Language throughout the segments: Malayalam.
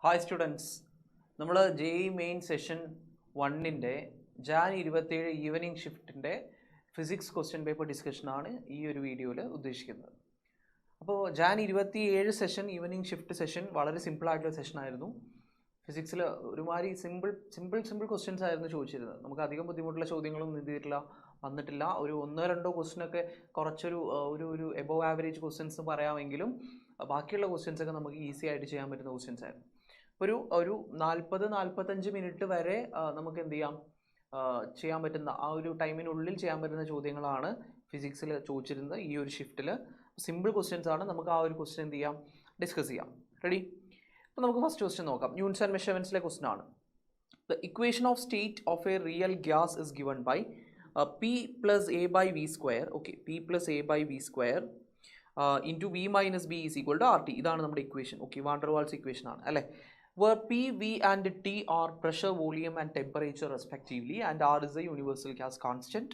Hi students, നമ്മൾ JEE main session 1ന്റെ Jan 27 ഈവനിങ് ഷിഫ്റ്റിന്റെ ഫിസിക്സ് ക്വസ്റ്റ്യൻ പേപ്പർ ഡിസ്കഷൻ ആണ് ഈ ഒരു വീഡിയോയിൽ ഉദ്ദേശിക്കുന്നത്. അപ്പോൾ Jan 27 session evening shift session വളരെ സിമ്പിൾ ആയിട്ടുള്ള സെഷൻ ആയിരുന്നു. ഫിസിക്സിൽ ഒരുമാതിരി സിമ്പിൾ ക്വസ്റ്റ്യൻസ് ആയിരുന്നു ചോദിച്ചിരുന്നത്. നമുക്ക് അധികം ബുദ്ധിമുട്ടുള്ള ചോദ്യങ്ങളൊന്നും വന്നിട്ടില്ല. ഒരു ഒന്നോ രണ്ടോ ക്വസ്റ്റ്യനൊക്കെ കുറച്ചൊരു ഒരു എബോവ് ആവറേജ് ക്വസ്റ്റ്യൻസ് പറയാമെങ്കിലും ബാക്കിയുള്ള ക്വസ്റ്റ്യൻസ് ഒക്കെ നമുക്ക് ഈസി ആയിട്ട് ചെയ്യാൻ പറ്റുന്ന ക്വസ്റ്റ്യൻസ് ആയിരുന്നു. ഒരു 40-45 മിനിറ്റ് വരെ നമുക്ക് എന്ത് ചെയ്യാൻ പറ്റുന്ന ആ ഒരു ടൈമിനുള്ളിൽ ചെയ്യാൻ പറ്റുന്ന ചോദ്യങ്ങളാണ് ഫിസിക്സിൽ ചോദിച്ചിരുന്നത്. ഈ ഒരു ഷിഫ്റ്റിൽ സിമ്പിൾ ക്വസ്റ്റ്യൻസ് ആണ്. നമുക്ക് ആ ഒരു ക്വസ്റ്റ്യൻ എന്ത് ചെയ്യാം, ഡിസ്കസ് ചെയ്യാം. റെഡി? അപ്പോൾ നമുക്ക് ഫസ്റ്റ് ക്വസ്റ്റ്യൻ നോക്കാം. യൂണിറ്റ്സ് ആൻഡ് മെഷർമെന്റ്സിലെ ക്വസ്റ്റ്യൻ ആണ്. The equation of state of a real gas is given by P plus A by V square. Okay, P plus A by V square into V minus B is equal to RT. ഇതാണ് നമ്മുടെ equation. Okay, van der Waals equation ആണ് അല്ലേ? Where P, V and T are pressure, volume and temperature respectively, and R is a universal gas constant.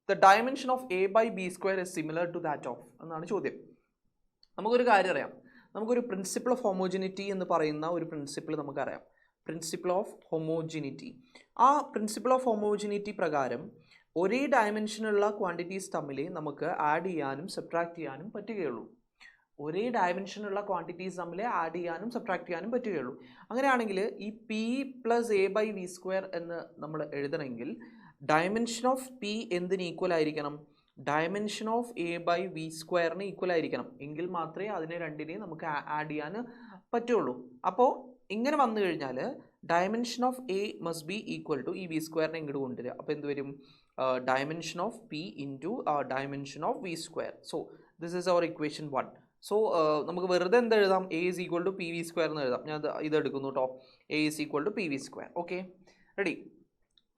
The dimension of A by B square is similar to that of എന്നാണ് ചോദ്യം. നമുക്കൊരു കാര്യം അറിയാം. നമുക്കൊരു പ്രിൻസിപ്പിൾ ഓഫ് ഹോമോജിനിറ്റി എന്ന് പറയുന്ന ഒരു പ്രിൻസിപ്പിൾ നമുക്കറിയാം. Principle of homogeneity. ആ പ്രിൻസിപ്പിൾ ഓഫ് ഹോമോജിനിറ്റി പ്രകാരം ഒരേ ഡയമെൻഷനുള്ള ക്വാണ്ടിറ്റീസ് തമ്മിൽ നമുക്ക് ആഡ് ചെയ്യാനും സബ്ട്രാക്ട് ചെയ്യാനും പറ്റുകയുള്ളൂ. ഒരേ ഡയമെൻഷനുള്ള ക്വാണ്ടിറ്റീസ് തമ്മിൽ ആഡ് ചെയ്യാനും സബ്ട്രാക്ട് ചെയ്യാനും പറ്റുകയുള്ളൂ. അങ്ങനെയാണെങ്കിൽ ഈ P plus A by V square എന്ന് നമ്മൾ എഴുതണമെങ്കിൽ ഡയമെൻഷൻ ഓഫ് P എന്തിന് ഈക്വൽ ആയിരിക്കണം? Dimension of A by V സ്ക്വയറിന് ഈക്വൽ ആയിരിക്കണം. എങ്കിൽ മാത്രമേ അതിനെ രണ്ടിനെയും നമുക്ക് ആഡ് ചെയ്യാൻ പറ്റുള്ളൂ. അപ്പോൾ ഇങ്ങനെ വന്നു കഴിഞ്ഞാൽ dimension of A must be equal to ഈ V സ്ക്വയറിനെ ഇങ്ങോട്ട് കൊണ്ടുവരിക. അപ്പോൾ എന്ത് വരും? Dimension of P into dimension of V square. So this is our equation 1. So നമുക്ക് വെറുതെ എന്ത് എഴുതാം? A is equal to PV square എന്ന് എഴുതാം. ഞാൻ ഇത് എടുക്കുന്നു കേട്ടോ. A is equal to PV square. Okay, ready?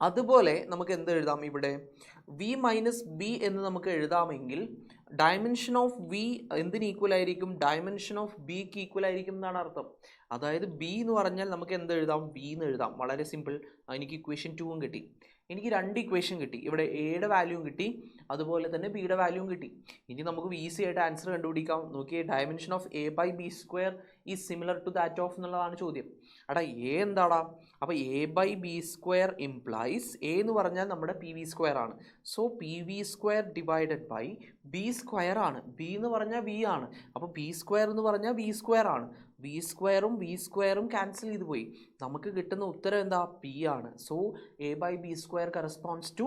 അതുപോലെ നമുക്ക് എന്ത് എഴുതാം? ഇവിടെ V മൈനസ് B എന്ന് നമുക്ക് എഴുതാമെങ്കിൽ ഡയമെൻഷൻ ഓഫ് V എന്തിന് ഈക്വൽ ആയിരിക്കും? ഡയമെൻഷൻ ഓഫ് Bക്ക് ഈക്വൽ ആയിരിക്കും എന്നാണ് അർത്ഥം. അതായത് B എന്ന് പറഞ്ഞാൽ നമുക്ക് എന്ത് എഴുതാം? V എന്ന് എഴുതാം. വളരെ സിമ്പിൾ. എനിക്ക് ഇക്വേഷൻ 2 കിട്ടി. എനിക്ക് 2 ഇക്വേഷൻ കിട്ടി. ഇവിടെ എയുടെ വാല്യൂവും കിട്ടി, അതുപോലെ തന്നെ ബിയുടെ വാല്യൂവും കിട്ടി. ഇനി നമുക്ക് ഈസി ആയിട്ട് ആൻസർ കണ്ടുപിടിക്കാം. നോക്കിയേ, dimension of A by B square is similar to that of എന്നുള്ളതാണ് ചോദ്യം. എടാ എ എന്താടാ? അപ്പോൾ A by B square implies A എന്ന് പറഞ്ഞാൽ നമ്മുടെ PV സ്ക്വയർ ആണ്. So PV square divided by B square ആണ്. B എന്ന് പറഞ്ഞാൽ V ആണ്. അപ്പോൾ B സ്ക്വയർ എന്ന് പറഞ്ഞാൽ V സ്ക്വയർ ആണ്. V സ്ക്വയറും ക്യാൻസൽ ചെയ്ത് പോയി. നമുക്ക് കിട്ടുന്ന ഉത്തരം എന്താ? P ആണ്. So A by B square corresponds to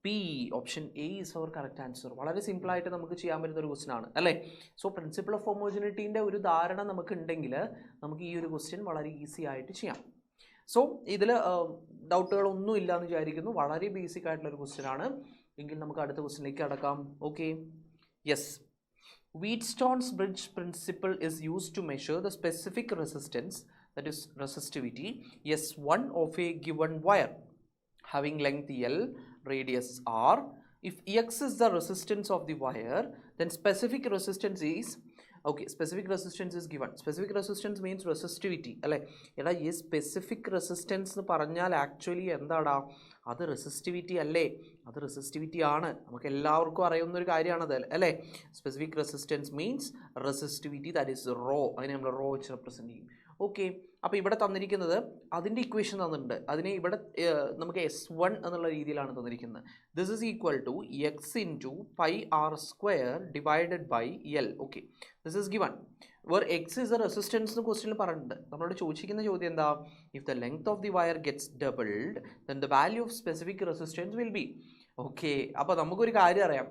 P. Option A is our correct answer. വളരെ സിമ്പിളായിട്ട് നമുക്ക് ചെയ്യാൻ പറ്റുന്ന ഒരു ക്വസ്റ്റ്യൻ ആണ് അല്ലേ? സോ പ്രിൻസിപ്പിൾ ഓഫ് ഹോമോജിനിറ്റീൻ്റെ ഒരു ധാരണ നമുക്ക് ഉണ്ടെങ്കിൽ നമുക്ക് ഈ ഒരു ക്വസ്റ്റ്യൻ വളരെ ഈസി ആയിട്ട് ചെയ്യാം. സോ ഇതിൽ ഡൗട്ടുകളൊന്നും ഇല്ല എന്ന് വിചാരിക്കുന്നു. വളരെ ബേസിക് ആയിട്ടുള്ളൊരു ക്വസ്റ്റ്യൻ ആണ്. എങ്കിൽ നമുക്ക് അടുത്ത ക്വസ്റ്റ്യനിലേക്ക് കടക്കാം. Okay, yes. Wheatstone's bridge principle is used to measure the specific resistance, that is resistivity, S1 of a given wire having length L, radius R. If X is the resistance of the wire, then specific resistance is, okay, specific resistance is given. Specific resistance means resistivity അല്ലേ? എടാ ഈ സ്പെസിഫിക് റെസിസ്റ്റൻസ് എന്ന് പറഞ്ഞാൽ ആക്ച്വലി എന്താടാ? അത് റെസിസ്റ്റിവിറ്റി അല്ലേ? അത് റെസിസ്റ്റിവിറ്റി ആണ്. നമുക്ക് എല്ലാവർക്കും അറിയുന്ന ഒരു കാര്യമാണത് അല്ലേ? Specific resistance means resistivity, that is rho. അതിനെ നമ്മൾ റോ വെച്ച് റെപ്രസെൻറ്റ് ചെയ്യും. ഓക്കെ, അപ്പോൾ ഇവിടെ തന്നിരിക്കുന്നത് അതിൻ്റെ ഇക്വേഷൻ തന്നിട്ടുണ്ട്. അതിനെ ഇവിടെ നമുക്ക് S1 എന്നുള്ള രീതിയിലാണ് തന്നിരിക്കുന്നത്. This is equal to X into pi R square divided by L. Okay, this is given. Where X is a resistance എന്ന് ക്വസ്റ്റ്യനിൽ പറഞ്ഞിട്ടുണ്ട്. നമ്മളോട് ചോദിച്ചിരിക്കുന്ന ചോദ്യം എന്താ? If the length of the wire gets doubled then the value of specific resistance will be. Okay, അപ്പോൾ നമുക്കൊരു കാര്യം അറിയാം.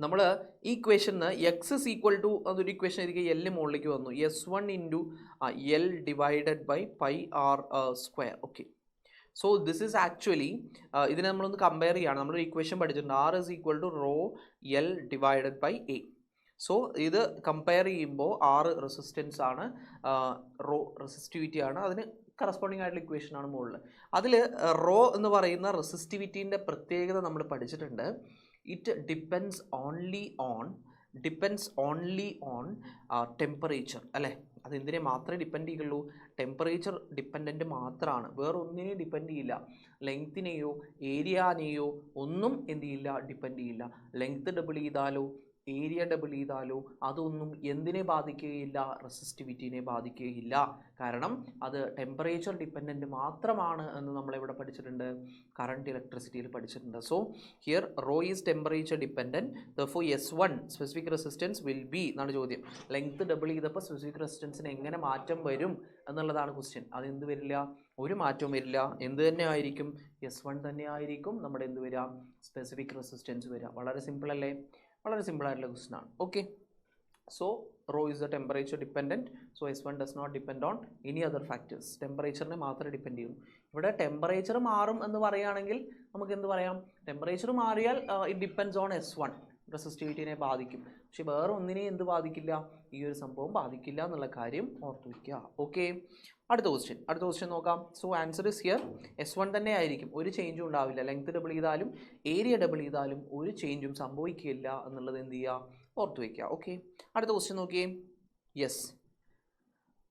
നമ്മൾ ഈ ഇക്വേഷന് എക്സ് ഇസ് ഈക്വൽ ടു അതൊരു ഇക്വേഷൻ ആയിരിക്കും. എല്ല് മുകളിലേക്ക് വന്നു. S1 into L divided by pi R square. Okay, so this is actually ഇതിനെ നമ്മളൊന്ന് കമ്പയർ ചെയ്യുകയാണ്. നമ്മളൊരു ഇക്വേഷൻ പഠിച്ചിട്ടുണ്ട്. R is equal to rho L divided by A. സോ ഇത് കമ്പയർ ചെയ്യുമ്പോൾ ആർ റെസിസ്റ്റൻസ് ആണ്, റോ റെസിസ്റ്റിവിറ്റി ആണ്. അതിന് കറസ്പോണ്ടിങ് ആയിട്ടുള്ള ഇക്വേഷൻ ആണ് മുകളിൽ. അതിൽ റോ എന്ന് പറയുന്ന റെസിസ്റ്റിവിറ്റീൻ്റെ പ്രത്യേകത നമ്മൾ പഠിച്ചിട്ടുണ്ട്. It depends only on temperature അല്ലേ? അതെന്തിനെ മാത്രമേ ഡിപ്പെൻഡ് ചെയ്യുള്ളൂ? ടെമ്പറേച്ചർ ഡിപ്പെൻഡൻറ്റ് മാത്രമാണ്, വേറെ ഒന്നിനെയും ഡിപ്പെൻഡ് ചെയ്യില്ല. ലെങ്ത്തിനെയോ ഏരിയാനെയോ ഒന്നും എന്ത് ചെയ്യില്ല? ഡിപ്പെൻഡ് ചെയ്യില്ല. ലെങ്ത്ത് ഡബിൾ ചെയ്താലോ ഏരിയ ഡബിൾ ചെയ്താലോ അതൊന്നും എന്തിനെ ബാധിക്കുകയില്ല, റെസിസ്റ്റിവിറ്റിനെ ബാധിക്കുകയില്ല. കാരണം അത് ടെമ്പറേച്ചർ ഡിപ്പെൻഡൻറ്റ് മാത്രമാണ് എന്ന് നമ്മളെവിടെ പഠിച്ചിട്ടുണ്ട്, കറണ്ട് ഇലക്ട്രിസിറ്റിയിൽ പഠിച്ചിട്ടുണ്ട്. So here rho is temperature dependent, therefore S1 specific resistance will be എന്നാണ് ചോദ്യം. ലെങ്ത് ഡബിൾ ചെയ്തപ്പോൾ സ്പെസിഫിക് റെസിസ്റ്റൻസിന് എങ്ങനെ മാറ്റം വരും എന്നുള്ളതാണ് ക്വസ്റ്റ്യൻ. അത് എന്ത് വരില്ല, ഒരു മാറ്റവും വരില്ല. എന്ത് തന്നെ ആയിരിക്കും, S1 തന്നെ ആയിരിക്കും നമ്മുടെ എന്ത് വരിക, സ്പെസിഫിക് റെസിസ്റ്റൻസ് വരിക. വളരെ സിമ്പിൾ അല്ലേ, വളരെ സിമ്പിൾ ആയിട്ടുള്ള ക്വസ്റ്റൻ ആണ്. Okay, so rho is the temperature dependent. So S1 does not depend on any other factors. ടെമ്പറേച്ചറിനെ മാത്രമേ ഡിപ്പെൻഡ് ചെയ്യൂ. ഇവിടെ ടെമ്പറേച്ചർ മാറും എന്ന് പറയുകയാണെങ്കിൽ നമുക്ക് എന്ത് പറയാം, ടെമ്പറേച്ചർ മാറിയാൽ ഇറ്റ് ഡിപ്പെൻഡ്സ് ഓൺ S1, റെസിസ്റ്റിവിറ്റിനെ ബാധിക്കും. പക്ഷെ വേറെ ഒന്നിനെയും എന്ത് ബാധിക്കില്ല, ഈ ഒരു സംഭവം ബാധിക്കില്ല എന്നുള്ള കാര്യം ഓർത്തു വയ്ക്കുക. ഓക്കെ, അടുത്ത ക്വസ്റ്റ്യൻ നോക്കാം. So answer is here S1 തന്നെ ആയിരിക്കും, ഒരു ചേഞ്ചും ഉണ്ടാവില്ല. ലെങ്ത് ഡബിൾ ചെയ്താലും ഏരിയ ഡബിൾ ചെയ്താലും ഒരു ചേഞ്ചും സംഭവിക്കില്ല എന്നുള്ളത് എന്ത് ചെയ്യുക, ഓർത്തു വയ്ക്കുക. ഓക്കെ, അടുത്ത ക്വസ്റ്റ്യൻ നോക്കിയേ. യെസ്,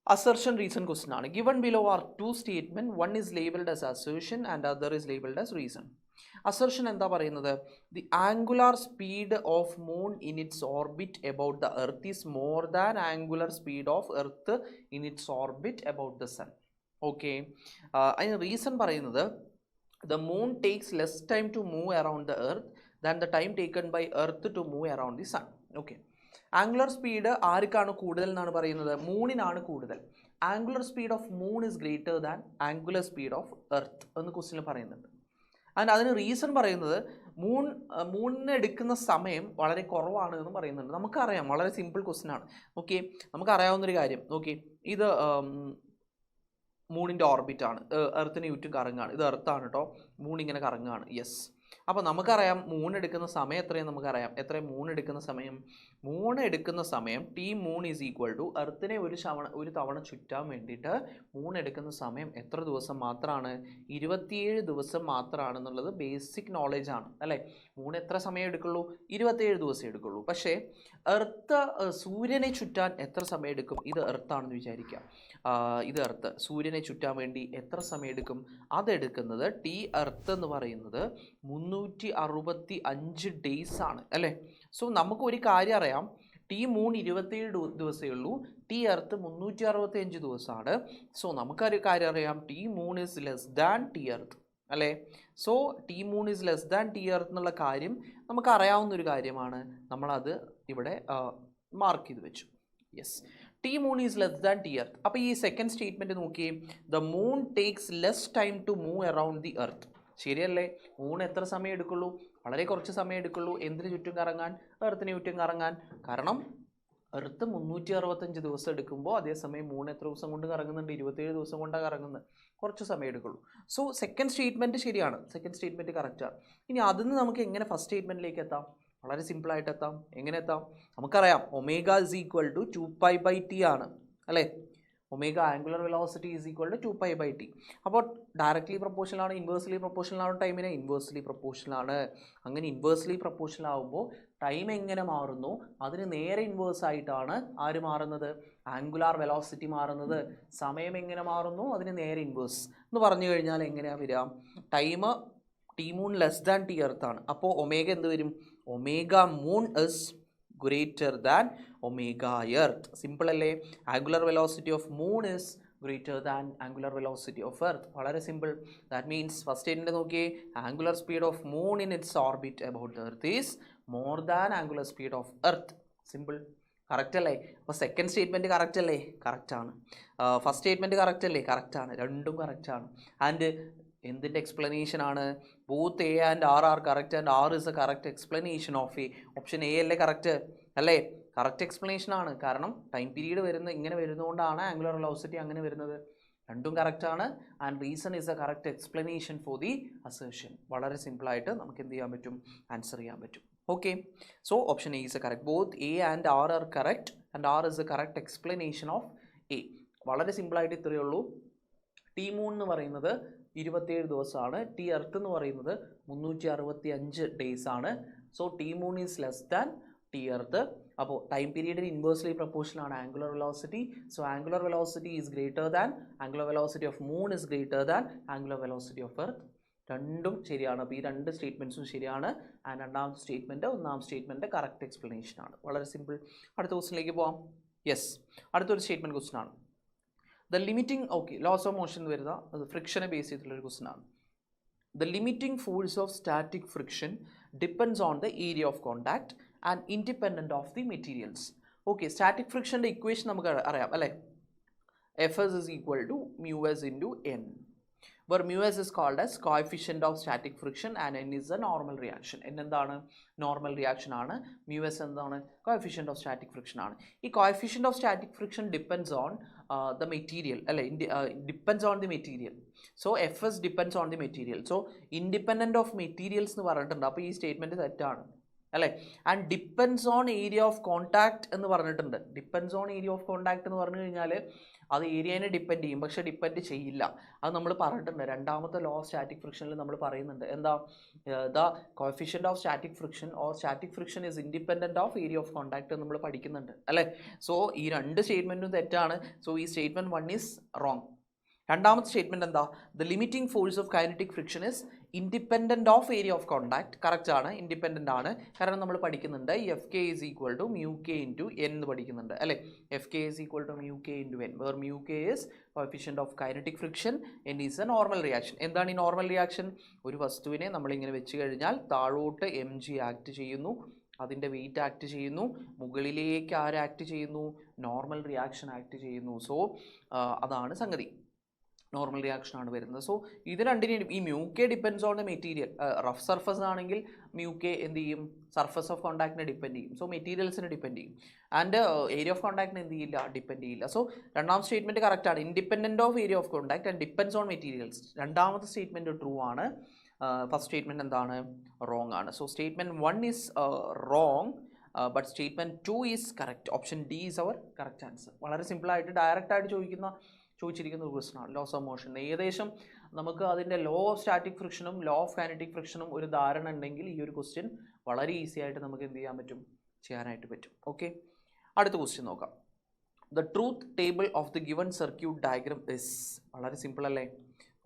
assertion reason question ആണ്. Given below are two statement, one is labeled as assertion and other is labeled as reason. Assertion എന്താ പറയുന്നത്, the angular speed of moon in its orbit about the earth is more than angular speed of earth in its orbit about the sun. Okay, അതിന് റീസൺ പറയുന്നത് the moon takes less time to move around the earth than the time taken by earth to move around the sun. Okay, angular speed ആർക്കാണ് കൂടുതൽ എന്നാണ് പറയുന്നത്, മൂണിനാണ് കൂടുതൽ. Angular speed of moon is greater than angular speed of earth എന്ന് ക്വസ്റ്റ്യനിൽ പറയുന്നുണ്ട്. ആൻഡ് അതിന് റീസൺ പറയുന്നത് മൂണിന് എടുക്കുന്ന സമയം വളരെ കുറവാണ് എന്ന് പറയുന്നുണ്ട്. നമുക്കറിയാം, വളരെ സിമ്പിൾ ക്വസ്റ്റ്യൻ ആണ്. ഓക്കെ, നമുക്കറിയാവുന്നൊരു കാര്യം. ഓക്കെ, ഇത് മൂണിൻ്റെ ഓർബിറ്റ് ആണ്, എർത്തിന് ചുറ്റും കറങ്ങാണ്. ഇത് എർത്താണ് കേട്ടോ, മൂൺ ഇങ്ങനെ കറങ്ങാണ്. യെസ്, അപ്പോൾ നമുക്കറിയാം മൂൺ എടുക്കുന്ന സമയം എത്രയും നമുക്കറിയാം. എത്രയും മൂൺ എടുക്കുന്ന സമയം T moon is equal to എർത്തിനെ ഒരു തവണ ചുറ്റാൻ വേണ്ടിയിട്ട് മൂൺ എടുക്കുന്ന സമയം എത്ര ദിവസം മാത്രമാണ്, 27 ദിവസം മാത്രമാണ് എന്നുള്ളത് ബേസിക് നോളേജ് ആണ് അല്ലേ. മൂൺ എത്ര സമയം എടുക്കുള്ളൂ, 27 ദിവസം എടുക്കുള്ളൂ. പക്ഷേ എർത്ത് സൂര്യനെ ചുറ്റാൻ എത്ര സമയം എടുക്കും, ഇത് എർത്താണെന്ന് വിചാരിക്കാം. ഇത് എർത്ത് സൂര്യനെ ചുറ്റാൻ വേണ്ടി എത്ര സമയം എടുക്കും, അതെടുക്കുന്നത് ടി എർത്ത് എന്ന് പറയുന്നത് 365 ഡേയ്സ് ആണ് അല്ലേ. സോ നമുക്ക് ഒരു കാര്യം അറിയാം, ടി മൂൺ 27 ദിവസമേ ഉള്ളൂ, ടി എർത്ത് 365 ദിവസമാണ്. സോ നമുക്കൊരു കാര്യം അറിയാം, T moon is less than T earth അല്ലേ. So T moon is less than T earth എന്നുള്ള കാര്യം നമുക്കറിയാവുന്നൊരു കാര്യമാണ്. നമ്മളത് ഇവിടെ മാർക്ക് ചെയ്ത് വെച്ചു. Yes, T moon is less than T earth. അപ്പോൾ ഈ സെക്കൻഡ് സ്റ്റേറ്റ്മെൻറ്റ് നോക്കിയേ, the moon takes less time to move around the earth. ശരിയല്ലേ, മൂൺ എത്ര സമയം എടുക്കുള്ളൂ, വളരെ കുറച്ച് സമയം എടുക്കുള്ളൂ എന്തിനു ചുറ്റും കറങ്ങാൻ, എർത്തിന് ചുറ്റും കറങ്ങാൻ. കാരണം എർത്ത് 365 ദിവസം എടുക്കുമ്പോൾ അതേസമയം മൂൺ എത്ര ദിവസം കൊണ്ട് കറങ്ങുന്നുണ്ട്, 27 ദിവസം കൊണ്ടാണ് കറങ്ങുന്നത്, കുറച്ച് സമയം എടുക്കുള്ളൂ. സോ സെക്കൻഡ് സ്റ്റേറ്റ്മെൻറ്റ് ശരിയാണ്, സെക്കൻഡ് സ്റ്റേറ്റ്മെൻറ്റ് കറക്റ്റാണ്. ഇനി അതിന് നമുക്ക് എങ്ങനെ ഫസ്റ്റ് സ്റ്റേറ്റ്മെൻറ്റിലേക്ക് എത്താം, വളരെ സിമ്പിളായിട്ട് എത്താം. എങ്ങനെ എത്താം, നമുക്കറിയാം omega is equal to 2π/t ആണ് അല്ലേ. Omega angular velocity is equal to 2π/t. അപ്പോൾ ഡയറക്ട്ലി പ്രൊപ്പോർഷണൽ ആണ്, ഇൻവേഴ്സ്ലി പ്രൊപ്പോർഷണൽ ആണ്, ടൈമിന് ഇൻവേഴ്സ്ലി പ്രൊപ്പോർഷണൽ ആണ്. അങ്ങനെ ഇൻവേഴ്സ്ലി പ്രൊപ്പോർഷണൽ ആകുമ്പോൾ ടൈം എങ്ങനെ മാറുന്നു, അതിന് നേരെ ഇൻവേഴ്സ് ആയിട്ടാണ് ആര് മാറുന്നത്, ആംഗുലാർ വെലോസിറ്റി മാറുന്നത്. സമയം എങ്ങനെ മാറുന്നു, അതിന് നേരെ ഇൻവേഴ്സ് എന്ന് പറഞ്ഞു കഴിഞ്ഞാൽ എങ്ങനെയാണ് വരിക, time T moon less than T earth ആണ്. അപ്പോൾ ഒമേഗ എന്ത് വരും, omega moon is greater than omega earth. Simple അല്ലേ. Angular velocity of moon is greater than angular velocity of earth. വളരെ simple. That means first statement നോക്കിയേ, angular speed of moon in its orbit about the earth is more than angular speed of earth. Simple. Correct അല്ലേ. അപ്പോൾ സെക്കൻഡ് സ്റ്റേറ്റ്മെൻറ്റ് കറക്റ്റ് അല്ലേ, കറക്റ്റ് ആണ്. ഫസ്റ്റ് സ്റ്റേറ്റ്മെൻറ്റ് കറക്റ്റ് അല്ലേ, കറക്റ്റ് ആണ്. രണ്ടും കറക്റ്റ് ആണ്. ആൻഡ് എന്തിൻ്റെ എക്സ്പ്ലനേഷൻ ആണ്, both A and R are correct and R is a correct explanation of A. Option A അല്ലേ കറക്റ്റ് അല്ലേ, കറക്റ്റ് എക്സ്പ്ലനേഷൻ ആണ്. കാരണം ടൈം പീരീഡ് ഇങ്ങനെ വരുന്നതുകൊണ്ടാണ് ആംഗുലർ വെലോസിറ്റി അങ്ങനെ വരുന്നത്. രണ്ടും കറക്റ്റ് ആണ്. And reason is a correct explanation for the assertion. വളരെ സിമ്പിളായിട്ട് നമുക്ക് എന്ത് ചെയ്യാൻ പറ്റും, ആൻസർ ചെയ്യാൻ പറ്റും. Okay, so option A is a correct. Both A and R are correct and R is a correct explanation of A. വളരെ സിമ്പിളായിട്ട് ഇത്രയേ ഉള്ളൂ. ടി മൂൺ എന്ന് പറയുന്നത് 27 ദിവസമാണ്, ടി എർത്ത് എന്ന് പറയുന്നത് 365 ഡേയ്സ് ആണ്. So T moon is less than T earth. അപ്പോൾ ടൈം പീരീഡിന് ഇൻവേഴ്സ്ലി പ്രൊപ്പോർഷണൽ ആണ് angular velocity. So angular velocity is greater than, angular velocity of moon is greater than angular velocity of earth. രണ്ടും ശരിയാണ്. അപ്പോൾ ഈ രണ്ട് സ്റ്റേറ്റ്മെൻറ്റ്സും ശരിയാണ്. ആൻഡ് രണ്ടാമത്തെ സ്റ്റേറ്റ്മെൻറ്റ് ഒന്നാമത്തെ സ്റ്റേറ്റ്മെൻറ്റ് കറക്റ്റ് എക്സ്പ്ലനേഷൻ ആണ്. വളരെ സിമ്പിൾ. അടുത്ത ക്വസ്റ്റിനിലേക്ക് പോകാം. യെസ്, അടുത്തൊരു സ്റ്റേറ്റ്മെൻറ്റ് ക്വസ്റ്റൻ ആണ്. The limiting laws of motion വരുന്ന ഫ്രിക്ഷനെ ബേസ് ചെയ്തിട്ടുള്ളൊരു ക്വസ്റ്റൻ ആണ്. The limiting force of static friction depends on the area of contact and independent of the materials. Okay, static friction equation നമുക്ക് അറിയാം അല്ലേ? Fs is equal to mu s into n, where mu s is called as coefficient of static friction and n is a normal reaction. n എന്താണ്? നോർമൽ റിയാക്ഷൻ ആണ്. mu s എന്താണ്? coefficient of static friction ആണ്. ഈ coefficient of static friction depends on the material അല്ലേ? depends on the material. So Fs depends on the material. So independent of materials എന്ന് പറഞ്ഞിട്ടുണ്ട്. അപ്പോൾ ഈ സ്റ്റേറ്റ്മെൻറ്റ് തെറ്റാണ് അല്ലേ? And depends on area of contact എന്ന് പറഞ്ഞിട്ടുണ്ട്. Depends on area of contact എന്ന് പറഞ്ഞു കഴിഞ്ഞാൽ അത് ഏരിയനെ ഡിപ്പെൻഡ് ചെയ്യും, പക്ഷേ ഡിപ്പെൻഡ് ചെയ്യില്ല. അത് നമ്മൾ പറഞ്ഞിട്ടുണ്ട്. രണ്ടാമത്തെ ലോ ഓഫ് സ്റ്റാറ്റിക് ഫ്രിക്ഷനിൽ നമ്മൾ പറയുന്നുണ്ട്. എന്താ? The coefficient of static friction or static friction is independent of area of contact നമ്മൾ പഠിക്കുന്നുണ്ട് അല്ലേ? സോ ഈ രണ്ട് സ്റ്റേറ്റ്മെൻറ്റും തെറ്റാണ്. സോ ഈ സ്റ്റേറ്റ്മെൻറ്റ് 1 ഈസ് റോങ്. രണ്ടാമത്തെ സ്റ്റേറ്റ്മെൻറ്റ് എന്താ? The limiting force of kinetic friction is independent of area of contact. Correct ആണ്, ഇൻഡിപെൻഡൻ്റ് ആണ്. കാരണം നമ്മൾ പഠിക്കുന്നുണ്ട് F K is equal to mu K into N എന്ന് പഠിക്കുന്നുണ്ട് അല്ലേ? F K is equal to mu K into N, where mu K is coefficient of kinetic friction, N is a normal reaction. എന്താണ് ഈ നോർമൽ റിയാക്ഷൻ? ഒരു വസ്തുവിനെ നമ്മളിങ്ങനെ വെച്ച് കഴിഞ്ഞാൽ താഴോട്ട് എം ജി ആക്ട് ചെയ്യുന്നു, അതിൻ്റെ വെയിറ്റ് ആക്ട് ചെയ്യുന്നു, മുകളിലേക്ക് ആര് ആക്ട് ചെയ്യുന്നു? നോർമൽ റിയാക്ഷൻ ആക്ട് ചെയ്യുന്നു. സോ അതാണ് സംഗതി. നോർമൽ റിയാക്ഷൻ ആണ് വരുന്നത്. സോ ഇത് രണ്ടിനും ഈ mu K depends on the material. Rough surface ആണെങ്കിൽ മ്യൂ കെ എന്ത് ചെയ്യും? സർഫസ് ഓഫ് കോൺടാക്റ്റിനെ ഡിപ്പെൻഡ് ചെയ്യും. സോ മെറ്റീരിയൽസിനെ ഡിപ്പെൻഡ് ചെയ്യും. ആൻഡ് ഏരിയ ഓഫ് കോൺടാക്റ്റിനെ എന്ത് ചെയ്യില്ല? ഡിപ്പെൻഡ് ചെയ്യില്ല. സോ രണ്ടാമത്തെ സ്റ്റേറ്റ്മെൻറ്റ് കറക്റ്റ് ആണ്. Independent of area of contact and depends on materials. രണ്ടാമത്തെ സ്റ്റേറ്റ്മെൻറ്റ് ട്രൂ ആണ്. ഫസ്റ്റ് സ്റ്റേറ്റ്മെൻറ്റ് എന്താണ്? റോങ് ആണ്. So statement 1 is wrong, but statement 2 is correct. Option D is our correct answer. വളരെ സിമ്പിളായിട്ട് ഡയറക്റ്റായിട്ട് ചോദിച്ചിരിക്കുന്ന ഒരു ക്വസ്റ്റനാണ്. ലോസ് ഓഫ് മോഷൻ ഏകദേശം നമുക്ക് അതിൻ്റെ ലോ ഓഫ് സ്റ്റാറ്റിക് ഫ്രിക്ഷനും ലോ ഓഫ് കൈനറ്റിക് ഫ്രിക്ഷനും ഒരു ധാരണ ഉണ്ടെങ്കിൽ ഈ ഒരു ക്വസ്റ്റ്യൻ വളരെ ഈസി ആയിട്ട് നമുക്ക് എന്ത് ചെയ്യാൻ പറ്റും? ചെയ്യാനായിട്ട് പറ്റും. ഓക്കെ, അടുത്ത ക്വസ്റ്റ്യൻ നോക്കാം. The truth table of the given circuit diagram is. വളരെ സിമ്പിൾ അല്ലേ?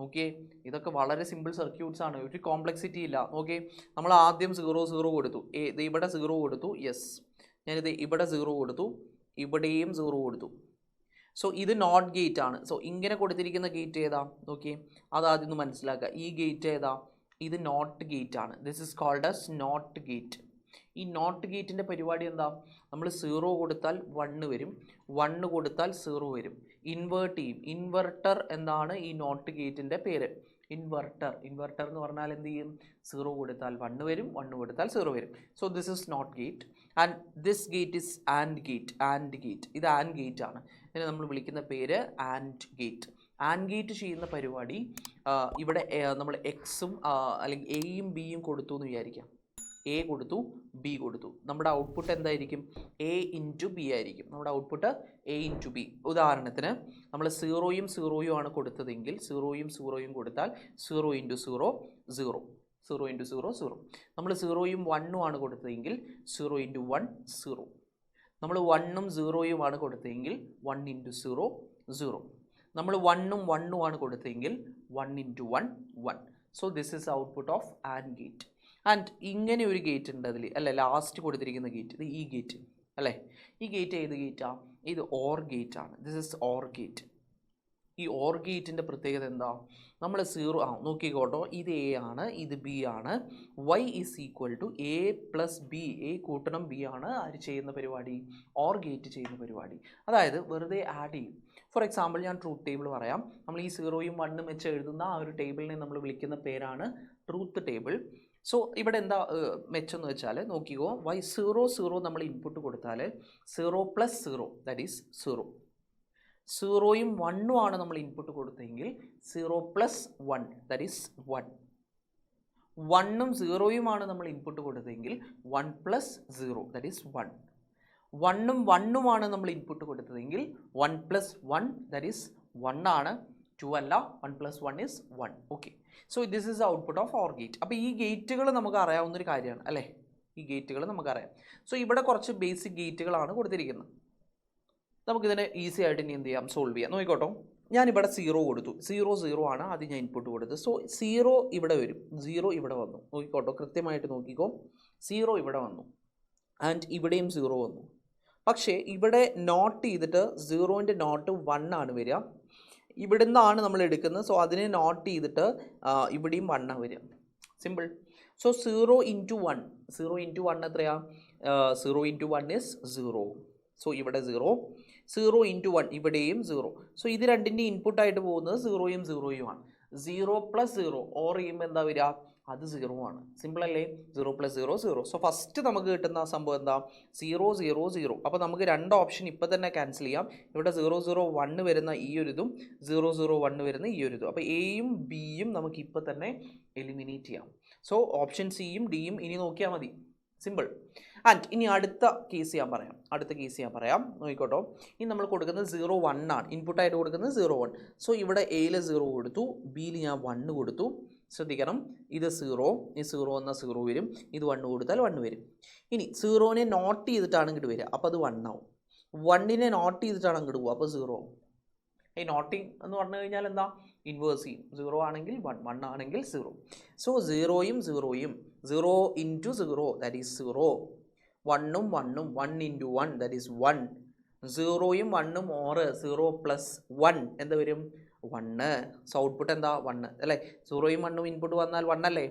ഓക്കെ, ഇതൊക്കെ വളരെ സിമ്പിൾ സർക്യൂട്ട്സ് ആണ്, ഒരു കോംപ്ലക്സിറ്റി ഇല്ല. ഓക്കെ, നമ്മൾ ആദ്യം 0 കൊടുത്തു. ഇത് ഇവിടെ 0 കൊടുത്തു. യെസ്, ഞാനിത് ഇവിടെ 0 കൊടുത്തു, ഇവിടെയും 0 കൊടുത്തു. സോ ഇത് നോട്ട് ഗേറ്റ് ആണ്. സോ ഇങ്ങനെ കൊടുത്തിരിക്കുന്ന ഗേറ്റ് ഏതാ? ഓക്കെ, അതാദ്യം ഒന്ന് മനസ്സിലാക്കുക. ഈ ഗേറ്റ് ഏതാ? ഇത് നോട്ട് ഗേറ്റ് ആണ്. This is called as not gate. ഈ നോട്ട് ഗേറ്റിൻ്റെ പരിപാടി എന്താ? നമ്മൾ 0 കൊടുത്താൽ 1 വരും, 1 കൊടുത്താൽ 0 വരും. ഇൻവേർട്ട് ചെയ്യും. ഇൻവെർട്ടർ എന്താണ് ഈ നോട്ട് ഗേറ്റിൻ്റെ പേര്? ഇൻവെർട്ടർ. ഇൻവെർട്ടർ എന്ന് പറഞ്ഞാൽ എന്ത് ചെയ്യും? 0 കൊടുത്താൽ 1 വരും, 1 കൊടുത്താൽ 0 വരും. So this is not gate and this gate is and gate. And gate, ഇത് ആൻഡ് ഗേറ്റ് ആണ്. ഇതിനെ നമ്മൾ വിളിക്കുന്ന പേര് ആൻഡ് ഗേറ്റ്. ആൻഡ് ഗേറ്റ് ചെയ്യുന്ന പരിപാടി ഇവിടെ നമ്മൾ എക്സും അല്ലെങ്കിൽ എയും ബിയും കൊടുത്തു എന്ന് വിചാരിക്കാം. എ കൊടുത്തു, ബി കൊടുത്തു. നമ്മുടെ ഔട്ട്പുട്ട് എന്തായിരിക്കും? എ ഇൻറ്റു ബി ആയിരിക്കും. നമ്മുടെ ഔട്ട്പുട്ട് എ ഇൻറ്റു ബി. ഉദാഹരണത്തിന് നമ്മൾ 0യും 0യും ആണ് കൊടുത്തതെങ്കിൽ 0യും 0യും കൊടുത്താൽ 0 ഇൻറ്റു 0 0, 0 ഇൻറ്റു 0 0. നമ്മൾ 0യും 1ഉം ആണ് കൊടുത്തതെങ്കിൽ 0 ഇൻറ്റു 1 0. നമ്മൾ 1ഉം 0യും ആണ് കൊടുത്തതെങ്കിൽ 1 ഇൻറ്റു 0 0. നമ്മൾ 1ഉം 1ഉം ആണ് കൊടുത്തതെങ്കിൽ 1 into 1 1. So this is output of and gate. And ഇങ്ങനെ ഒരു ഗേറ്റ് ഉണ്ട് അതിൽ അല്ലേ? ലാസ്റ്റ് കൊടുത്തിരിക്കുന്ന ഗേറ്റ്, ഇത് ഈ ഗേറ്റ് അല്ലേ? ഈ ഗേറ്റ് ഏത് ഗേറ്റാണ്? ഇത് ഓർ ഗേറ്റ് ആണ്. This is or gate. ഈ ഓർ ഗേറ്റിൻ്റെ പ്രത്യേകത എന്താ? നമ്മൾ 0 നോക്കിക്കോട്ടോ, ഇത് എ ആണ്, ഇത് ബി ആണ്. Y is equal to A plus B. A കൂട്ടണം ബി ആണ് ആര് ചെയ്യുന്ന പരിപാടി? ഓർ ഗേറ്റ് ചെയ്യുന്ന പരിപാടി. അതായത് വെറുതെ ആഡ് ചെയ്യും. ഫോർ എക്സാമ്പിൾ ഞാൻ ട്രൂത്ത് ടേബിൾ പറയാം. നമ്മൾ ഈ 0യും 1ഉം വെച്ച് എഴുതുന്ന ആ ഒരു ടേബിളിനെ നമ്മൾ വിളിക്കുന്ന പേരാണ് ട്രൂത്ത് ടേബിൾ. സോ ഇവിടെ എന്താ മെച്ചെന്ന് വെച്ചാൽ നോക്കിക്കോ, വൈ 0 0 നമ്മൾ ഇൻപുട്ട് കൊടുത്താൽ 0 പ്ലസ് 0 ദാറ്റ് ഈസ് 0. 0യും 1ഉം ആണ് നമ്മൾ ഇൻപുട്ട് കൊടുത്തെങ്കിൽ 0 പ്ലസ് 1 ദാറ്റ് ഈസ് 1. 1ഉം 0യും ആണ് നമ്മൾ ഇൻപുട്ട് കൊടുത്തെങ്കിൽ 1 പ്ലസ് 0 ദാറ്റ് ഈസ് 1. 1ഉം 1ഉം ആണ് നമ്മൾ ഇൻപുട്ട് കൊടുത്തതെങ്കിൽ 1 പ്ലസ് 1 ദാറ്റ് ഈസ് 1 ആണ്, 2 അല്ല. 1 plus 1 is 1. Okay, so this is output of or gate. അപ്പോൾ ഈ ഗേറ്റുകൾ നമുക്ക് അറിയാവുന്നൊരു കാര്യമാണ് അല്ലേ? ഈ ഗേറ്റുകൾ നമുക്കറിയാം. സോ ഇവിടെ കുറച്ച് ബേസിക് ഗേറ്റുകളാണ് കൊടുത്തിരിക്കുന്നത്. നമുക്കിതിനെ ഈസി ആയിട്ട് ഇനി എന്ത് ചെയ്യാം? സോൾവ് ചെയ്യാം. നോക്കിക്കോട്ടോ, ഞാനിവിടെ 0 കൊടുത്തു, 0 ആണ് ആദ്യം ഞാൻ ഇൻപുട്ട് കൊടുത്തത്. സോ 0 ഇവിടെ വരും, 0 ഇവിടെ വന്നു. നോക്കിക്കോട്ടോ, കൃത്യമായിട്ട് നോക്കിക്കോ, 0 ഇവിടെ വന്നു ആൻഡ് ഇവിടെയും 0 വന്നു. പക്ഷേ ഇവിടെ നോട്ട് ചെയ്തിട്ട് 0ൻ്റെ നോട്ട് 1 ആണ് വരിക. ഇവിടെ നിന്നാണ് നമ്മൾ എടുക്കുന്നത്. സോ അതിനെ നോട്ട് ചെയ്തിട്ട് ഇവിടെയും 1 ആണ് വരിക. സിമ്പിൾ. സോ 0 ഇൻറ്റു 1, 0 ഇൻറ്റു 1 എത്രയാണ്? 0 ഇൻറ്റു 1 ഇസ് 0. സോ ഇവിടെ 0, 0 ഇൻറ്റു 1 ഇവിടെയും 0. സോ ഇത് രണ്ടിൻ്റെ ഇൻപുട്ടായിട്ട് പോകുന്നത് 0യും 0യും ആണ്. 0 പ്ലസ് 0 ഓർ ചെയ്യുമ്പോൾ എന്താ വരിക? അത് 0 ആണ്. സിമ്പിൾ അല്ലേ? 0 പ്ലസ് 0 0. സോ ഫസ്റ്റ് നമുക്ക് കിട്ടുന്ന സംഭവം എന്താ? 0 0 0. അപ്പോൾ നമുക്ക് രണ്ട് ഓപ്ഷൻ ഇപ്പോൾ തന്നെ ക്യാൻസൽ ചെയ്യാം. ഇവിടെ 0 0 1 വരുന്ന ഈ ഒരു ഇതും 0 0 1 വരുന്ന ഈ ഒരു ഇതും. അപ്പോൾ എയും ബിയും നമുക്ക് ഇപ്പോൾ തന്നെ എലിമിനേറ്റ് ചെയ്യാം. സോ ഓപ്ഷൻ സിയും ഡിയും ഇനി നോക്കിയാൽ മതി. സിമ്പിൾ. ആൻഡ് ഇനി അടുത്ത കേസ് ഞാൻ പറയാം. നോക്കിക്കോട്ടോ, ഇനി നമ്മൾ കൊടുക്കുന്നത് 0 1 ആണ്. ഇൻപുട്ടായിട്ട് കൊടുക്കുന്നത് 0 1. സോ ഇവിടെ എയിൽ 0 കൊടുത്തു, ബിയിൽ ഞാൻ 1 കൊടുത്തു. ശ്രദ്ധിക്കണം, ഇത് 0, ഈ 0 എന്നാൽ 0 വരും, ഇത് 1 കൊടുത്താൽ 1 വരും. ഇനി 0നെ നോട്ട് ചെയ്തിട്ടാണ് ഇങ്ങോട്ട് വരിക, അപ്പോൾ അത് 1 ആവും. 1നെ നോട്ട് ചെയ്തിട്ടാണ് അങ്ങോട്ട് പോകുക, അപ്പോൾ 0 ആവും. ഈ നോട്ടിങ് എന്ന് പറഞ്ഞു കഴിഞ്ഞാൽ എന്താ? ഇൻവേഴ്സ് ചെയ്യും. 0 ആണെങ്കിൽ 1, 1 ആണെങ്കിൽ 0. സോ 0യും 0യും 0 ഇൻറ്റു 0 ദാറ്റ് ഈസ് 0, 1ഉം 1ഉം 1 ഇൻറ്റു 1 ദാറ്റ് ഈസ് 1. 0യും 1ഉം ഓർ 0 പ്ലസ് 1 എന്താ വരും? 1. സോ ഔട്ട്പുട്ട് എന്താ? 1 അല്ലേ? 0യും 1ഉം ഇൻപുട്ട് വന്നാൽ 1 അല്ലേ?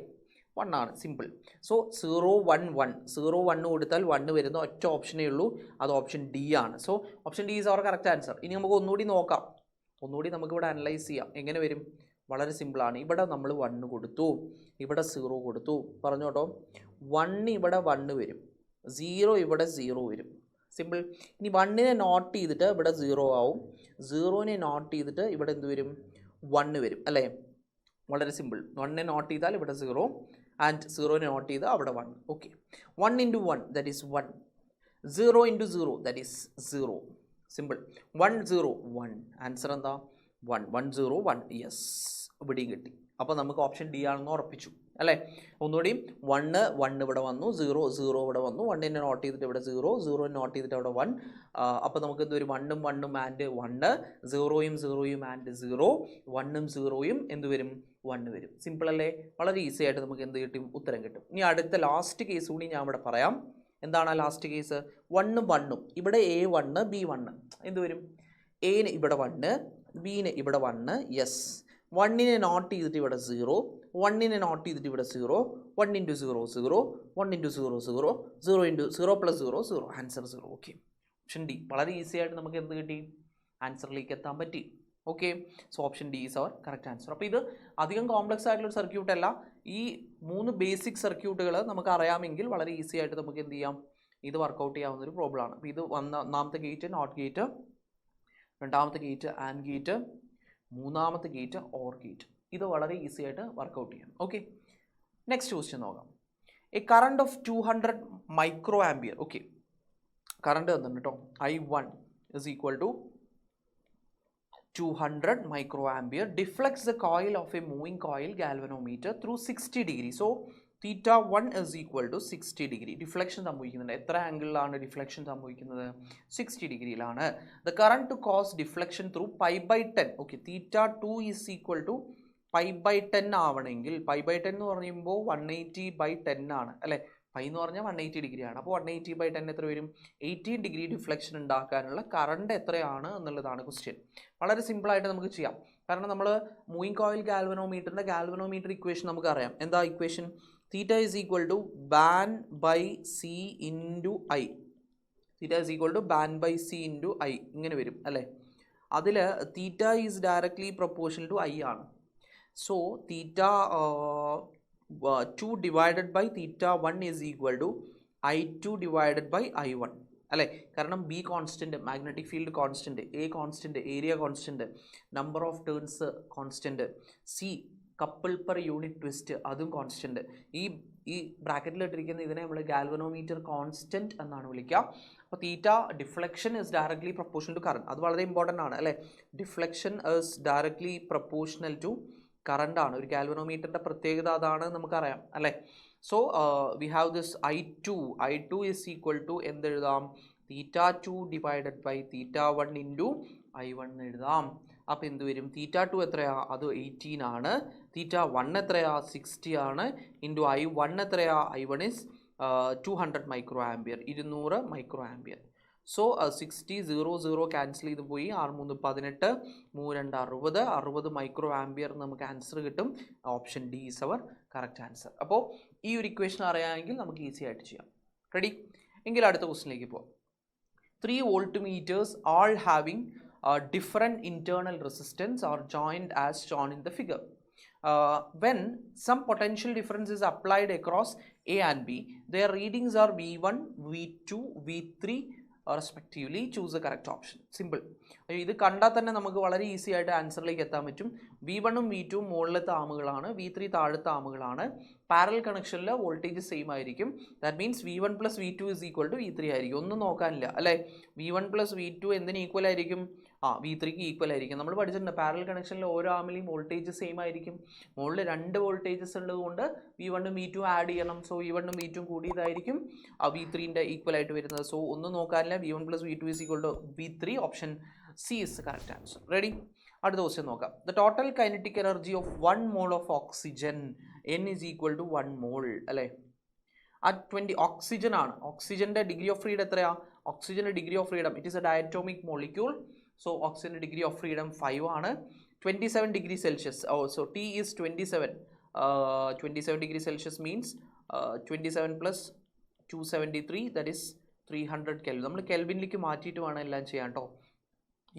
1 ആണ്. സിമ്പിൾ. സോ 0 1 1, 0 1 കൊടുത്താൽ 1 വരുന്ന ഒറ്റ ഓപ്ഷനേ ഉള്ളൂ, അത് ഓപ്ഷൻ ഡി ആണ്. So option D is our correct answer. ഇനി നമുക്ക് ഒന്നുകൂടി നോക്കാം, നമുക്കിവിടെ അനലൈസ് ചെയ്യാം. എങ്ങനെ വരും? വളരെ സിമ്പിളാണ്. ഇവിടെ നമ്മൾ 1 കൊടുത്തു, ഇവിടെ 0 കൊടുത്തു. പറഞ്ഞോട്ടോ, 1 ഇവിടെ 1 വരും, 0 ഇവിടെ 0 വരും. സിമ്പിൾ. ഇനി 1നെ നോട്ട് ചെയ്തിട്ട് ഇവിടെ 0 ആവും, 0നെ നോട്ട് ചെയ്തിട്ട് ഇവിടെ എന്ത് വരും? 1 വരും അല്ലേ? വളരെ സിമ്പിൾ. 1നെ നോട്ട് ചെയ്താൽ ഇവിടെ 0 ആൻഡ് 0നെ നോട്ട് ചെയ്താൽ അവിടെ 1. Okay. 1 into 1 that is 1, 0 into 0 that is 0. Simple. 1 0 1. Answer എന്താ? 1 1 0 1. യെസ്, ഇവിടെയും കിട്ടി. അപ്പോൾ നമുക്ക് ഓപ്ഷൻ ഡി ആണെന്ന് ഉറപ്പിച്ചു അല്ലേ? ഒന്നുകൂടിയും 1 1 ഇവിടെ വന്നു, 0 0 ഇവിടെ വന്നു, 1നെ നോട്ട് ചെയ്തിട്ട് ഇവിടെ 0, 0നെ നോട്ട് ചെയ്തിട്ട് അവിടെ 1. അപ്പോൾ നമുക്ക് എന്ത് വരും? 1ഉം 1ഉം ആൻഡ് 1, 0യും 0യും ആൻഡ് 0, 1ഉം 0യും എന്ത് വരും? 1 വരും. സിമ്പിൾ അല്ലേ? വളരെ ഈസി ആയിട്ട് നമുക്ക് എന്ത് കിട്ടും? ഉത്തരം കിട്ടും. ഇനി അടുത്ത ലാസ്റ്റ് കേസ് കൂടി ഞാൻ ഇവിടെ പറയാം. എന്താണ് ആ ലാസ്റ്റ് കേസ്? 1ഉം 1ഉം ഇവിടെ A1 B1 എന്ത് വരും? എന് ഇവിടെ 1, ബിന് ഇവിടെ 1. യെസ്. 1നെ നോട്ട് ചെയ്തിട്ട് ഇവിടെ 0, 1നെ നോട്ട് ചെയ്തിട്ട് ഇവിടെ 0, 1 into 0 0, 1 into 0 0, 0 into 0 plus 0 0. Answer 0. Okay. Option D. വളരെ ഈസി ആയിട്ട് നമുക്ക് എന്ത് കിട്ടി? ആൻസറിലേക്ക് എത്താൻ പറ്റി. Okay. So option D is our correct answer. അപ്പോൾ ഇത് അധികം കോംപ്ലക്സ് ആയിട്ടുള്ള സർക്യൂട്ട് അല്ല. ഈ 3 ബേസിക് സർക്യൂട്ടുകൾ നമുക്ക് അറിയാമെങ്കിൽ വളരെ ഈസി ആയിട്ട് നമുക്ക് എന്ത് ചെയ്യാം? ഇത് വർക്കൗട്ട് ചെയ്യാവുന്ന ഒരു പ്രോബ്ലമാണ്. അപ്പോൾ ഇത് ഒന്നാമത്തെ ഗേറ്റ് നോട്ട് ഗേറ്റ്, രണ്ടാമത്തെ ഗേറ്റ് ആൻഡ് ഗേറ്റ്, മൂന്നാമത്തെ ഗേറ്റ് ഓർ ഗേറ്റ്. ഇത് വളരെ ഈസി ആയിട്ട് വർക്കൗട്ട് ചെയ്യാം. ഓക്കെ. നെക്സ്റ്റ് ക്വസ്റ്റ്യൻ നോക്കാം. A current of 200 micro ampere. Okay, current തന്നിട്ടുണ്ട് കേട്ടോ. I1 is equal to 200 microampere deflects the coil of a moving coil galvanometer through 60 degrees. So theta 1 is equal to 60 degree. Deflection സംഭവിക്കുന്നുണ്ട്. എത്ര ആംഗിളിലാണ് ഡിഫ്ലക്ഷൻ സംഭവിക്കുന്നത്? 60 ഡിഗ്രിയിലാണ്. The current to cause deflection through pi by 10. Okay, theta 2 is equal to pi by 10 ആവണമെങ്കിൽ pi by 10 എന്ന് പറയുമ്പോൾ 180 by 10 ആണ് അല്ലേ? പൈ എന്ന് പറഞ്ഞാൽ 180 ഡിഗ്രിയാണ്. അപ്പോൾ 180 by 10 എത്ര വരും? 18 ഡിഗ്രി ഡിഫ്ലക്ഷൻ ഉണ്ടാക്കാനുള്ള കറണ്ട് എത്രയാണ് എന്നുള്ളതാണ് ക്വസ്റ്റ്യൻ. വളരെ സിമ്പിളായിട്ട് നമുക്ക് ചെയ്യാം. കാരണം നമ്മൾ മൂവിങ് കോയിൽ ഗാൽവനോമീറ്ററിൻ്റെ ഗാൽവനോമീറ്റർ ഇക്വേഷൻ നമുക്കറിയാം. എന്താ equation? Theta is equal to BAN by C into I. Theta is equal to BAN by C into I ഇങ്ങനെ വരും അല്ലേ? അതിൽ theta is directly proportional to I ആണ്. So theta 2 divided by theta 1 is equal to I2 divided by I1 അല്ലേ? കാരണം B constant, magnetic field constant, A constant, area constant, number of turns constant, C couple per unit twist അതും കോൺസ്റ്റൻറ്റ്. ഈ ബ്രാക്കറ്റിലിട്ടിരിക്കുന്ന ഇതിനെ നമ്മൾ ഗാൽവനോമീറ്റർ കോൺസ്റ്റൻറ്റ് എന്നാണ് വിളിക്കുക. അപ്പോൾ theta deflection is directly proportional to current. അത് വളരെ ഇമ്പോർട്ടൻ്റ് ആണ് അല്ലേ? Deflection is directly proportional to current ആണ്. ഒരു ഗാൽവനോമീറ്ററിൻ്റെ പ്രത്യേകത അതാണ് നമുക്കറിയാം അല്ലേ? So we have this I2 is equal to എന്തെഴുതാം? Theta 2 divided by theta 1 into I1 എഴുതാം. അപ്പോൾ എന്ത് വരും? θ2 എത്രയാ? അത് 18 ആണ്. θ1 എത്രയാ? 60 ആണ്. ഇൻറ്റു I1 എത്രയാ? I1 is 200 micro ampere, 200 micro ampere. So 60 0 cancel ചെയ്ത് പോയി. 6 3 18, 3 2 60 മൈക്രോ ആംബിയർ നമുക്ക് ആൻസർ കിട്ടും. Option D is our correct answer. അപ്പോൾ ഈ ഒരു ഇക്വേഷൻ അറിയാമെങ്കിൽ നമുക്ക് ഈസി ആയിട്ട് ചെയ്യാം. റെഡി? എങ്കിൽ അടുത്ത ക്വസ്റ്റിനിലേക്ക് പോകാം. 3 voltmeters all having different internal resistance are joined as shown in the figure. When some potential difference is applied across A and B, their readings are V1, V2, V3 respectively. Choose the correct option. Simple. ഇത് കണ്ടാൽ തന്നെ നമുക്ക് വളരെ ഈസി ആയിട്ട് ആൻസറിലേക്ക് എത്താൻ പറ്റും. V1ഉം V2ഉം മുകളിലത്തെ ആമുകളാണ്, V3 താഴത്തെ ആമുകളാണ്. പാരലൽ കണക്ഷനിൽ വോൾട്ടേജ് സെയിം ആയിരിക്കും. That means V1 + V2 = V3 ആയിരിക്കും. ഒന്നും നോക്കാനില്ല അല്ലേ? V1 + V2 എന്തിന് ഈക്വൽ ആയിരിക്കും? V3ക്ക് ഈക്വൽ ആയിരിക്കും. നമ്മൾ പഠിച്ചിട്ടുണ്ട് പാരലൽ കണക്ഷനിൽ ഓരോ ആമിലെയും വോൾട്ടേജ് സെയിം ആയിരിക്കും. മുകളിൽ 2 വോൾട്ടേജസ് ഉള്ളതുകൊണ്ട് V1ഉം V2ഉം ആഡ് ചെയ്യണം. സോ V1ഉം V2ഉം കൂടിയതായിരിക്കും V3ൻ്റെ ഈക്വൽ ആയിട്ട് വരുന്നത്. സോ ഒന്നും നോക്കാനില്ല. V1 + V2 = V3. Option C is the correct answer. Ready? അടുത്ത ക്വസ്റ്റ്യൻ നോക്കാം. The total kinetic energy of 1 mole of oxygen N = 1 mole അല്ലേ? at 20 ഓക്സിജൻ ആണ്. ഓക്സിജൻ്റെ ഡിഗ്രി ഓഫ് ഫ്രീഡം എത്രയാ? ഓക്സിജൻ്റെ degree of freedom, it is a diatomic molecule. So ഓക്സിജൻ്റെ ഡിഗ്രി ഓഫ് ഫ്രീഡം 5 ആണ്. 27 degree Celsius. So T is 27. 27 degree Celsius means 27 + 273, that is 300 Kelvin. നമ്മൾ കെൽവിനിലേക്ക് മാറ്റിയിട്ട് വേണം എല്ലാം ചെയ്യാൻ കേട്ടോ.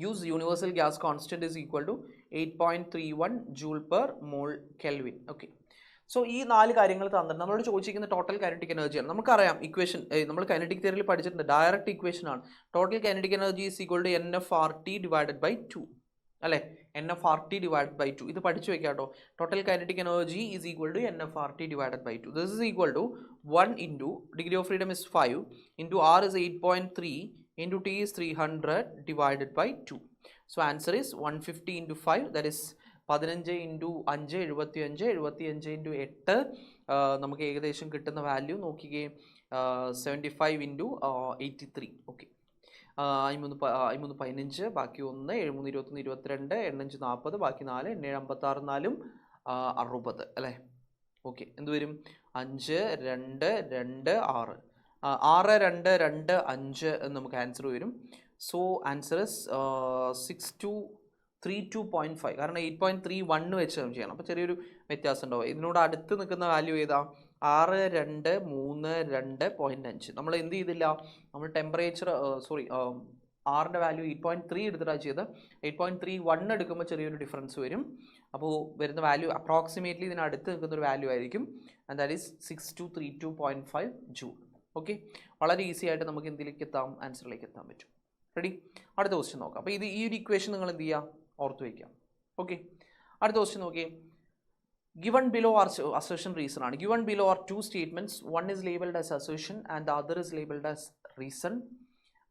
Use universal gas constant is equal to 8.31 Joule/mole Kelvin. Okay. So ഈ 4 കാര്യങ്ങൾ തന്നിട്ട് നമ്മളോട് ചോദിച്ചിരിക്കുന്ന ടോട്ടൽ കൈനറ്റിക് എനർജിയാണ്. നമുക്കറിയാം ഇക്വേഷൻ, നമ്മൾ കൈനറ്റിക് തിയറിയിൽ പഠിച്ചിട്ടുണ്ട്, ഡയറക്റ്റ് ഇക്വേഷൻ ആണ്. Total kinetic energy is equal to NF/RT/2 അല്ലേ? NF/RT/2 ഇത് പഠിച്ചു വെക്കാം കേട്ടോ. Total kinetic energy is equal to NF/RT/2. This is equal to 1 into degree of freedom is 5 into R is 8.3 into T is 300 divided by 2. So answer is 150 into 5, that is 15 into 5 75, 75 into 8 നമുക്ക് ഏകദേശം കിട്ടുന്ന വാല്യൂ നോക്കിക്കേ, 75 into 83. ഓക്കെ. 53 15, ബാക്കി 1, 7 3 21 22, 8 5 40, ബാക്കി 4, 7 56 4 60 അല്ലേ? ഓക്കെ. എന്ത് വരും? 5 2 2 6 6 2 2 5 എന്ന് നമുക്ക് ആൻസർ വരും. So answer is 6232.5. കാരണം 8.31 വെച്ച് നമുക്ക് ചെയ്യണം. അപ്പോൾ ചെറിയൊരു വ്യത്യാസം ഉണ്ടാവും. ഇതിനോട് അടുത്ത് നിൽക്കുന്ന വാല്യൂ ഏതാ? 6232.5. നമ്മൾ എന്ത് ചെയ്തില്ല? നമ്മൾ ടെമ്പറേച്ചർ ആറിൻ്റെ വാല്യൂ 8.3 എടുത്തിട്ടാണ് ചെയ്ത്. 8.31 എടുക്കുമ്പോൾ ചെറിയൊരു ഡിഫറൻസ് വരും. അപ്പോൾ വരുന്ന വാല്യൂ അപ്രോക്സിമേറ്റ്ലി ഇതിനടുത്ത് നിൽക്കുന്നൊരു വാല്യൂ ആയിരിക്കും. And that is 6232.5 Joule. Okay. വളരെ ഈസി ആയിട്ട് നമുക്ക് എന്തിലേക്ക് എത്താം? ആൻസറിലേക്ക് എത്താൻ പറ്റും. റെഡി? അടുത്ത ക്വസ്റ്റ്യൻ നോക്കാം. അപ്പോൾ ഈ ഒരു ഇക്വേഷൻ നിങ്ങൾ എന്ത് ചെയ്യുക? ഓർത്ത് വയ്ക്കാം. ഓക്കെ. അടുത്ത ക്വസ്റ്റ്യൻ നോക്കിയേ. Given below are assertion reason ആണ്. Given below are 2 statements. One is labeled as assertion and the other is labeled as reason.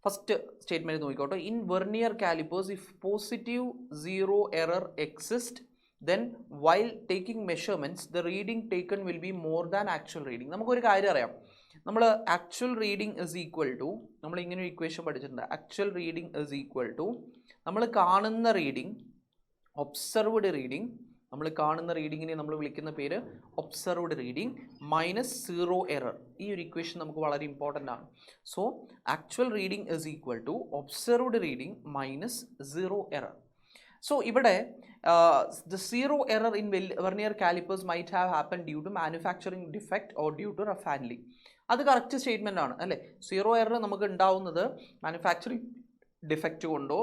First statement നോക്കിക്കോട്ടെ. In vernier calipers, if positive zero error exists, then while taking measurements, the reading taken will be more than actual reading. നമുക്കൊരു കാര്യം അറിയാം. നമ്മൾ actual reading is equal to, നമ്മൾ ഇങ്ങനെ ഒരു ഇക്വേഷൻ പഠിച്ചിട്ടുണ്ട്. Actual reading is equal to നമ്മൾ കാണുന്ന റീഡിംഗ്, ഒബ്സർവ്ഡ് റീഡിംഗ്, നമ്മൾ കാണുന്ന റീഡിങ്ങിനെ നമ്മൾ വിളിക്കുന്ന പേര് ഒബ്സർവ്ഡ് റീഡിംഗ് മൈനസ് 0 എറർ. ഈ ഒരു ഇക്വേഷൻ നമുക്ക് വളരെ ഇമ്പോർട്ടൻ്റ് ആണ്. So actual reading is equal to observed reading minus 0 error. So ഇവിടെ the 0 error in vernier calipers might have happened due to manufacturing defect or due to rough handling. അത് കറക്റ്റ് സ്റ്റേറ്റ്മെൻ്റ് ആണ് അല്ലേ? 0 എറർ നമുക്ക് ഉണ്ടാവുന്നത് മാനുഫാക്ചറിങ് ഡിഫക്റ്റ് കൊണ്ടോ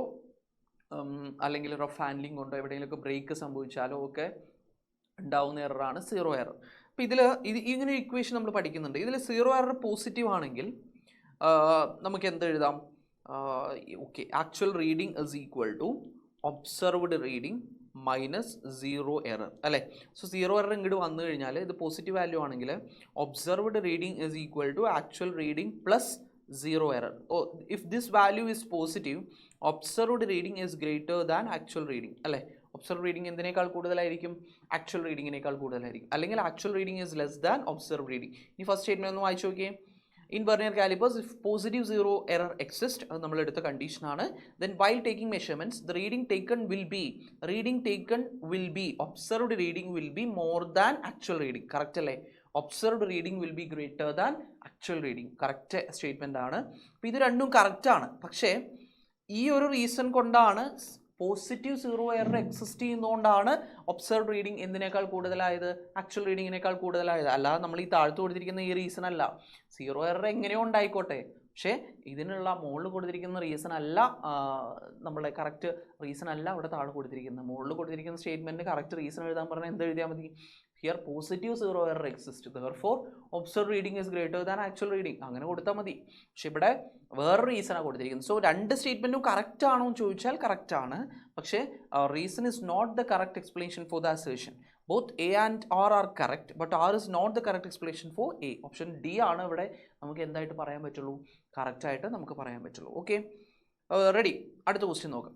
അല്ലെങ്കിൽ റഫ് ഹാൻഡ്ലിംഗ് കൊണ്ടോ എവിടെയെങ്കിലുമൊക്കെ ബ്രേക്ക് സംഭവിച്ചാലോ ഒക്കെ ഉണ്ടാവുന്ന എററാണ് 0 എറർ. അപ്പോൾ ഇങ്ങനെ ഒരു ഇക്വേഷൻ നമ്മൾ പഠിക്കുന്നുണ്ട്. ഇതിൽ 0 എറർ പോസിറ്റീവ് ആണെങ്കിൽ നമുക്ക് എന്ത് എഴുതാം? Okay, actual reading is equal to observed reading minus 0 error അല്ലേ? സോ 0 എറർ ഇങ്ങോട്ട് വന്നു കഴിഞ്ഞാൽ ഇത് പോസിറ്റീവ് വാല്യൂ ആണെങ്കിൽ observed reading is equal to actual reading plus 0 error. If this value is positive, observed reading is greater than actual reading അല്ലേ? ഒബ്സർവ്ഡ് റീഡിംഗ് എന്തിനേക്കാൾ കൂടുതലായിരിക്കും? ആക്ച്വൽ റീഡിങ്ങിനേക്കാൾ കൂടുതലായിരിക്കും. അല്ലെങ്കിൽ actual reading is less than observed reading. ഇനി ഫസ്റ്റ് സ്റ്റേറ്റ്മെന്റ് ഒന്ന് വായിച്ചു നോക്കിയേ. In vernier calipers, if positive zero error exists, അത് നമ്മൾ എടുത്ത കണ്ടീഷൻ ആണ്. Then while taking measurements, the reading taken will be observed reading will be more than actual reading. Correct അല്ലേ? Observed reading will be greater than actual reading. Correct statement ആണ്. അപ്പോൾ ഇത് രണ്ടും കറക്റ്റ് ആണ്. പക്ഷേ ഈ ഒരു റീസൺ കൊണ്ടാണ് പോസിറ്റീവ് സീറോ എറർ എക്സിസ്റ്റ് ചെയ്യുന്നതുകൊണ്ടാണ് ഒബ്സർവ്ഡ് റീഡിംഗ് എന്തിനേക്കാൾ കൂടുതലായത്, ആക്ച്വൽ റീഡിങ്ങിനേക്കാൾ കൂടുതലായത്. അല്ലാതെ നമ്മൾ ഈ താഴ്ത്തു കൊടുത്തിരിക്കുന്ന ഈ റീസൺ അല്ല. സീറോ എറർ എങ്ങനെയോ ഉണ്ടായിക്കോട്ടെ, പക്ഷേ ഇതിനുള്ള മുകളിൽ കൊടുത്തിരിക്കുന്ന റീസൺ അല്ല, നമ്മളെ കറക്റ്റ് റീസൺ അല്ല അവിടെ താഴെ കൊടുത്തിരിക്കുന്നത്. മുകളിൽ കൊടുത്തിരിക്കുന്ന സ്റ്റേറ്റ്മെൻറ്റ് കറക്റ്റ് റീസൺ എഴുതാൻ പറഞ്ഞാൽ എന്ത് എഴുതിയാൽ മതി? Here positive zero error exist, therefore observed reading is greater than actual reading, അങ്ങനെ കൊടുത്താൽ മതി. പക്ഷെ ഇവിടെ വേറൊരു റീസണാണ് കൊടുത്തിരിക്കുന്നത്. സോ രണ്ട് സ്റ്റേറ്റ്മെൻറ്റും കറക്റ്റ് ആണോ എന്ന് ചോദിച്ചാൽ കറക്റ്റ് ആണ്, പക്ഷേ reason is not the correct explanation for the assertion. Both A and R are correct, but R is not the correct explanation for A. Option D ആണ് ഇവിടെ നമുക്ക് എന്തായിട്ട് പറയാൻ പറ്റുള്ളൂ, കറക്റ്റായിട്ട് നമുക്ക് പറയാൻ പറ്റുള്ളൂ. Okay, ready. അടുത്ത ക്വസ്റ്റ്യൻ നോക്കാം.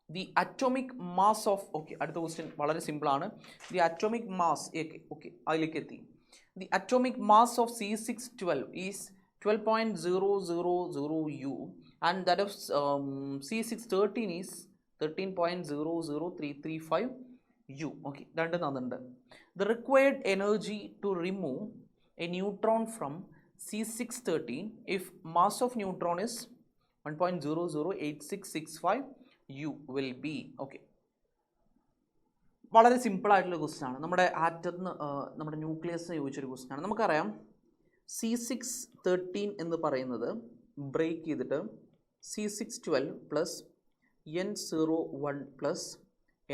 The atomic mass of, അടുത്ത ക്വസ്റ്റ്യൻ വളരെ സിമ്പിൾ ആണ്. The atomic mass, അതിലേക്ക് എത്തി. The atomic mass of C612 is 12.000 U and that of C613 is 13.00335 U. രണ്ടും തന്നിട്ടുണ്ട്. The required energy to remove a neutron from C613 if mass of neutron is 1.008665 U will be. വളരെ സിമ്പിൾ ആയിട്ടുള്ള ക്വസ്റ്റ്യൻ ആണ്. നമ്മുടെ ആറ്റത്തിന് നമ്മുടെ ന്യൂക്ലിയസിന് ചോദിച്ചൊരു ക്വസ്റ്റ്യൻ ആണ്. നമുക്കറിയാം C613 എന്ന് പറയുന്നത് ബ്രേക്ക് ചെയ്തിട്ട് C612 plus N01 plus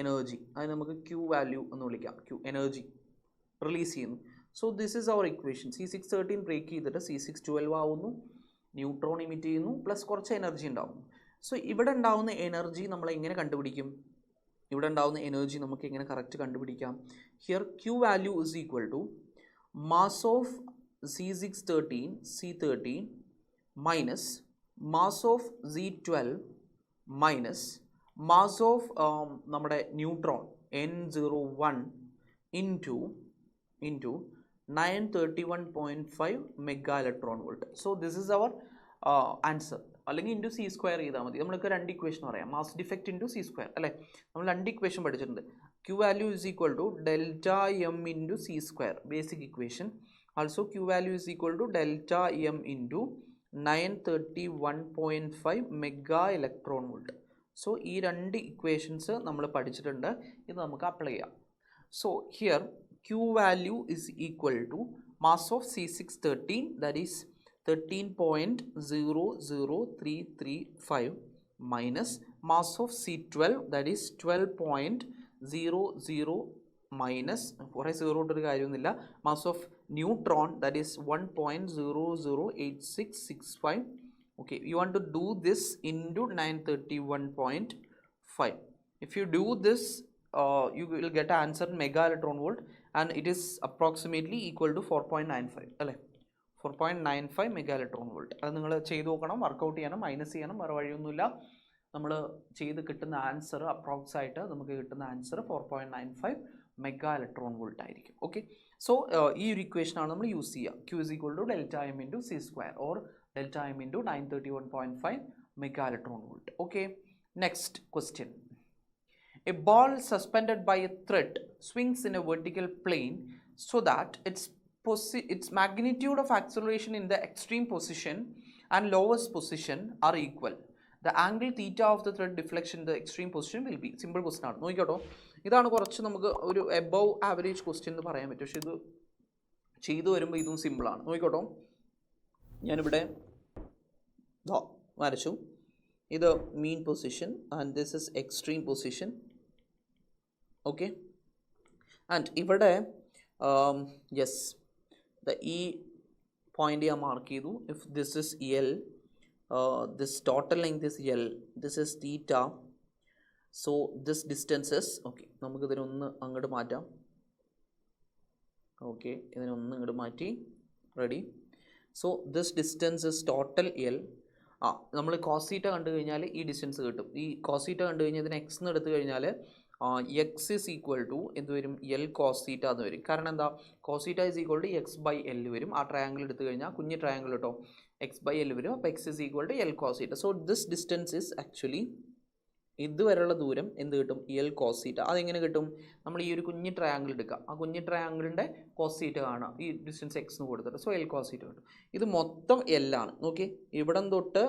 energy, അതിന് നമുക്ക് Q വാല്യൂ എന്ന് വിളിക്കാം. Q എനർജി റിലീസ് ചെയ്യുന്നു. So this is our equation. C613 break ചെയ്തിട്ട് C612 ആവുന്നു, ന്യൂട്രോൺ ഇമിറ്റ് ചെയ്യുന്നു, പ്ലസ് കുറച്ച് എനർജി ഉണ്ടാവും. സോ ഇവിടെ ഉണ്ടാവുന്ന എനർജി നമ്മൾ എങ്ങനെ കണ്ടുപിടിക്കും? ഇവിടെ ഉണ്ടാവുന്ന എനർജി നമുക്ക് എങ്ങനെ കറക്റ്റ് കണ്ടുപിടിക്കാം? Here Q value is equal to mass of C613 C13 minus mass of Z12 minus mass of നമ്മുടെ neutron N01 into 931.5 mega electron volt. So this is our answer. അല്ലെങ്കിൽ ഇൻറ്റു സി സ്ക്വയർ ചെയ്താൽ മതി. നമ്മൾക്ക് രണ്ട് ഇക്വേഷൻ പറയാം, mass defect into C square അല്ലേ. നമ്മൾ രണ്ട് ഇക്വേഷൻ പഠിച്ചിട്ടുണ്ട്. Q value is equal to delta M into C square, basic equation. Also Q value is equal to delta M into 931.5 mega electron volt. So ഈ രണ്ട് ഇക്വേഷൻസ് നമ്മൾ പഠിച്ചിട്ടുണ്ട്. ഇത് നമുക്ക് അപ്ലൈ ചെയ്യാം. So here Q value is equal to mass of C613 that is 13.00335 minus mass of C12 that is 12.00 minus കുറേ സീറോ ഇട്ടൊരു കാര്യമൊന്നുമില്ല, mass of neutron that is 1.008665. You want to do this into 931.5. if you do this you will get an answer in mega electron volt and it is approximately equal to 4.95 അല്ലേ. 4.95 മെഗാ ഇലക്ട്രോൺ വോൾട്ട്. അത് നിങ്ങൾ ചെയ്ത് നോക്കണം, വർക്കൗട്ട് ചെയ്യണം, മൈനസ് ചെയ്യണം, വേറെ വഴിയൊന്നുമില്ല. നമ്മൾ ചെയ്ത് കിട്ടുന്ന ആൻസർ അപ്രോക്സ് ആയിട്ട് നമുക്ക് കിട്ടുന്ന ആൻസർ 4.95 മെഗാ ഇലക്ട്രോൺ വോൾട്ട് ആയിരിക്കും. സോ ഈ ഒരു ഇക്വേഷനാണ് നമ്മൾ യൂസ് ചെയ്യുക. Q is equal to delta m into c square or delta m into 931.5 mega electron volt. Next question. A ball suspended by a thread swings in a vertical plane so that its magnitude of acceleration in the extreme position and lowest position are equal. The angle theta of the thread deflection in the extreme position will be. Simple question ആണ്. നോക്കിക്കോട്ടോ, ഇതാണ് കുറച്ച് നമുക്ക് ഒരു എബവ് ആവറേജ് ക്വസ്റ്റ്യൻ എന്ന് പറയാൻ പറ്റും. പക്ഷെ ഇത് ചെയ്തു വരുമ്പോൾ ഇതും സിമ്പിളാണ്. നോക്കിക്കോട്ടോ, ഞാനിവിടെ വരച്ചു. ഇത് മീൻ position and this is extreme position. And ഇവിടെ യെസ് ഈ പോയിന്റ് ഞാൻ മാർക്ക് ചെയ്തു. If this is L, this total length is L, this is theta, so this distance is നമുക്ക് ഇതിനൊന്ന് അങ്ങോട്ട് മാറ്റാം. ഇതിനൊന്ന് ഇങ്ങോട്ട് മാറ്റി. Ready. So this distance is total L. നമ്മൾ കോസ് തീറ്റ കണ്ടു കഴിഞ്ഞാൽ ഈ ഡിസ്റ്റൻസ് കിട്ടും. ഈ കോസ് തീറ്റ കണ്ടു കഴിഞ്ഞാൽ ഇതിന് എക്സ് എന്ന് എടുത്തു കഴിഞ്ഞാൽ എക്സ് ഇസ് ഈക്വൽ ടു എന്ത് വരും എൽ കോസ് തീറ്റ എന്ന് വരും. കാരണം എന്താ cos theta is equal to X by L വരും. ആ ട്രയാങ്കിൾ എടുത്തു കഴിഞ്ഞാൽ കുഞ്ഞ് ട്രയാങ്കിൾ കേട്ടോ എക്സ് ബൈ എൽ വരും. അപ്പോൾ X is equal to L cos theta. So this distance is actually ഇതുവരെയുള്ള ദൂരം എന്ത് കിട്ടും എൽ കോസ് തീറ്റ. അതെങ്ങനെ കിട്ടും? നമ്മൾ ഈ ഒരു കുഞ്ഞ് ട്രയാങ്കിൾ എടുക്കുക, ആ കുഞ്ഞ് ട്രയാങ്കിളിൻ്റെ കോസ് തീറ്റ കാണാം, ഈ ഡിസ്റ്റൻസ് എക്സ് എന്ന് കൊടുത്തിട്ട്. സോ എൽ കോസ് തീറ്റ കിട്ടും. ഇത് മൊത്തം എൽ ആണ്. ഓക്കെ, ഇവിടം തൊട്ട്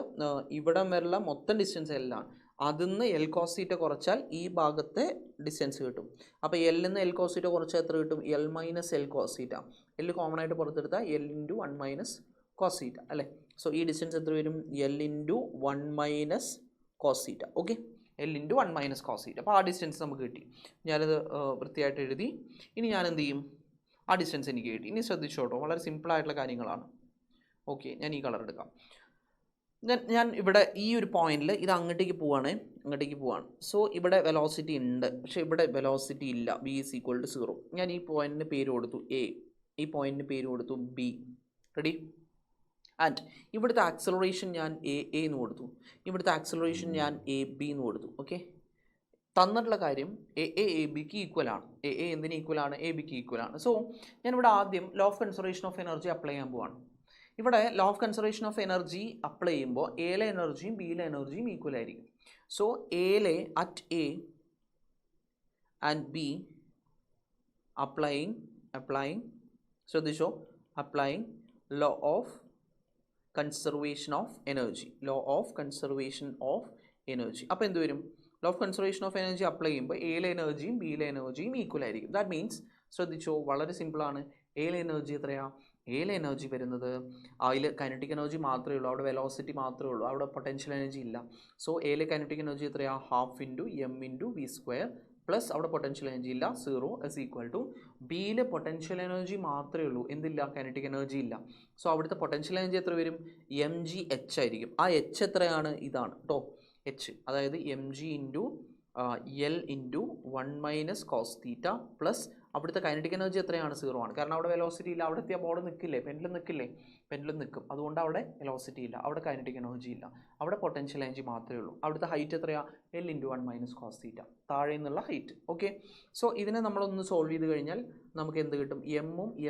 ഇവിടം വരെയുള്ള മൊത്തം ഡിസ്റ്റൻസ് എൽ ആണ്. അതിൽ നിന്ന് എൽ കോസ് തീറ്റ കുറച്ചാൽ ഈ ഭാഗത്തെ ഡിസ്റ്റൻസ് കിട്ടും. അപ്പോൾ എല്ലിൽ നിന്ന് എൽ കോസ് തീറ്റ കുറച്ചാൽ എത്ര കിട്ടും? L minus L cos theta. L common ആയിട്ട് പുറത്തെടുത്താൽ L into 1 minus cos theta അല്ലേ. സോ ഈ ഡിസ്റ്റൻസ് എത്ര വരും? L into 1 minus cos theta. Okay, L into 1 minus cos theta. അപ്പോൾ ആ ഡിസ്റ്റൻസ് നമുക്ക് കിട്ടി. ഞാനത് വൃത്തിയായിട്ട് എഴുതി. ഇനി ഞാൻ എന്ത് ചെയ്യും? ആ ഡിസ്റ്റൻസ് എനിക്ക് കിട്ടി. ഇനി ശ്രദ്ധിച്ചോട്ടോ, വളരെ സിമ്പിളായിട്ടുള്ള കാര്യങ്ങളാണ്. ഓക്കെ, ഞാൻ ഈ കളർ എടുക്കാം. ഞാൻ ഇവിടെ ഈ ഒരു പോയിന്റിൽ ഇത് അങ്ങോട്ടേക്ക് പോവാണ്. സോ ഇവിടെ വെലോസിറ്റി ഉണ്ട്, പക്ഷേ ഇവിടെ വെലോസിറ്റി ഇല്ല. B is equal to 0. ഞാൻ ഈ പോയിന്റിന് പേര് കൊടുത്തു എ, ഈ പോയിന്റിന് പേര് കൊടുത്തു ബി. റെഡി? ആൻഡ് ഇവിടുത്തെ ആക്സലറേഷൻ ഞാൻ എ എന്ന് കൊടുത്തു, ഇവിടുത്തെ ആക്സലറേഷൻ ഞാൻ എ ബി എന്ന് കൊടുത്തു. ഓക്കെ, തന്നിട്ടുള്ള കാര്യം എ ബിക്ക് ഈക്വൽ ആണ്. എ എന്തിന് ഈക്വൽ ആണ്? എ ബിക്ക് ഈക്വൽ ആണ്. സോ ഞാനിവിടെ ആദ്യം law of conservation of energy apply ചെയ്യാൻ പോവാണ്. ഇവിടെ law of conservation of energy apply ചെയ്യുമ്പോൾ എയിലെ എനർജിയും ബിയിലെ എനർജിയും ഈക്വൽ ആയിരിക്കും. സോ എയിലെ at A and B applying ശ്രദ്ധിച്ചോ, applying law of conservation of energy. അപ്പോൾ എന്ത് വരും? Law of conservation of energy apply ചെയ്യുമ്പോൾ എയിലെ എനർജിയും ബിയിലെ എനർജിയും ഈക്വൽ ആയിരിക്കും. ദാറ്റ് മീൻസ് ശ്രദ്ധിച്ചോ, വളരെ സിമ്പിളാണ്. എയിലെ എനർജി എത്രയാണ്? എയിലെ എനർജി വരുന്നത്, അതിൽ കൈനറ്റിക് എനർജി മാത്രമേ ഉള്ളൂ, അവിടെ വെലോസിറ്റി മാത്രമേ ഉള്ളൂ, അവിടെ പൊട്ടൻഷ്യൽ എനർജി ഇല്ല. സോ എയിലെ കൈനറ്റിക് എനർജി എത്രയാണ്? Half into M into V square plus അവിടെ പൊട്ടൻഷ്യൽ എനർജി ഇല്ല, 0 ഇസ് ഈക്വൽ ടു ബിയിൽ പൊട്ടൻഷ്യൽ എനർജി മാത്രമേ ഉള്ളൂ, എന്തില്ല? കൈനറ്റിക് എനർജി ഇല്ല. സോ അവിടുത്തെ പൊട്ടൻഷ്യൽ എനർജി എത്ര വരും? എം ജി എച്ച് ആയിരിക്കും. ആ എച്ച് എത്രയാണ്? ഇതാണ് കേട്ടോ എച്ച്, അതായത് M G into L into 1 minus cos theta plus അവിടുത്തെ കൈനറ്റിക് എനർജി എത്രയാണ്? 0 ആണ്. കാരണം അവിടെ വെലോസിറ്റി ഇല്ല. അവിടെ എത്തിയ ബോർഡ് നിൽക്കില്ലേ? പെൻഡുലം നിൽക്കും. അതുകൊണ്ട് അവിടെ വെലോസിറ്റി ഇല്ല, അവിടെ കൈനറ്റിക് എനർജി ഇല്ല, അവിടെ പൊട്ടൻഷ്യൽ എനർജി മാത്രമേ ഉള്ളൂ. അവിടുത്തെ ഹൈറ്റ് എത്രയാണ്? L into 1 minus cos theta, താഴെ നിന്നുള്ള ഹൈറ്റ്. ഓക്കെ, സോ ഇതിനെ നമ്മളൊന്ന് സോൾവ് ചെയ്ത് കഴിഞ്ഞാൽ നമുക്ക് എന്ത് കിട്ടും?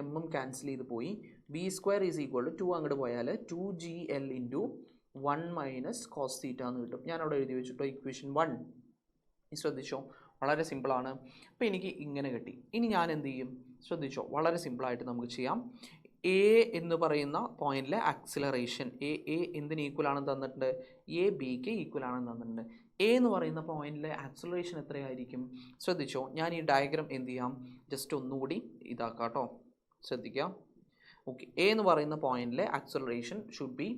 എമ്മും ക്യാൻസൽ ചെയ്ത് പോയി. B square is equal to 2 അങ്ങോട്ട് പോയാൽ 2gl ഇൻറ്റു 1 മൈനസ് കോസ് തീറ്റ എന്ന് കിട്ടും. ഞാൻ അവിടെ എഴുതി വെച്ചിട്ടോ ഇക്വേഷൻ 1. ശ്രദ്ധിച്ചോ, വളരെ സിമ്പിളാണ്. അപ്പോൾ എനിക്ക് ഇങ്ങനെ കിട്ടി. ഇനി ഞാൻ എന്ത് ചെയ്യും? ശ്രദ്ധിച്ചോ, വളരെ സിമ്പിളായിട്ട് നമുക്ക് ചെയ്യാം. എ എന്ന് പറയുന്ന പോയിന്റിലെ ആക്സിലറേഷൻ എ എന്തിന് ഈക്വൽ ആണെന്ന് തന്നിട്ടുണ്ട്? എ ബിക്ക് ഈക്വൽ ആണെന്ന് തന്നിട്ടുണ്ട്. എ എന്ന് പറയുന്ന പോയിന്റിലെ ആക്സിലറേഷൻ എത്രയായിരിക്കും? ശ്രദ്ധിച്ചോ, ഞാൻ ഈ ഡയഗ്രാം എന്ത് ചെയ്യാം? ജസ്റ്റ് ഒന്നുകൂടി ഇതാക്കാം കേട്ടോ, ശ്രദ്ധിക്കാം. ഓക്കെ, എ എന്ന് പറയുന്ന പോയിന്റിലെ acceleration should be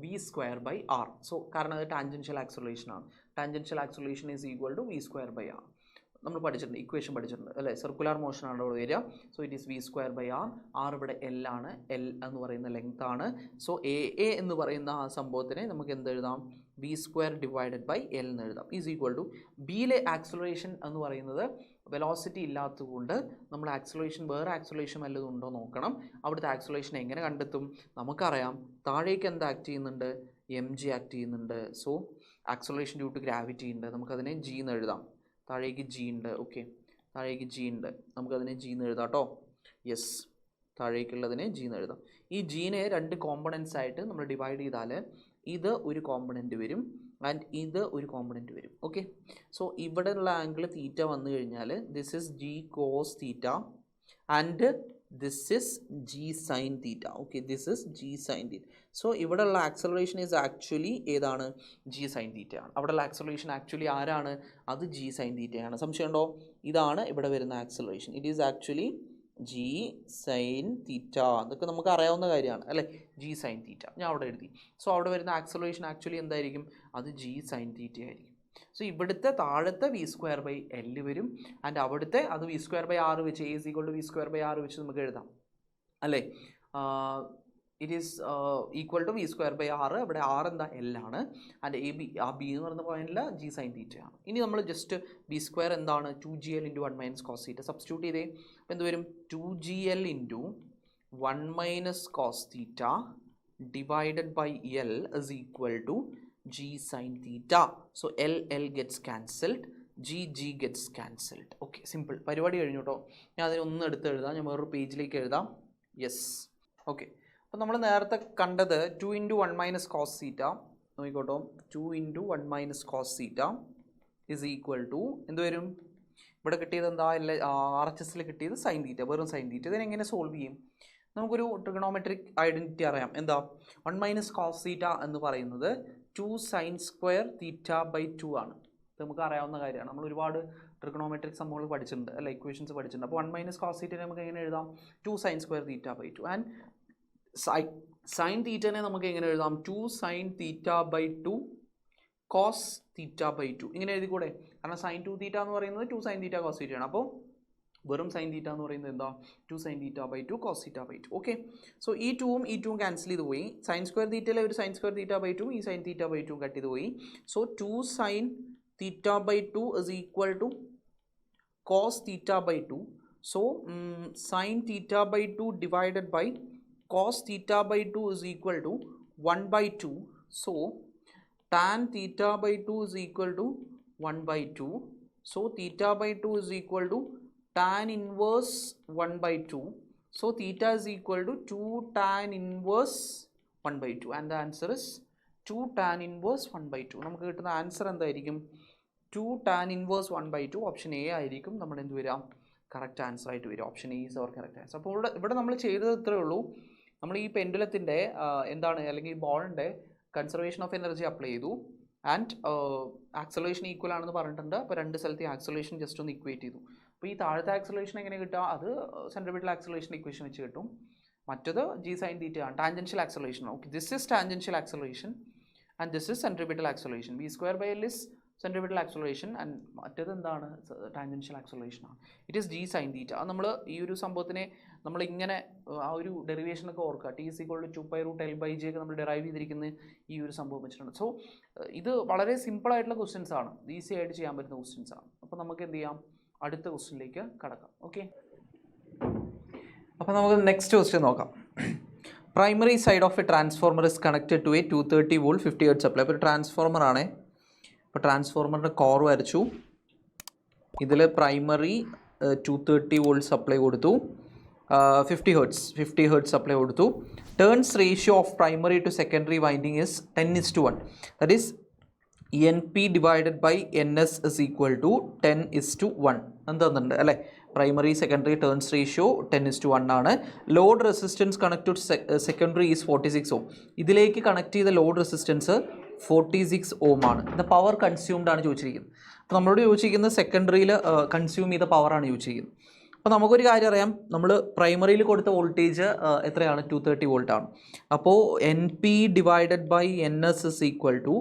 V square by R. So കാരണം അത് ടാൻജൻഷ്യൽ ആക്സിലറേഷൻ ആണ്. Tangential acceleration is equal to V square by R. നമ്മൾ പഠിച്ചിട്ടുണ്ട്, ഇക്വേഷൻ പഠിച്ചിട്ടുണ്ട് അല്ലേ? സർക്കുലർ മോഷൻ ആണ് അവിടെ വരിക. So it is V square by R. R ഇവിടെ എൽ ആണ്, എൽ എന്ന് പറയുന്ന ലെങ്ത് ആണ്. സോ എ എന്ന് പറയുന്ന ആ സംഭവത്തിനെ നമുക്ക് എന്ത് എഴുതാം? B square divided by L എന്ന് എഴുതാം. ഈസ് ഈക്വൽ ടു ബിയിലെ ആക്സിലറേഷൻ എന്ന് പറയുന്നത് വെലോസിറ്റി ഇല്ലാത്തതുകൊണ്ട് നമ്മൾ ആക്സിലറേഷൻ വേറെ ആക്സിലറേഷൻ വല്ലതും ഉണ്ടോ നോക്കണം. അവിടുത്തെ ആക്സിലറേഷൻ എങ്ങനെ കണ്ടെത്തും? നമുക്കറിയാം താഴേക്ക് എന്താ ആക്ട് ചെയ്യുന്നുണ്ട്? എം ജി ആക്ട് ചെയ്യുന്നുണ്ട്. So acceleration due to gravity ഉണ്ട്, നമുക്കതിനെ ജി എന്ന് എഴുതാം. താഴേക്ക് ജി ഉണ്ട്. ഓക്കെ, താഴേക്ക് ജി ഉണ്ട്, നമുക്കതിനെ ജി എന്ന് എഴുതാം കേട്ടോ. യെസ്, താഴേക്കുള്ളതിനെ ജി എന്ന് എഴുതാം. ഈ ജീനെ 2 കോമ്പണൻസ് ആയിട്ട് നമ്മൾ ഡിവൈഡ് ചെയ്താൽ ഇത് ഒരു കോമ്പണൻറ്റ് വരും ആൻഡ് ഇത് ഒരു കോമ്പണൻറ്റ് വരും. ഓക്കെ, സോ ഇവിടെ ഉള്ള ആംഗിൾ തീറ്റ വന്നു കഴിഞ്ഞാൽ this is G cos theta and this is G sine theta. Okay, this is G sine theta. So ഇവിടെയുള്ള ആക്സലറേഷൻ ഈസ് ആക്ച്വലി ഏതാണ്? ജി സൈൻ തീറ്റയാണ്. അവിടെയുള്ള ആക്സലറേഷൻ ആക്ച്വലി ആരാണ്? അത് ജി സൈൻ തീറ്റയാണ്. സംശയമുണ്ടോ? ഇതാണ് ഇവിടെ വരുന്ന acceleration. It is actually G sine തീറ്റ. അതൊക്കെ നമുക്ക് അറിയാവുന്ന കാര്യമാണ് അല്ലേ? ജി സൈൻ തീറ്റ ഞാൻ അവിടെ എഴുതി. സോ അവിടെ വരുന്ന ആക്സലറേഷൻ ആക്ച്വലി എന്തായിരിക്കും? അത് ജി സൈൻ തീറ്റ ആയിരിക്കും. സോ ഇവിടുത്തെ താഴത്തെ വി സ്ക്വയർ ബൈ എൽ വരും ആൻഡ് അവിടുത്തെ അത് വി സ്ക്വയർ ബൈ ആറ് വെച്ച് A is equal to V square by R വെച്ച് നമുക്ക് എഴുതാം അല്ലേ? It is equal to V square by R. ഇവിടെ ആറ് എന്താ? എൽ ആണ്. ആൻഡ് എ ബി, ആ ബി എന്ന് പറയുന്ന പോയിന്റിൽ ജി സൈൻ തീറ്റയാണ്. ഇനി നമ്മൾ ജസ്റ്റ് ബി സ്ക്വയർ എന്താണ്? 2gl into 1 minus cos theta substitute ചെയ്തേ. അപ്പോൾ എന്ത് വരും? 2gl into 1 minus cos theta divided by L is equal to G sin theta. So L gets cancelled. G gets cancelled. Okay, simple. പരിപാടി കഴിഞ്ഞു കേട്ടോ. ഞാൻ അതിനൊന്നും എടുത്ത് എഴുതാം, ഞാൻ വേറൊരു പേജിലേക്ക് എഴുതാം. Yes, okay. അപ്പോൾ നമ്മൾ നേരത്തെ കണ്ടത് 2 × 1 - cos θ നോക്കിക്കോട്ടോ. 2 × 1 - cos θ ഇസ് ഈക്വൽ ടു എന്ത് വരും? ഇവിടെ കിട്ടിയത് എന്താ? RHSൽ കിട്ടിയത് sin θ, വെറും sin θ. ഇതിനെങ്ങനെ സോൾവ് ചെയ്യും? നമുക്കൊരു ട്രിഗണോമെട്രിക് ഐഡൻറ്റിറ്റി അറിയാം. എന്താ? 1 - cos θ എന്ന് പറയുന്നത് 2 sin² θ/2 ആണ്. നമുക്ക് അറിയാവുന്ന കാര്യമാണ്. നമ്മൾ ഒരുപാട് ട്രിഗണോമെട്രിക് സംഭവങ്ങൾ പഠിച്ചിട്ടുണ്ട്, അല്ല, ഇക്വേഷൻസ് പഠിച്ചിട്ടുണ്ട്. അപ്പോൾ 1 - cos θ നമുക്ക് എങ്ങനെ എഴുതാം? 2 sin² θ/2. ആൻഡ് sin θനെ നമുക്ക് എങ്ങനെ എഴുതാം? 2 sin θ/2 cos θ/2. ഇങ്ങനെ എഴുതിക്കൂടെ? കാരണം sin 2θ എന്ന് പറയുന്നത് 2 sin θ cos θ ആണ്. അപ്പോൾ വെറും sin θ എന്ന് പറയുന്നത് എന്താ? 2 sin θ/2 cos θ/2. ഓക്കെ, സോ ഈ 2ഉം ക്യാൻസൽ ചെയ്ത് പോയി. sin² θയിലെ ഒരു sin² θ/2 ഈ sin θ/2 കട്ട് ചെയ്ത് പോയി. So 2 sin θ/2 is equal to cos θ/2. So sin θ/2 divided by cos θ/2 is equal to 1/2. So tan θ/2 is equal to 1/2. So θ/2 is equal to tan inverse 1/2. So theta is equal to 2 tan inverse 1/2. And the answer is 2 tan inverse 1/2. നമുക്ക് കിട്ടുന്ന ആൻസർ എന്തായിരിക്കും? 2 tan inverse 1/2. ഓപ്ഷൻ എ ആയിരിക്കും നമ്മുടെ എന്ത് വരാം? കറക്റ്റ് ആൻസർ ആയിട്ട് വരും. Option A is our correct answer. അപ്പോൾ ഇവിടെ നമ്മൾ ചെയ്തത് ഇത്രയേ ഉള്ളൂ. നമ്മൾ ഈ പെൻഡുലത്തിൻ്റെ എന്താണ്, അല്ലെങ്കിൽ ബോളിൻ്റെ കൺസർവേഷൻ ഓഫ് എനർജി അപ്ലൈ ചെയ്തു. ആൻഡ് ആക്സലറേഷൻ ഈക്വൽ ആണെന്ന് പറഞ്ഞിട്ടുണ്ട്. അപ്പോൾ രണ്ട് സ്ഥലത്ത് ആക്സലറേഷൻ ജസ്റ്റ് ഒന്ന് ഇക്വേറ്റ് ചെയ്തു. അപ്പോൾ ഈ താഴത്തെ ആക്സലറേഷൻ എങ്ങനെ കിട്ടുക? അത് സെൻട്രിപിറ്റൽ ആക്സലറേഷൻ ഇക്വേഷൻ വെച്ച് കിട്ടും. മറ്റത് G sin θ ആണ്, tangential acceleration. Okay, this is tangential acceleration and this is centripetal acceleration. V²/L is centripetal acceleration and മറ്റേത് എന്താണ്? ടാൻജൻഷ്യൽ ആക്സലറേഷൻ ആണ്. It is G sin θ. അത് നമ്മൾ ഈ ഒരു സംഭവത്തിനെ നമ്മളിങ്ങനെ ആ ഒരു ഡെറിവേഷനൊക്കെ ഓർക്കുക. T = 2π√L/J ഒക്കെ നമ്മൾ ഡെറൈവ് ചെയ്തിരിക്കുന്നത് ഈ ഒരു സംഭവം വെച്ചിട്ടുണ്ട്. സോ ഇത് വളരെ സിമ്പിളായിട്ടുള്ള ക്വസ്റ്റ്യൻസ് ആണ്, ഈസി ആയിട്ട് ചെയ്യാൻ പറ്റുന്ന ക്വസ്റ്റ്യൻസ് ആണ്. അപ്പോൾ നമുക്ക് എന്ത് ചെയ്യാം? അടുത്ത ക്വസ്റ്റ്യനിലേക്ക് കടക്കാം. ഓക്കെ, അപ്പോൾ നമുക്ക് നെക്സ്റ്റ് ക്വസ്റ്റ്യൻ നോക്കാം. Primary side of a transformer is connected to a 230 volt 50 hertz supply. അപ്പോൾ ഒരു ട്രാൻസ്ഫോർമർ ആണ്. അപ്പോൾ ട്രാൻസ്ഫോർമറിൻ്റെ കോർ വരച്ചു. ഇതിൽ പ്രൈമറി 230 വോൾട്ട് സപ്ലൈ കൊടുത്തു, 50 ഹെർട്സ് സപ്ലൈ കൊടുത്തു. Turns ratio of primary to secondary winding is 10:1. That is NP divided by NS is equal to 10:1 എന്താണെന്നുണ്ട് അല്ലേ? പ്രൈമറി സെക്കൻഡറി ടേൺസ് റേഷ്യോ 10:1 ആണ്. Load resistance connect to secondary is 46 ohm. ഇതിലേക്ക് കണക്ട് ചെയ്ത ലോഡ് റെസിസ്റ്റൻസ് 46 ഓം ആണ്. ഇത് പവർ കൺസ്യൂംഡ് ആണ് ചോദിച്ചിരിക്കുന്നത്. അപ്പോൾ നമ്മളോട് ചോദിച്ചിരിക്കുന്നത് സെക്കൻഡറിയിൽ കൺസ്യൂം ചെയ്ത പവറാണ് ചോദിച്ചിരിക്കുന്നത്. അപ്പോൾ നമുക്കൊരു കാര്യം അറിയാം, നമ്മൾ പ്രൈമറിയിൽ കൊടുത്ത വോൾട്ടേജ് എത്രയാണ്? 230 വോൾട്ടാണ്. അപ്പോൾ NP divided by NS is equal to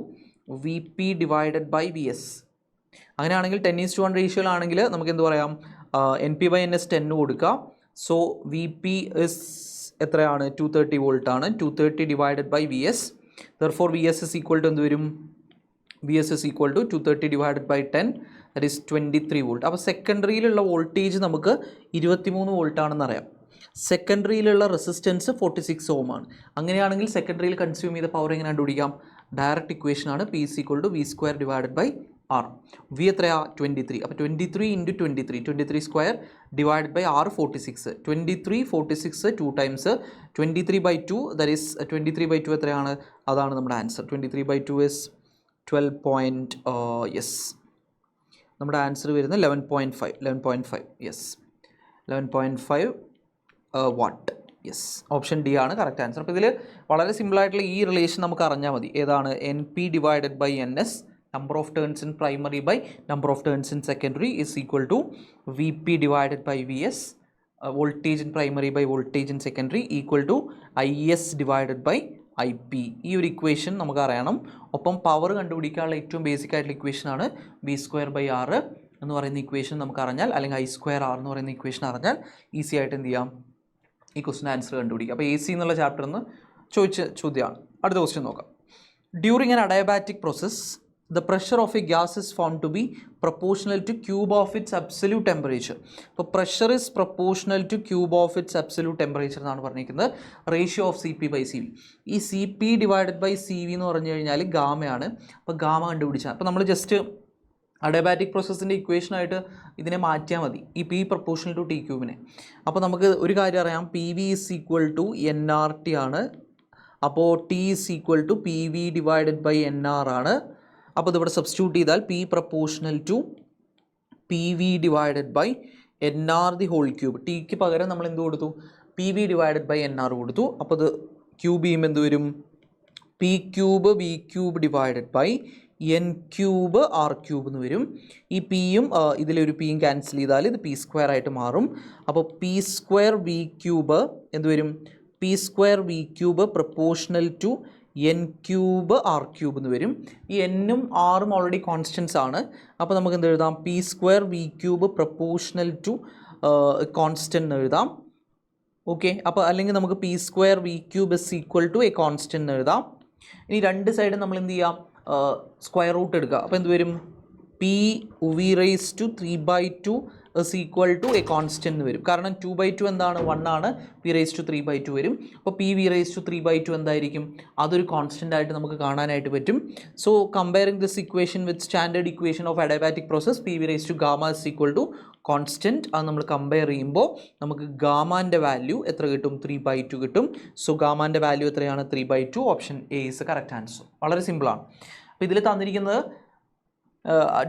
VP divided by VS. അങ്ങനെയാണെങ്കിൽ 10:1 റേഷ്യോയിലാണെങ്കിൽ നമുക്ക് എന്ത് പറയാം? NP/NS 10 കൊടുക്കുക. സോ VP ഇസ് എത്രയാണ്? 230 വോൾട്ട് ആണ്. 230 divided by VS. Therefore VS is equal to എന്ത് വരും? VS is equal to 230 divided by 10, that is 23 volt. അപ്പോൾ സെക്കൻഡറിയിലുള്ള വോൾട്ടേജ് നമുക്ക് 23 വോൾട്ട് ആണെന്ന് അറിയാം. സെക്കൻഡറിയിലുള്ള റെസിസ്റ്റൻസ് 46 ഓം ആണ്. അങ്ങനെയാണെങ്കിൽ സെക്കൻഡറിയിൽ കൺസ്യൂം ചെയ്ത പവർ എങ്ങനെ കണ്ടുപിടിക്കാം? ഡയറക്റ്റ് ഇക്വേഷൻ ആണ്. P = V² divided by R. V എത്രയാ? 23. അപ്പോൾ 23 × 23, 23² divided by R 46. 23 46 2 times 23/2, that is 23/2 എത്രയാണ്? അതാണ് നമ്മുടെ ആൻസർ. 23/2 is 12. യെസ്, നമ്മുടെ ആൻസർ വരുന്നത് 11.5. Yes, 11.5 what. Yes, option D ആണ് കറക്റ്റ് ആൻസർ. അപ്പോൾ ഇതിൽ വളരെ സിമ്പിളായിട്ടുള്ള ഈ റിലേഷൻ നമുക്ക് അറിഞ്ഞാൽ മതി. ഏതാണ്? NP divided by NS, number of turns in primary by number of turns in secondary, is equal to VP divided by VS, voltage in primary by voltage in secondary, equal to IS divided by IP. ഈ ഒരു ഇക്വേഷൻ നമുക്ക് അറിയണം. ഒപ്പം പവർ കണ്ടുപിടിക്കാനുള്ള ഏറ്റവും ബേസിക് ആയിട്ടുള്ള ഇക്വേഷനാണ് V²/R എന്ന് പറയുന്ന ഇക്വേഷൻ നമുക്ക് അറിഞ്ഞാൽ, അല്ലെങ്കിൽ I²R എന്ന് പറയുന്ന ഇക്വേഷൻ അറിഞ്ഞാൽ ഈസി ആയിട്ട് എന്ത് ചെയ്യാം? ഈ ക്വസ്റ്റിന് ആൻസർ കണ്ടുപിടിക്കുക. അപ്പോൾ AC എന്നുള്ള ചാപ്റ്ററിൽ നിന്ന് ചോദിച്ച ചോദ്യമാണ്. അടുത്ത ക്വസ്റ്റ്യൻ നോക്കാം. During an adiabatic process the pressure of a gas is found to be proportional to cube of its absolute temperature. അപ്പോൾ pressure is proportional to cube of its absolute temperature എന്നാണ് പറഞ്ഞിരിക്കുന്നത്. Ratio of CP/CV. ഈ CP divided by CV എന്ന് പറഞ്ഞു കഴിഞ്ഞാൽ ഗാമയാണ്. അപ്പോൾ ഗാമ കണ്ടുപിടിച്ചാൽ, അപ്പോൾ നമ്മൾ ജസ്റ്റ് അഡിയാബാറ്റിക് പ്രോസസ്സിൻ്റെ ഇക്വേഷനായിട്ട് ഇതിനെ മാറ്റിയാൽ മതി, ഈ പി പ്രപ്പോർഷണൽ ടു ടി ക്യൂബിനെ. അപ്പോൾ നമുക്ക് ഒരു കാര്യം അറിയാം, P V is equal to N R T ആണ്. അപ്പോൾ T is equal to P V divided by N R ആണ്. അപ്പോൾ ഇതിവിടെ സബ്സ്റ്റിറ്റ്യൂട്ട് ചെയ്താൽ P proportional to P V divided by N R the whole cube. ടിക്ക് പകരം നമ്മൾ എന്ത് കൊടുത്തു? P V divided by N R കൊടുത്തു. അപ്പോൾ ഇത് ക്യൂബ് ചെയ്യുമ്പോൾ എന്ത് വരും? P cube V cube divided by N cube R cube എന്ന് വരും. ഈ പിയും ഇതിലൊരു പിയും ക്യാൻസൽ ചെയ്താൽ ഇത് പി സ്ക്വയർ ആയിട്ട് മാറും. അപ്പോൾ പി സ്ക്വയർ വി ക്യൂബ് എന്ത് വരും? P square V cube proportional to N cube R cube എന്ന് വരും. ഈ എന്നും ആറും ഓൾറെഡി കോൺസ്റ്റൻസ് ആണ്. അപ്പോൾ നമുക്ക് എന്ത് എഴുതാം? P square V cube proportional to constant എന്ന് എഴുതാം. ഓക്കെ, അപ്പോൾ അല്ലെങ്കിൽ നമുക്ക് P square V cube is equal to a constant എന്ന് എഴുതാം. ഇനി രണ്ട് സൈഡും നമ്മൾ എന്ത് ചെയ്യാം? സ്ക്വയർ റൂട്ട് എടുക്കുക. അപ്പോൾ എന്ത് വരും? P V raise to 3/2 is equal to a constant എന്ന് വരും. കാരണം 2/2 എന്താണ്? 1 ആണ്. പി റേസ് ടു 3/2 വരും. അപ്പോൾ പി വി റേസ് ടു 3/2 എന്തായിരിക്കും? അതൊരു കോൺസ്റ്റൻ്റ് ആയിട്ട് നമുക്ക് കാണാനായിട്ട് പറ്റും. So comparing this equation with standard equation of adiabatic process, P V raise to gamma is equal to constant. അത് നമ്മൾ കമ്പയർ ചെയ്യുമ്പോൾ നമുക്ക് ഗാമാൻ്റെ വാല്യൂ എത്ര കിട്ടും? 3/2 കിട്ടും. സോ ഗാമാൻ്റെ വാല്യൂ എത്രയാണ്? 3/2. Option A is correct answer. വളരെ സിമ്പിളാണ്. അപ്പോൾ ഇതിൽ തന്നിരിക്കുന്നത്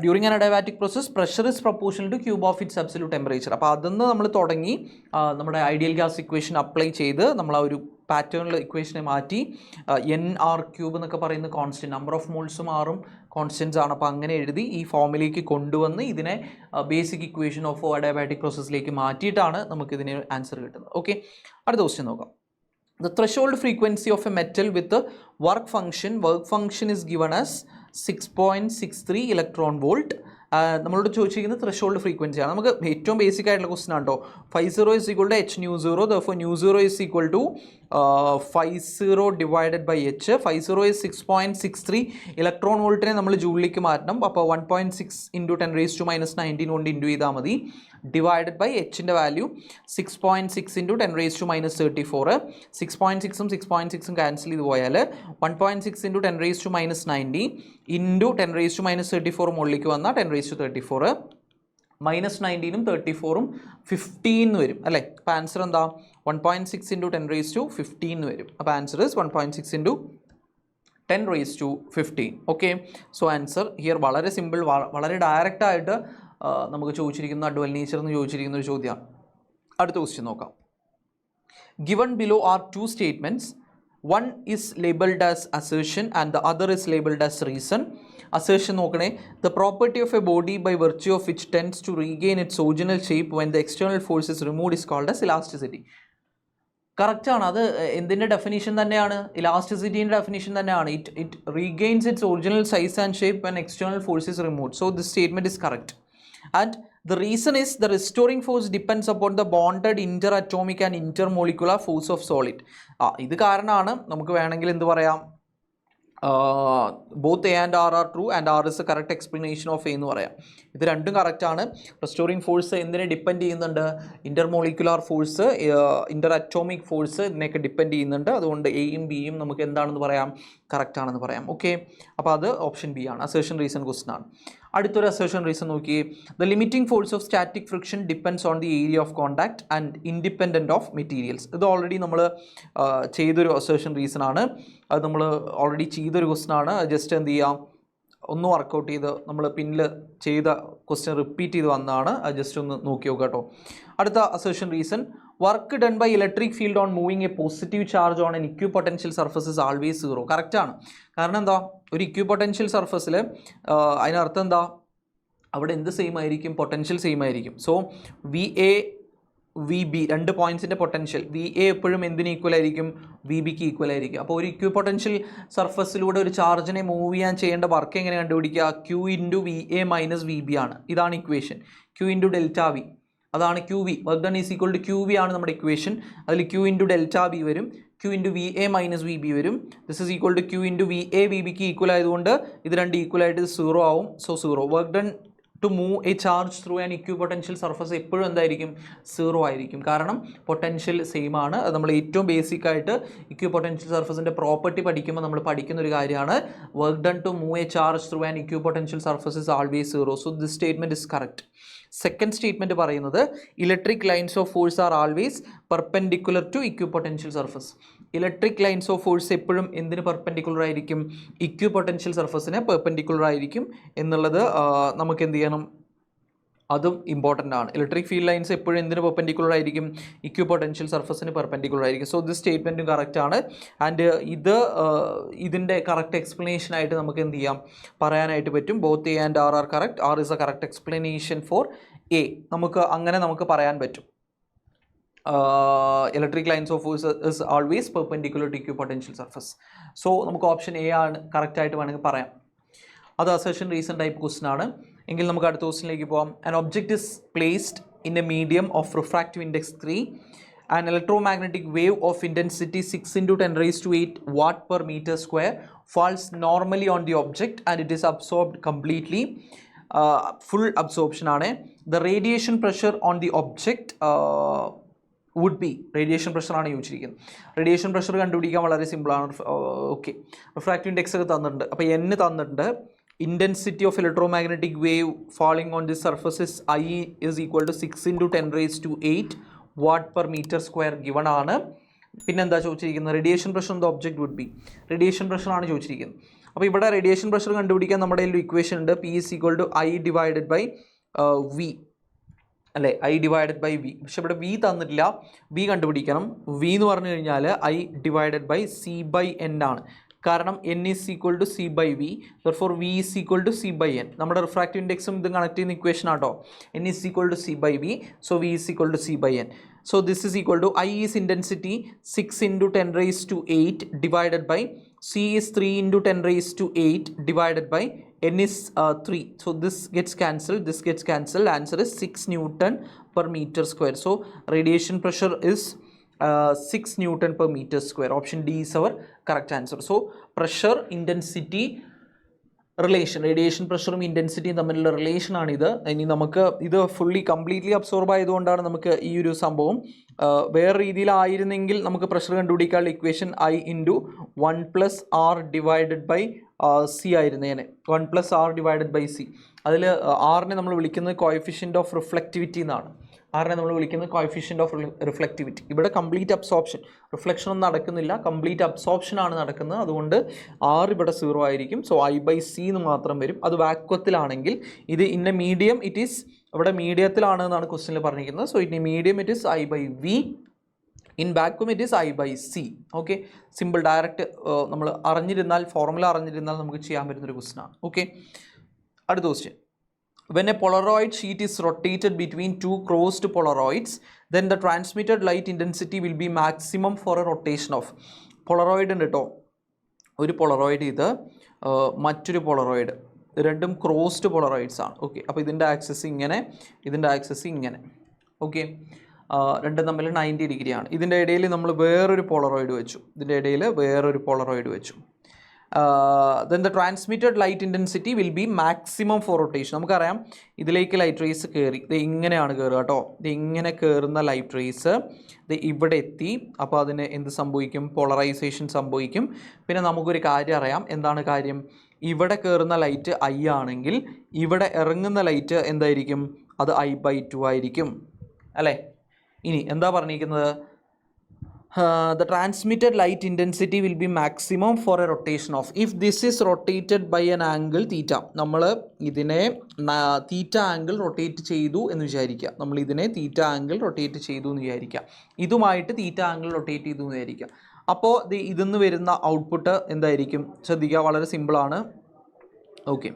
during an adiabatic process pressure is proportional two cube of its absolute temperature. അപ്പോൾ അതിന്ന് നമ്മൾ തുടങ്ങി നമ്മുടെ ഐഡിയൽ ഗ്യാസ് ഇക്വേഷൻ അപ്ലൈ ചെയ്ത് നമ്മൾ ആ ഒരു പാറ്റേണിൽ ഇക്വേഷനെ മാറ്റി എൻ ആർ ക്യൂബ് എന്നൊക്കെ പറയുന്ന കോൺസ്റ്റൻറ്റ്, നമ്പർ ഓഫ് മോൾസും ആറും കോൺസ്റ്റൻസ് ആണ്. അപ്പോൾ അങ്ങനെ എഴുതി ഈ ഫോമിലേക്ക് കൊണ്ടുവന്ന് ഇതിനെ ബേസിക് ഇക്വേഷൻ ഓഫ് അഡിയാബാറ്റിക് പ്രോസസ്സിലേക്ക് മാറ്റിയിട്ടാണ് നമുക്കിതിന് ആൻസർ കിട്ടുന്നത്. ഓക്കെ, അടുത്ത ക്വസ്റ്റ്യൻ നോക്കാം. The threshold frequency of a metal with the work function is given as 6.63 electron volt. നമ്മളോട് ചോദിച്ചിരിക്കുന്നത് ത്രെഷോൾഡ് ഫ്രീക്വൻസി ആണ്. നമുക്ക് ഏറ്റവും ബേസിക് ആയിട്ടുള്ള ക്വസ്റ്റൻ ആണ് കേട്ടോ. 50 is equal to h nu 0, therefore nu 0 is equal to 50 divided by h. 50 is 6.63. Electron വോൾട്ടിനെ നമ്മൾ ജൂളിലേക്ക് മാറ്റണം. അപ്പോൾ 1.6 into 10 raised to minus 19 കൊണ്ട് ഇൻറ്റു ചെയ്താൽ മതി. ഡിവൈഡഡ് ബൈ എച്ചിൻ്റെ value 6.6 into 10 raised to minus 34. 6.6ഉം 6.6ഉം ക്യാൻസൽ ചെയ്ത് പോയാൽ 1.6 into 10 raised to minus 90 into 10 raised to minus 34 മുകളിലേക്ക് വന്നാൽ 10 raised to 34. മൈനസ് 19ഉം 34ഉം 15 വരും അല്ലേ. അപ്പോൾ ആൻസർ എന്താ? 1.6 into 10 raised to 15 വരും. അപ്പോൾ answer is 1.6 into 10 raised to 15. Okay, so answer here വളരെ സിമ്പിൾ, വളരെ ഡയറക്റ്റ് ആയിട്ട് നമുക്ക് ചോദിച്ചിരിക്കുന്ന ഡുവൽ നേച്ചർ എന്ന് ചോദിച്ചിരിക്കുന്ന ഒരു ചോദ്യമാണ്. അടുത്ത ക്വസ്റ്റ്യൻ നോക്കാം. Given below are two statements. One is labelled as assertion and the other is labelled as reason. Assertion നോക്കണേ. The property of a body by virtue of which tends to regain its original shape when the external force is removed is called as elasticity. കറക്റ്റാണ്. അത് എന്തിൻ്റെ ഡെഫിനേഷൻ തന്നെയാണ്? ഇലാസ്റ്റിസിറ്റീൻ്റെ ഡെഫിനേഷൻ തന്നെയാണ്. It regains its original size and shape when external force is removed. So this statement is correct. And the reason is the restoring force depends upon the bonded interatomic and intermolecular force of solid. ഇത് കാരണമാണ് നമുക്ക് വേണമെങ്കിൽ എന്ത് പറയാം? Both A and R are true and R is a correct explanation of A എന്ന് പറയാം. ഇത് രണ്ടും കറക്റ്റാണ്. റെസ്റ്റോറിങ് ഫോഴ്സ് എന്തിനെ ഡിപ്പെൻഡ് ചെയ്യുന്നുണ്ട്? Intermolecular force, inter atomic force ഇതിനെയൊക്കെ ഡിപ്പെൻഡ് ചെയ്യുന്നുണ്ട്. അതുകൊണ്ട് എയും ബിയും നമുക്ക് എന്താണെന്ന് പറയാം? കറക്റ്റ് ആണെന്ന് പറയാം. ഓക്കെ, അപ്പോൾ അത് ഓപ്ഷൻ ബി ആണ്. അസേർഷൻ റീസൺ ക്വസ്റ്റൻ ആണ്. അടുത്തൊരു അസേർഷൻ റീസൺ നോക്കിയേ. The limiting force of static friction depends on the area of contact and independent of materials. ഇത് ഓൾറെഡി നമ്മൾ ചെയ്തൊരു അസേർഷൻ റീസൺ ആണ്. അത് നമ്മൾ ഓൾറെഡി ചെയ്തൊരു ക്വസ്റ്റൻ ആണ്. ജസ്റ്റ് എന്ത് ചെയ്യാം, ഒന്ന് വർക്കൗട്ട് ചെയ്ത് നമ്മൾ പിന്നിൽ ചെയ്ത ക്വസ്റ്റ്യൻ റിപ്പീറ്റ് ചെയ്ത് വന്നതാണ്. അത് ജസ്റ്റ് ഒന്ന് നോക്കി നോക്കുക കേട്ടോ. അടുത്ത assertion reason. Work done by electric field on moving a positive charge on an equipotential surface is always zero. കറക്റ്റാണ്. കാരണം എന്താ? ഒരു ഇക്വി പൊട്ടൻഷ്യൽ സർഫസിൽ അതിനർത്ഥം എന്താ? അവിടെ എന്ത് സെയിം ആയിരിക്കും? പൊട്ടൻഷ്യൽ സെയിം ആയിരിക്കും. So V A V B രണ്ട് പോയിൻറ്റ്സിൻ്റെ പൊട്ടൻഷ്യൽ വി എ എപ്പോഴും എന്തിന് ഈക്വൽ ആയിരിക്കും? വി ബിക്ക് ഈക്വൽ ആയിരിക്കും. അപ്പോൾ ഒരു ഇക്വി പൊട്ടൻഷ്യൽ സർഫസിലൂടെ ഒരു ചാർജിനെ മൂവ് ചെയ്യാൻ ചെയ്യേണ്ട വർക്ക് എങ്ങനെ കണ്ടുപിടിക്കുക? Q into V A minus V B ആണ്. ഇതാണ് equation. Q into delta V, അതാണ് Q V. Work done is equal to Q V ആണ് നമ്മുടെ ഇക്വേഷൻ. അതിൽ ക്യൂ ഇൻറ്റു ഡെൽറ്റ വി വരും, Q into V A minus V B വരും. This is equal to Q into V A V ബിക്ക് ഈക്വൽ ആയതുകൊണ്ട് ഇത് രണ്ട് ഈക്വൽ ആയിട്ട് സീറോ ആവും. So zero. Work done to move a charge through an equipotential surface എപ്പോഴും എന്തായിരിക്കും 0 ആയിരിക്കും. കാരണം പൊട്ടൻഷ്യൽ സെയിം ആണ്. അത് നമ്മൾ ഏറ്റവും ബേസിക് ആയിട്ട് ഇക്വിപൊട്ടൻഷ്യൽ സർഫസിൻ്റെ പ്രോപ്പർട്ടി പഠിക്കുമ്പോൾ നമ്മൾ പഠിക്കുന്ന ഒരു കാര്യമാണ്. Work done to move a charge through an equipotential surface is always 0. So this statement is correct. Second statement പറയുന്നത് electric lines of force are always perpendicular to equipotential surface. Electric lines of force എപ്പോഴും എന്തിന് പെർപെൻഡിക്കുലർ ആയിരിക്കും? ഇക്വിപൊട്ടൻഷ്യൽ സർഫസിന് പെർപെൻഡിക്കുലർ ആയിരിക്കും എന്നുള്ളത് നമുക്ക് എന്ത് ചെയ്യണം? അതും ഇമ്പോർട്ടൻ്റ് ആണ്. ഇലക്ട്രിക് ഫീൽഡ് ലൈൻസ് എപ്പോഴും എന്തിന് പെർപെൻഡിക്കുലർ ആയിരിക്കും? ഇക്വിപൊട്ടൻഷ്യൽ സർഫസിന് പെർപെൻഡിക്കുലർ ആയിരിക്കും. സോ ദിസ് സ്റ്റേറ്റ്മെൻറ്റും കറക്റ്റ് ആണ്. ആൻഡ് ഇതിൻ്റെ കറക്റ്റ് എക്സ്പ്ലനേഷൻ ആയിട്ട് നമുക്ക് എന്ത് ചെയ്യാം? പറയാനായിട്ട് പറ്റും. Both A and R are correct. R is a correct explanation for A. നമുക്ക് പറയാൻ പറ്റും. Electric lines of force is always perpendicular to equipotential surface. So നമുക്ക് ഓപ്ഷൻ എ ആണ് കറക്റ്റ് ആയിട്ട് വേണമെങ്കിൽ പറയാം. അത് അസേഷൻ റീസൺ ടൈപ്പ് ക്വസ്റ്റൻ ആണ്. എങ്കിൽ നമുക്ക് അടുത്ത ക്വസ്റ്റിനിലേക്ക് പോകാം. An object is placed in A medium of refractive index 3. An electromagnetic wave of intensity 6 × 10⁸ watt per meter square falls normally on the object and it is absorbed completely. Full absorption ആണ്. The radiation pressure on the object would be, radiation പ്രഷറാണ് ചോദിച്ചിരിക്കുന്നത്. റേഡിയേഷൻ പ്രഷർ കണ്ടുപിടിക്കാൻ വളരെ സിമ്പിളാണ്. ഓക്കെ, റിഫ്രാക്റ്റീവ് ഇൻഡെക്സ് ഒക്കെ തന്നിട്ടുണ്ട്. അപ്പോൾ n തന്നിട്ടുണ്ട്. Intensity of electromagnetic wave falling on this surface is I is equal to 6 × 10⁸ watt per meter square given ആണ്. പിന്നെന്താ ചോദിച്ചിരിക്കുന്നത്? Radiation pressure on the object would be. Radiation പ്രഷറാണ് ചോദിച്ചിരിക്കുന്നത്. അപ്പോൾ ഇവിടെ റേഡിയേഷൻ പ്രഷർ കണ്ടുപിടിക്കാൻ നമ്മുടെ ഒരു ഇക്വേഷൻ ഉണ്ട്. P is equal to I divided by V അല്ലേ? I divided by V. പക്ഷെ ഇവിടെ V തന്നിട്ടില്ല. V കണ്ടുപിടിക്കണം. V എന്ന് പറഞ്ഞു കഴിഞ്ഞാൽ I divided by C by N ആണ്. കാരണം n is equal to C by V. therefore V is equal to C by N. നമ്മുടെ റിഫ്രാക്റ്റീവ് ഇൻഡെക്സും ഇതും കണക്ട് ചെയ്യുന്ന ഇക്വേഷൻ ആട്ടോ. n is equal to C by V. so V is equal to C by N. so this is equal to I is intensity 6 × 10⁸ divided by C is 3 × 10⁸ divided by n is 3. so this gets cancelled. Answer is 6 Newton per meter square. so radiation pressure is 6 Newton per meter square. Option D is our correct answer. So pressure intensity relation, radiation പ്രഷറും ഇൻറ്റൻസിറ്റിയും തമ്മിലുള്ള റിലേഷൻ ആണിത്. ഇനി നമുക്ക് ഇത് കംപ്ലീറ്റ്ലി അബ്സോർബ് ആയതുകൊണ്ടാണ് നമുക്ക് ഈ ഒരു സംഭവം. വേറെ രീതിയിലായിരുന്നെങ്കിൽ നമുക്ക് പ്രഷർ കണ്ടുപിടിക്കാനുള്ള equation I × 1 + R divided by C ആയിരുന്നേനെ. 1 + R ഡിവൈഡഡ് ബൈ C. അതിൽ ആറിനെ നമ്മൾ വിളിക്കുന്നത് കോഎഫിഷ്യൻ്റ് ഓഫ് റിഫ്ലക്റ്റിവിറ്റി എന്നാണ്. ആറിനെ നമ്മൾ വിളിക്കുന്നത് കോഎഫിഷ്യൻ്റ് ഓഫ് റിഫ്ലക്റ്റിവിറ്റി. ഇവിടെ കംപ്ലീറ്റ് അബ്സോർപ്ഷൻ, റിഫ്ലക്ഷൻ ഒന്നും നടക്കുന്നില്ല, കംപ്ലീറ്റ് അബ്സോർപ്ഷൻ ആണ് നടക്കുന്നത്. അതുകൊണ്ട് R ഇവിടെ 0 ആയിരിക്കും. സോ I/C എന്ന് മാത്രം വരും. അത് വാക്വത്തിലാണെങ്കിൽ, ഇത് in A medium it is, ഇവിടെ മീഡിയത്തിലാണ് എന്നാണ് ക്വസ്റ്റ്യനിൽ പറഞ്ഞിരിക്കുന്നത്. So in A medium it is I/V. In vacuum it is I/C. Okay, simple, direct നമ്മൾ ഫോർമുല അറിഞ്ഞിരുന്നാൽ നമുക്ക് ചെയ്യാൻ പറ്റുന്നൊരു ക്വസ്റ്റ്യൻ ആണ്. ഓക്കെ, അടുത്ത question. When a Polaroid sheet is rotated between two crossed Polaroids, then the transmitted light intensity will be maximum for a rotation of. Polaroid ഉണ്ട് കേട്ടോ, ഒരു Polaroid, ഇത് മറ്റൊരു Polaroid, രണ്ടും ക്രോസ്ഡ് Polaroids ആണ്. ഓക്കെ, അപ്പോൾ ഇതിൻ്റെ ആക്സസ് ഇങ്ങനെ, ഇതിൻ്റെ ആക്സസ് ഇങ്ങനെ. ഓക്കെ, രണ്ടും തമ്മിൽ 90 ഡിഗ്രിയാണ്. ഇതിൻ്റെ ഇടയിൽ നമ്മൾ വേറൊരു Polaroid വെച്ചു. Then the transmitted light intensity will be maximum for rotation. നമുക്കറിയാം ഇതിലേക്ക് ലൈറ്റ് റേസ് കയറി, ഇത് ഇങ്ങനെയാണ് കയറുക കേട്ടോ. ഇത് ഇങ്ങനെ കയറുന്ന ലൈറ്റ് റേസ് ഇത് ഇവിടെ എത്തി. അപ്പോൾ അതിന് എന്ത് സംഭവിക്കും? പോളറൈസേഷൻ സംഭവിക്കും. പിന്നെ നമുക്കൊരു കാര്യം അറിയാം. എന്താണ് കാര്യം? ഇവിടെ കയറുന്ന ലൈറ്റ് I ആണെങ്കിൽ ഇവിടെ ഇറങ്ങുന്ന ലൈറ്റ് എന്തായിരിക്കും? അത് I/2 ആയിരിക്കും അല്ലേ? ഇനി എന്താ പറഞ്ഞിരിക്കുന്നത്? The transmitted light intensity will be maximum for a rotation of, if this is rotated by an angle theta. നമ്മൾ ഇതിനെ തീറ്റ ആംഗിൾ റൊട്ടേറ്റ് ചെയ്തു എന്ന് വിചാരിക്കുക. ഇതുമായിട്ട് തീറ്റ ആംഗിൾ റൊട്ടേറ്റ് ചെയ്തു എന്ന് വിചാരിക്കുക. അപ്പോൾ ഇതിന്ന് വരുന്ന ഔട്ട്പുട്ട് എന്തായിരിക്കും? ശ്രദ്ധിക്കുക, വളരെ സിമ്പിളാണ്. ഓക്കെ,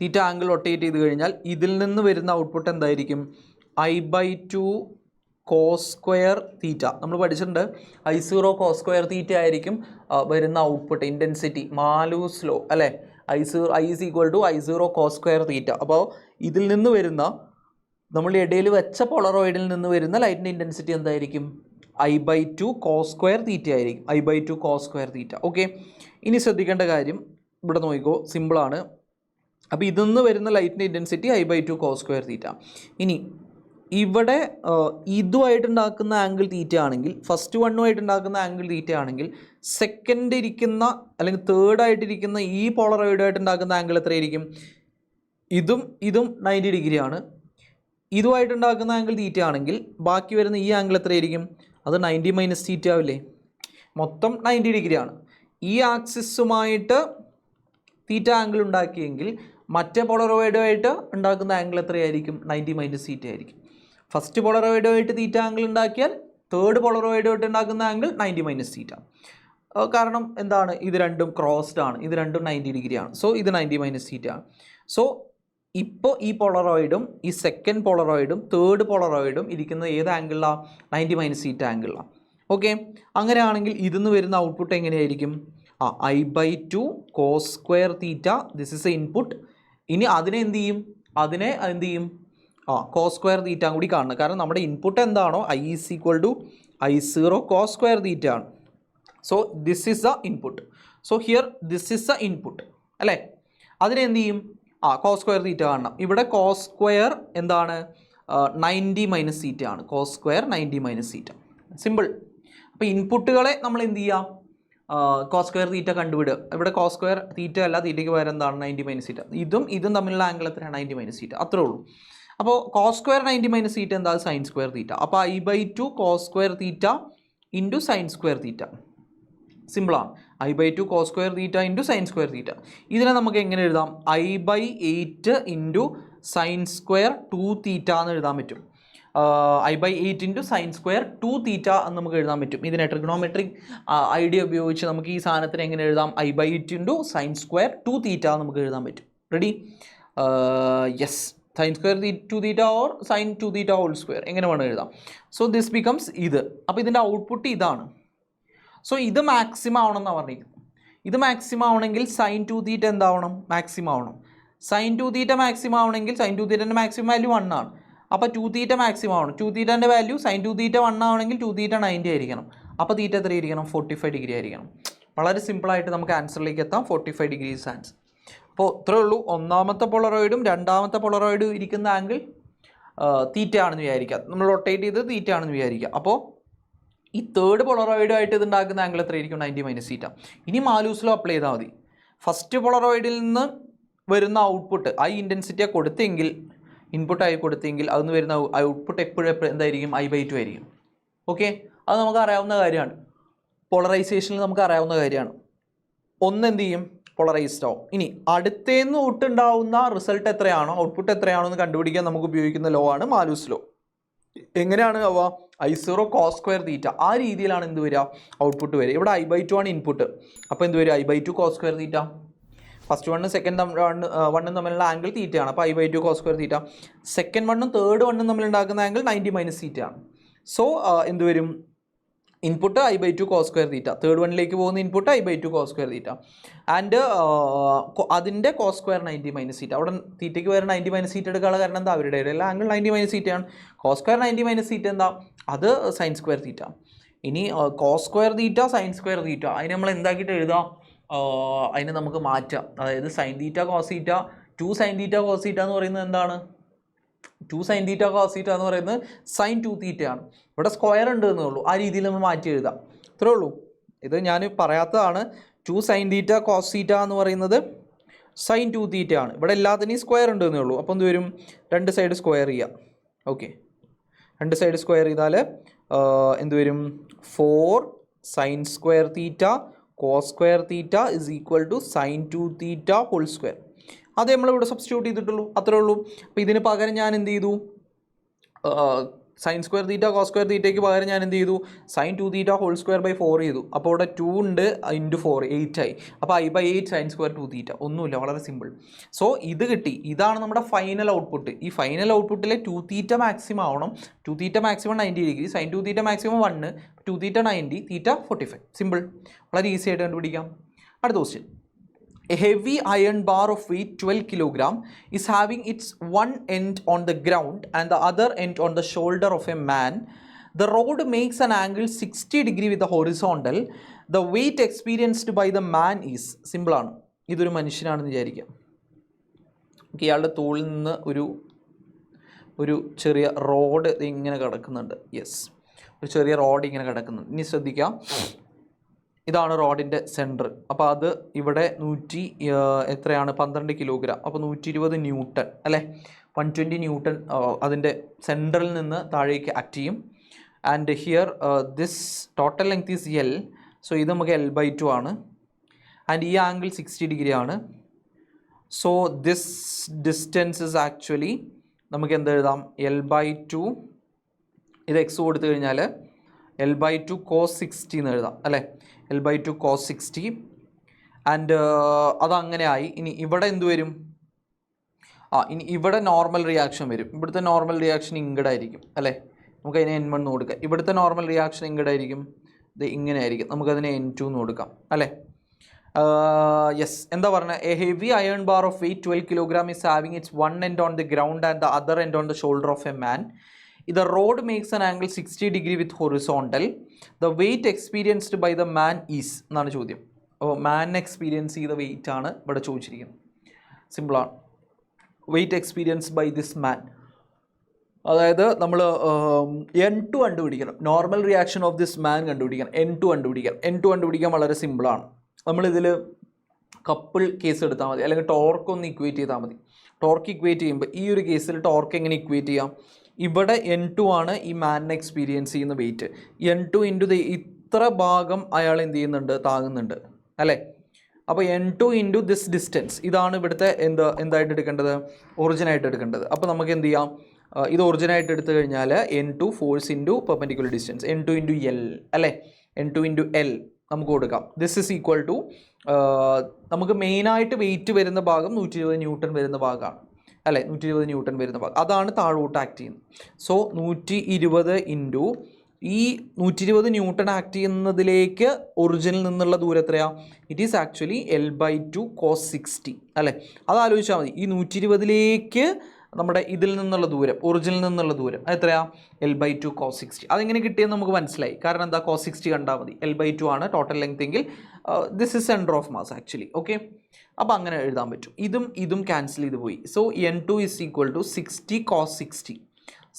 തീറ്റ ആംഗിൾ റൊട്ടേറ്റ് ചെയ്ത് കഴിഞ്ഞാൽ ഇതിൽ നിന്ന് വരുന്ന ഔട്ട്പുട്ട് എന്തായിരിക്കും? I/2 cos square theta. നമ്മൾ പഠിച്ചിട്ടുണ്ട് I0 cos square theta ആയിരിക്കും വരുന്ന ഔട്ട്പുട്ട് ഇൻറ്റൻസിറ്റി. മാലൂസ് ലോ അല്ലേ? I is equal to I0 cos square theta. അപ്പോൾ ഇതിൽ നിന്ന് വരുന്ന, നമ്മൾ ഇടയിൽ വെച്ച പോളറോയിഡിൽ നിന്ന് വരുന്ന ലൈറ്റിൻ്റെ ഇൻറ്റൻസിറ്റി എന്തായിരിക്കും? I/2 cos square theta ആയിരിക്കും. I/2 cos square theta. Okay, ഇനി ശ്രദ്ധിക്കേണ്ട കാര്യം ഇവിടെ നോക്കിക്കോ, സിമ്പിളാണ്. അപ്പോൾ ഇതിന്ന് വരുന്ന ലൈറ്റിൻ്റെ ഇൻറ്റൻസിറ്റി I/2 cos square തീറ്റ. ഇനി ഇവിടെ ഇതുമായിട്ടുണ്ടാക്കുന്ന ആംഗിൾ തീറ്റ ആണെങ്കിൽ, ഫസ്റ്റ് വണ്ണുമായിട്ടുണ്ടാക്കുന്ന ആംഗിൾ തീറ്റ ആണെങ്കിൽ, സെക്കൻഡ് ഇരിക്കുന്ന അല്ലെങ്കിൽ തേർഡായിട്ടിരിക്കുന്ന ഈ പോളറോയിഡായിട്ടുണ്ടാക്കുന്ന ആംഗിൾ എത്രയായിരിക്കും? ഇതും 90 ഡിഗ്രിയാണ്. ഇതുമായിട്ടുണ്ടാക്കുന്ന ആംഗിൾ തീറ്റ ആണെങ്കിൽ ബാക്കി വരുന്ന ഈ ആംഗിൾ എത്രയായിരിക്കും? അത് 90 - തീറ്റ ആവില്ലേ? മൊത്തം 90 ഡിഗ്രിയാണ്. ഈ ആക്സിസുമായിട്ട് തീറ്റ ആംഗിൾ ഉണ്ടാക്കിയെങ്കിൽ മറ്റേ പോളറോയിഡുമായിട്ട് ഉണ്ടാക്കുന്ന ആംഗിൾ എത്രയായിരിക്കും? 90 - തീറ്റ ആയിരിക്കും. ഫസ്റ്റ് പോളറോയിഡുമായിട്ട് തീറ്റ ആംഗിൾ ഉണ്ടാക്കിയാൽ തേർഡ് പോളറോയിഡുമായിട്ട് ഉണ്ടാക്കുന്ന ആംഗിൾ 90 - തീറ്റ. കാരണം എന്താണ്? ഇത് രണ്ടും ക്രോസ്ഡ് ആണ്, ഇത് രണ്ടും 90 ഡിഗ്രിയാണ്. സോ ഇത് 90 - തീറ്റ ആണ്. സോ ഇപ്പോൾ ഈ പോളറോയിഡും ഈ സെക്കൻഡ് പോളറോയിഡും തേർഡ് പോളറോയിഡും ഇരിക്കുന്ന ഏത് ആംഗിളാണ്? 90 - തീറ്റ ആംഗിളാണ്. ഓക്കെ, അങ്ങനെയാണെങ്കിൽ ഇതിന്ന് വരുന്ന ഔട്ട്പുട്ട് എങ്ങനെയായിരിക്കും? I/2 cos square theta, this is A input. ഇനി അതിനെ എന്ത് ചെയ്യും? cos square തീറ്റ കൂടി കാണണം. കാരണം നമ്മുടെ ഇൻപുട്ട് എന്താണോ I = I0 cos square തീറ്റ ആണ്. So this is the input. So here this is the input അല്ലേ? അതിനെ എന്ത് ചെയ്യും? cos square തീറ്റ കാണണം. ഇവിടെ cos square എന്താണ്? 90 - തീറ്റ ആണ്. cos square 90 - തീറ്റ. സിമ്പിൾ. അപ്പോൾ ഇൻപുട്ടുകളെ നമ്മൾ എന്ത് ചെയ്യാം? cos square തീറ്റ കണ്ടുവിടുക. ഇവിടെ cos square തീറ്റ അല്ല, തീറ്റയ്ക്ക് പകരം എന്താണ്? 90 - തീറ്റ. ഇതും തമ്മിലുള്ള ആംഗിൾ എത്രയാണ്? 90 - തീറ്റ. അത്രേ ഉള്ളൂ. അപ്പോൾ cos square 90 - തീറ്റ എന്താ? sin square തീറ്റ. അപ്പോൾ I/2 cos square theta into sin square തീറ്റ. സിമ്പിളാണ്. I/2 cos square theta into sin square തീറ്റ. ഇതിനെ നമുക്ക് എങ്ങനെ എഴുതാം? I/8 ഇൻറ്റു sin square 2 തീറ്റ എന്ന് എഴുതാൻ പറ്റും. I/8 ഇൻറ്റു sin square 2 തീറ്റ എന്ന് നമുക്ക് എഴുതാൻ പറ്റും. ഇതിനെ ട്രിഗണോമെട്രിക് ഐഡിയ ഉപയോഗിച്ച് നമുക്ക് ഈ സാധനത്തിന് എങ്ങനെ എഴുതാം? I/8 ഇൻറ്റു sin square 2 തീറ്റ നമുക്ക് എഴുതാൻ പറ്റും. Ready? Yes, sin square 2 theta or sin 2 theta whole square എങ്ങനെ വേണം എഴുതാം. സോ ദിസ് ബിക്കംസ് ഇത്. അപ്പോൾ ഇതിൻ്റെ ഔട്ട്പുട്ട് ഇതാണ്. സോ ഇത് മാക്സിമം ആവണം എന്നാണ് പറഞ്ഞിരിക്കുന്നത്. ഇത് മാക്സിമം ആവണമെങ്കിൽ sin 2 തീറ്റ എന്താവണം? മാക്സിമം ആവണം. sin 2 തീറ്റ മാക്സിമം ആവണമെങ്കിൽ sin 2 തീറ്റൻ്റെ മാക്സിമം വാല്യൂ 1 ആണ്. അപ്പോൾ 2 തീറ്റ മാക്സിമം ആവണം. 2 തീറ്റൻ്റെ വാല്യൂ sin 2 തീറ്റ 1 ആവണമെങ്കിൽ 2 തീറ്റ 90 ആയിരിക്കണം. അപ്പോൾ തീറ്റ എത്രയായിരിക്കണം? 45 ഡിഗ്രി ആയിരിക്കണം. വളരെ സിമ്പിളായിട്ട് നമുക്ക് ആൻസറിലേക്ക് എത്താം. 45 ഡിഗ്രീസ് ആൻസർ. അപ്പോൾ ഇത്രയേ ഉള്ളൂ. ഒന്നാമത്തെ പോളറോയിഡും രണ്ടാമത്തെ പോളറോയിഡും ഇരിക്കുന്ന ആംഗിൾ തീറ്റ ആണെന്ന് വിചാരിക്കുക. നമ്മൾ റൊട്ടേറ്റ് ചെയ്ത് തീറ്റ ആണെന്ന് വിചാരിക്കുക. അപ്പോൾ ഈ തേർഡ് പോളറോയിഡുമായിട്ട് ഇത് ഉണ്ടാക്കുന്ന ആംഗിൾ എത്രയായിരിക്കും? 90 - തീറ്റ. ഇനി മാലൂസ് ലോ അപ്ലൈ ചെയ്താൽ മതി. ഫസ്റ്റ് പോളറോയിഡിൽ നിന്ന് വരുന്ന ഔട്ട്പുട്ട് ഇൻറ്റൻസിറ്റിയാണ് കൊടുത്തെങ്കിൽ, ഇൻപുട്ടായി കൊടുത്തെങ്കിൽ അതിന് വരുന്ന ഔട്ട്പുട്ട് എപ്പോഴും എന്തായിരിക്കും? I/2 ആയിരിക്കും. ഓക്കെ, അത് നമുക്ക് അറിയാവുന്ന കാര്യമാണ്. പോളറൈസേഷനിൽ നമുക്ക് അറിയാവുന്ന കാര്യമാണ്. ഒന്ന് എന്ത് ചെയ്യും? പോളറൈസ്ഡ് ആവും. ഇനി അടുത്തേന്ന് തൊട്ടുണ്ടാവുന്ന റിസൾട്ട് എത്രയാണോ, ഔട്ട്പുട്ട് എത്രയാണോ എന്ന് കണ്ടുപിടിക്കാൻ നമുക്ക് ഉപയോഗിക്കുന്ന ലോ ആണ് മാലൂസ് ലോ. എങ്ങനെയാണ് അവ? I0 cos square തീറ്റ. ആ രീതിയിലാണ് എന്ത് വരിക? ഔട്ട്പുട്ട് വരിക. ഇവിടെ I/2 ആണ് ഇൻപുട്ട്. അപ്പോൾ എന്ത് വരിക? I/2 cos square തീറ്റ. ഫസ്റ്റ് വണ്ണും സെക്കൻഡ് വണ്ണും തമ്മിലുള്ള ആംഗിൾ തീറ്റയാണ്. അപ്പോൾ I/2 cos square തീറ്റ. സെക്കൻഡ് വണ്ണും തേർഡ് വണ്ണും തമ്മിൽ ഉണ്ടാക്കുന്ന ആംഗിൾ 90 - തീറ്റ ആണ്. സോ എന്ത് വരും? ഇൻപുട്ട് I/2 cos square തീറ്റ. തേർഡ് വണ്ണിലേക്ക് പോകുന്ന input I/2 cos square theta. And അതിൻ്റെ cos square 90 - തീറ്റ. അവിടെ തീറ്റയ്ക്ക് വരെ 90 - തീറ്റ എടുക്കാനുള്ള കാരണം എന്താ? അവരുടെ ഇടയിൽ ആംഗിൾ 90 - തീറ്റയാണ്. cos square 90 - തീറ്റ എന്താ? അത് sin square തീറ്റ. ഇനി cos square തീറ്റ sin square തീറ്റ അതിന് നമ്മൾ എന്താക്കിയിട്ട് എഴുതാം? അതിനെ നമുക്ക് മാറ്റാം. അതായത് sin തീറ്റ cos തീറ്റ 2 sin തീറ്റ cos തീറ്റ എന്ന് പറയുന്നത് എന്താണ്? 2 sin തീറ്റ cos തീറ്റ എന്ന് പറയുന്നത് sin 2 തീറ്റയാണ്. ഇവിടെ സ്ക്വയർ ഉണ്ട് എന്നേ ഉള്ളൂ. ആ രീതിയിൽ നമ്മൾ മാറ്റി എഴുതാം. ഇത്രേ ഉള്ളൂ. ഇത് ഞാൻ പറയാത്തതാണ്. 2 sin തീറ്റ cos തീറ്റ എന്ന് പറയുന്നത് sin 2 തീറ്റയാണ്. ഇവിടെ എല്ലാത്തിനെയും സ്ക്വയർ ഉണ്ട് എന്നേ ഉള്ളൂ. അപ്പോൾ എന്ത് വരും? രണ്ട് സൈഡ് സ്ക്വയർ ചെയ്യാം. ഓക്കെ, രണ്ട് സൈഡ് സ്ക്വയർ ചെയ്താൽ എന്ത് വരും? 4 sin square theta cos square theta is equal to sin 2 theta whole square. അത് നമ്മളിവിടെ സബ്സ്റ്റിറ്റ്യൂട്ട് ചെയ്തിട്ടുള്ളൂ. അത്രേ ഉള്ളൂ. അപ്പോൾ ഇതിന് പകരം ഞാൻ എന്ത് ചെയ്തു? sin square theta cos square തീറ്റയ്ക്ക് പകരം ഞാൻ എന്ത് ചെയ്തു? sin 2 theta whole square by 4 ചെയ്തു. അപ്പോൾ ഇവിടെ 2 ഉണ്ട് ഇൻറ്റു 4 8 ആയി. അപ്പോൾ I/8 sin square 2 തീറ്റ. ഒന്നുമില്ല, വളരെ സിമ്പിൾ. സോ ഇത് കിട്ടി. ഇതാണ് നമ്മുടെ ഫൈനൽ ഔട്ട്പുട്ട്. ഈ ഫൈനൽ ഔട്ട്പുട്ടിലെ 2 തീറ്റ മാക്സിമം ആവണം. 2 തീറ്റ മാക്സിമം 90 ഡിഗ്രി, sin 2 തീറ്റ മാക്സിമം 1, 2 തീറ്റ 90, തീറ്റ 45. സിമ്പിൾ, വളരെ ഈസി ആയിട്ട് കണ്ടുപിടിക്കാം. അടുത്ത question. A heavy iron bar of weight 12 kg is having its one end on the ground and the other end on the shoulder of a man. The rod makes an angle 60 degree with the horizontal. The weight experienced by the man is, simple ആണ്. ഇതൊരു മനുഷ്യനാണെന്ന് വിചാരിക്കാം. ഇയാളുടെ തോളിൽ നിന്ന് ഒരു ചെറിയ റോഡ് ഇങ്ങനെ കിടക്കുന്നുണ്ട്. യെസ്, ഒരു ചെറിയ റോഡ് ഇങ്ങനെ കിടക്കുന്നുണ്ട്. ഇനി ശ്രദ്ധിക്കാം, ഇതാണ് റോഡിൻ്റെ സെൻറ്റർ. അപ്പോൾ അത് ഇവിടെ എത്രയാണ് 12 കിലോഗ്രാം. അപ്പോൾ 120 ന്യൂട്ടൺ അല്ലേ, 120 ന്യൂട്ടൺ അതിൻ്റെ സെൻറ്ററിൽ നിന്ന് താഴേക്ക് ആക്ട് ചെയ്യും. And here this total length is L. So ഇത് നമുക്ക് L/2 ആണ്. ആൻഡ് ഈ ആംഗിൾ 60 ഡിഗ്രി ആണ്. So this distance is actually നമുക്ക് എന്തെഴുതാം, L/2. ഇത് എക്സ് കൊടുത്തു കഴിഞ്ഞാൽ L/2 cos 60 എന്ന് എഴുതാം അല്ലേ, L/2 cos 60. ആൻഡ് അതങ്ങനെ ആയി. ഇനി ഇവിടെ എന്ത് വരും, ഇനി ഇവിടെ നോർമൽ റിയാക്ഷൻ വരും. ഇവിടുത്തെ നോർമൽ റിയാക്ഷൻ ഇങ്ങടായിരിക്കും അല്ലേ, നമുക്കതിനെ N1 എന്ന് കൊടുക്കാം. ഇവിടുത്തെ നോർമൽ റിയാക്ഷൻ ഇങ്ങടായിരിക്കും, ഇത് ഇങ്ങനെ ആയിരിക്കും, നമുക്കതിനെ N2 എന്ന് കൊടുക്കാം അല്ലേ. യെസ്, എന്താ പറഞ്ഞത്, a heavy iron bar of weight 12 kilogram is having its one end on the ground and the other end on the shoulder of a man. The road makes an angle 60 degree with horizontal. The weight experienced by the man is എന്നാണ് ചോദ്യം. അപ്പോൾ മാൻ എക്സ്പീരിയൻസ് ചെയ്ത വെയിറ്റ് ആണ് ഇവിടെ ചോദിച്ചിരിക്കുന്നത്. സിമ്പിളാണ്, weight experience by this man. അതായത് നമ്മൾ N2 കണ്ടുപിടിക്കണം, normal reaction of this man കണ്ടുപിടിക്കണം, N2 കണ്ടുപിടിക്കാൻ വളരെ സിമ്പിളാണ്. നമ്മളിതിൽ കപ്പിൾ കേസ് എടുത്താൽ മതി, അല്ലെങ്കിൽ ടോർക്ക് ഒന്ന് ഇക്വേറ്റ് ചെയ്താൽ മതി. ടോർക്ക് ഇക്വേറ്റ് ചെയ്യുമ്പോൾ ഈ ഒരു കേസിൽ ടോർക്ക് എങ്ങനെ ഇക്വേറ്റ് ചെയ്യാം, ഇവിടെ N2 ആണ് ഈ മാനിനെ എക്സ്പീരിയൻസ് ചെയ്യുന്ന വെയിറ്റ്. N2 ഇൻറ്റു ഇത്ര ഭാഗം അയാൾ എന്ത് ചെയ്യുന്നുണ്ട്, താങ്ങുന്നുണ്ട് അല്ലേ. അപ്പോൾ N2 ഇൻറ്റു ദിസ് ഡിസ്റ്റൻസ്, ഇതാണ് ഇവിടുത്തെ എന്തായിട്ട് എടുക്കേണ്ടത്, ഒറിജിനായിട്ട് എടുക്കേണ്ടത്. അപ്പോൾ നമുക്ക് എന്ത് ചെയ്യാം, ഇത് ഒറിജിനായിട്ട് എടുത്തു കഴിഞ്ഞാൽ N2 force into perpendicular distance, N2 into L അല്ലേ, N2 ഇൻറ്റു L നമുക്ക് കൊടുക്കാം. ദിസ് ഇസ് ഈക്വൽ ടു നമുക്ക് മെയിനായിട്ട് വെയിറ്റ് വരുന്ന ഭാഗം 120 ന്യൂട്ടൺ വരുന്ന ഭാഗമാണ് അല്ലേ, 120 ന്യൂട്ടൺ വരുന്ന ഭാഗം, അതാണ് താഴോട്ട് ആക്ട് ചെയ്യുന്നത്. സോ 120 ഇൻറ്റു ഈ 120 ന്യൂട്ടൺ ആക്ട് ചെയ്യുന്നതിലേക്ക് ഒറിജിനിൽ നിന്നുള്ള ദൂരം എത്രയാണ്, it is actually L/2 cos 60 അല്ലേ. അത് ആലോചിച്ചാൽ മതി, ഈ 120ലേക്ക് നമ്മുടെ ഇതിൽ നിന്നുള്ള ദൂരം, ഒറിജിനിൽ നിന്നുള്ള ദൂരം എത്രയാണ്, L/2 cos 60. അതെങ്ങനെ കിട്ടിയെന്ന് നമുക്ക് മനസ്സിലായി, കാരണം എന്താ, cos 60 കണ്ടാൽ മതി. L/2 ആണ് ടോട്ടൽ ലെങ്ത് എങ്കിൽ this is centre of mass actually. Okay, അപ്പോൾ അങ്ങനെ എഴുതാൻ പറ്റും. ഇതും ക്യാൻസൽ ചെയ്ത് പോയി. So N2 is equal to 60 cos 60.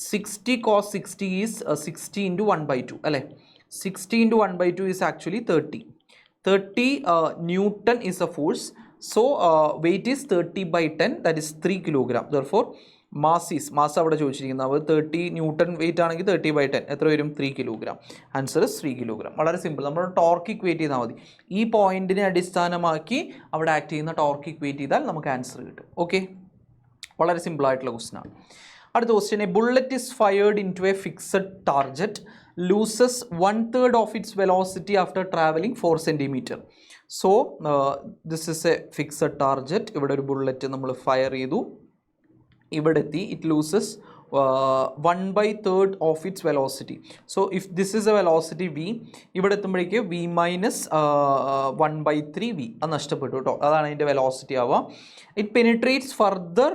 60 cos 60 is 60 into 1/2 അല്ലേ. 60 into 1/2 is actually 30. 30 Newton is a force. So weight is 30/10, that is 3 kilogram. Therefore mass അവിടെ ചോദിച്ചിരിക്കുന്നത് 30 ന്യൂട്ടൺ വെയിറ്റ് ആണെങ്കിൽ 30/10 എത്ര വരും, 3 കിലോഗ്രാം. Answer 3 kilogram. വളരെ സിമ്പിൾ. നമ്മൾ ടോർക്ക് ഇക്വേറ്റ് ചെയ്താൽ മതി. ഈ പോയിന്റിനെ അടിസ്ഥാനമാക്കി അവിടെ ആക്ട് ചെയ്യുന്ന ടോർക്ക് ഇക്വേറ്റ് ചെയ്താൽ നമുക്ക് ആൻസർ കിട്ടും. ഓക്കെ, വളരെ സിമ്പിൾ ആയിട്ടുള്ള ക്വസ്റ്റൻ ആണ്. അടുത്ത question, a bullet is fired into a fixed target, loses 1/3 of its velocity after traveling 4 centimeter. So this is a fixed target. ഇവിടെ ഒരു ബുള്ളറ്റ് നമ്മൾ ഫയർ ചെയ്തു, ഇവിടെ എത്തി, it loses 1/3 of its velocity. So if this is a velocity v, ഇവിടെ എത്തുമ്പോഴേക്ക് v minus 1/3 v അത് നഷ്ടപ്പെട്ടു കേട്ടോ, അതാണ് അതിൻ്റെ വെലോസിറ്റി ആവുക. It penetrates further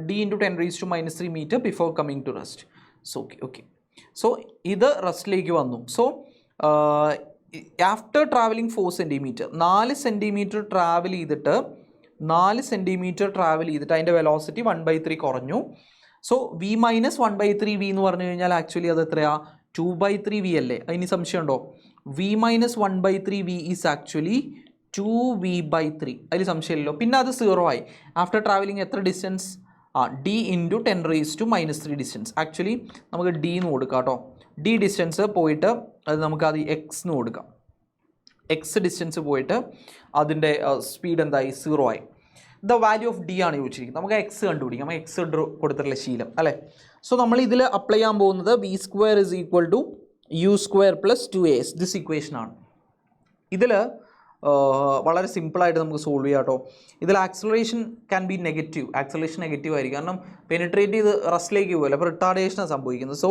d into 10⁻³ meter before coming to rest. So okay. So ഇത് റെസ്റ്റിലേക്ക് വന്നു. So after travelling 4 centimetre, 4 centimetre travel ചെയ്തിട്ട് അതിൻ്റെ വെലോസിറ്റി 1/3 കുറഞ്ഞു. സോ v മൈനസ് 1/3 v എന്ന് പറഞ്ഞു കഴിഞ്ഞാൽ ആക്ച്വലി അത് എത്രയാണ്, 2/3 v അല്ലേ. അതിന് സംശയമുണ്ടോ, v minus 1/3 v is actually 2v/3, അതിൽ സംശയമില്ലല്ലോ. പിന്നെ അത് 0 ആയി. ആഫ്റ്റർ ട്രാവലിംഗ് എത്ര distance, d into 10⁻³ distance. Actually നമുക്ക് d എന്ന് കൊടുക്കാം കേട്ടോ. d ഡിസ്റ്റൻസ് പോയിട്ട് അത് നമുക്കത് എക്സ് എന്ന് കൊടുക്കാം. എക്സ് ഡിസ്റ്റൻസ് പോയിട്ട് അതിൻ്റെ സ്പീഡ് എന്തായി, 0 ആയി. ദ വാല്യൂ ഓഫ് d ആണ് ചോദിച്ചിരിക്കുന്നത്. നമുക്ക് എക്സ് കണ്ടുപിടിക്കാം, എക്സ് കൊടുത്തിട്ടുള്ള ശീലം അല്ലേ. സോ നമ്മൾ ഇതിൽ അപ്ലൈ ചെയ്യാൻ പോകുന്നത് v² is equal to u² + 2as, this equation ആണ്. ഇതിൽ വളരെ സിമ്പിളായിട്ട് നമുക്ക് സോൾവ് ചെയ്യാം കേട്ടോ. ഇതിൽ acceleration can be negative, acceleration negative ആയിരിക്കും, കാരണം പെനിട്രേറ്റ് ചെയ്ത് റസ്റ്റിലേക്ക് പോകില്ല, അപ്പോൾ റിട്ടാർഡേഷനാണ് സംഭവിക്കുന്നത്. So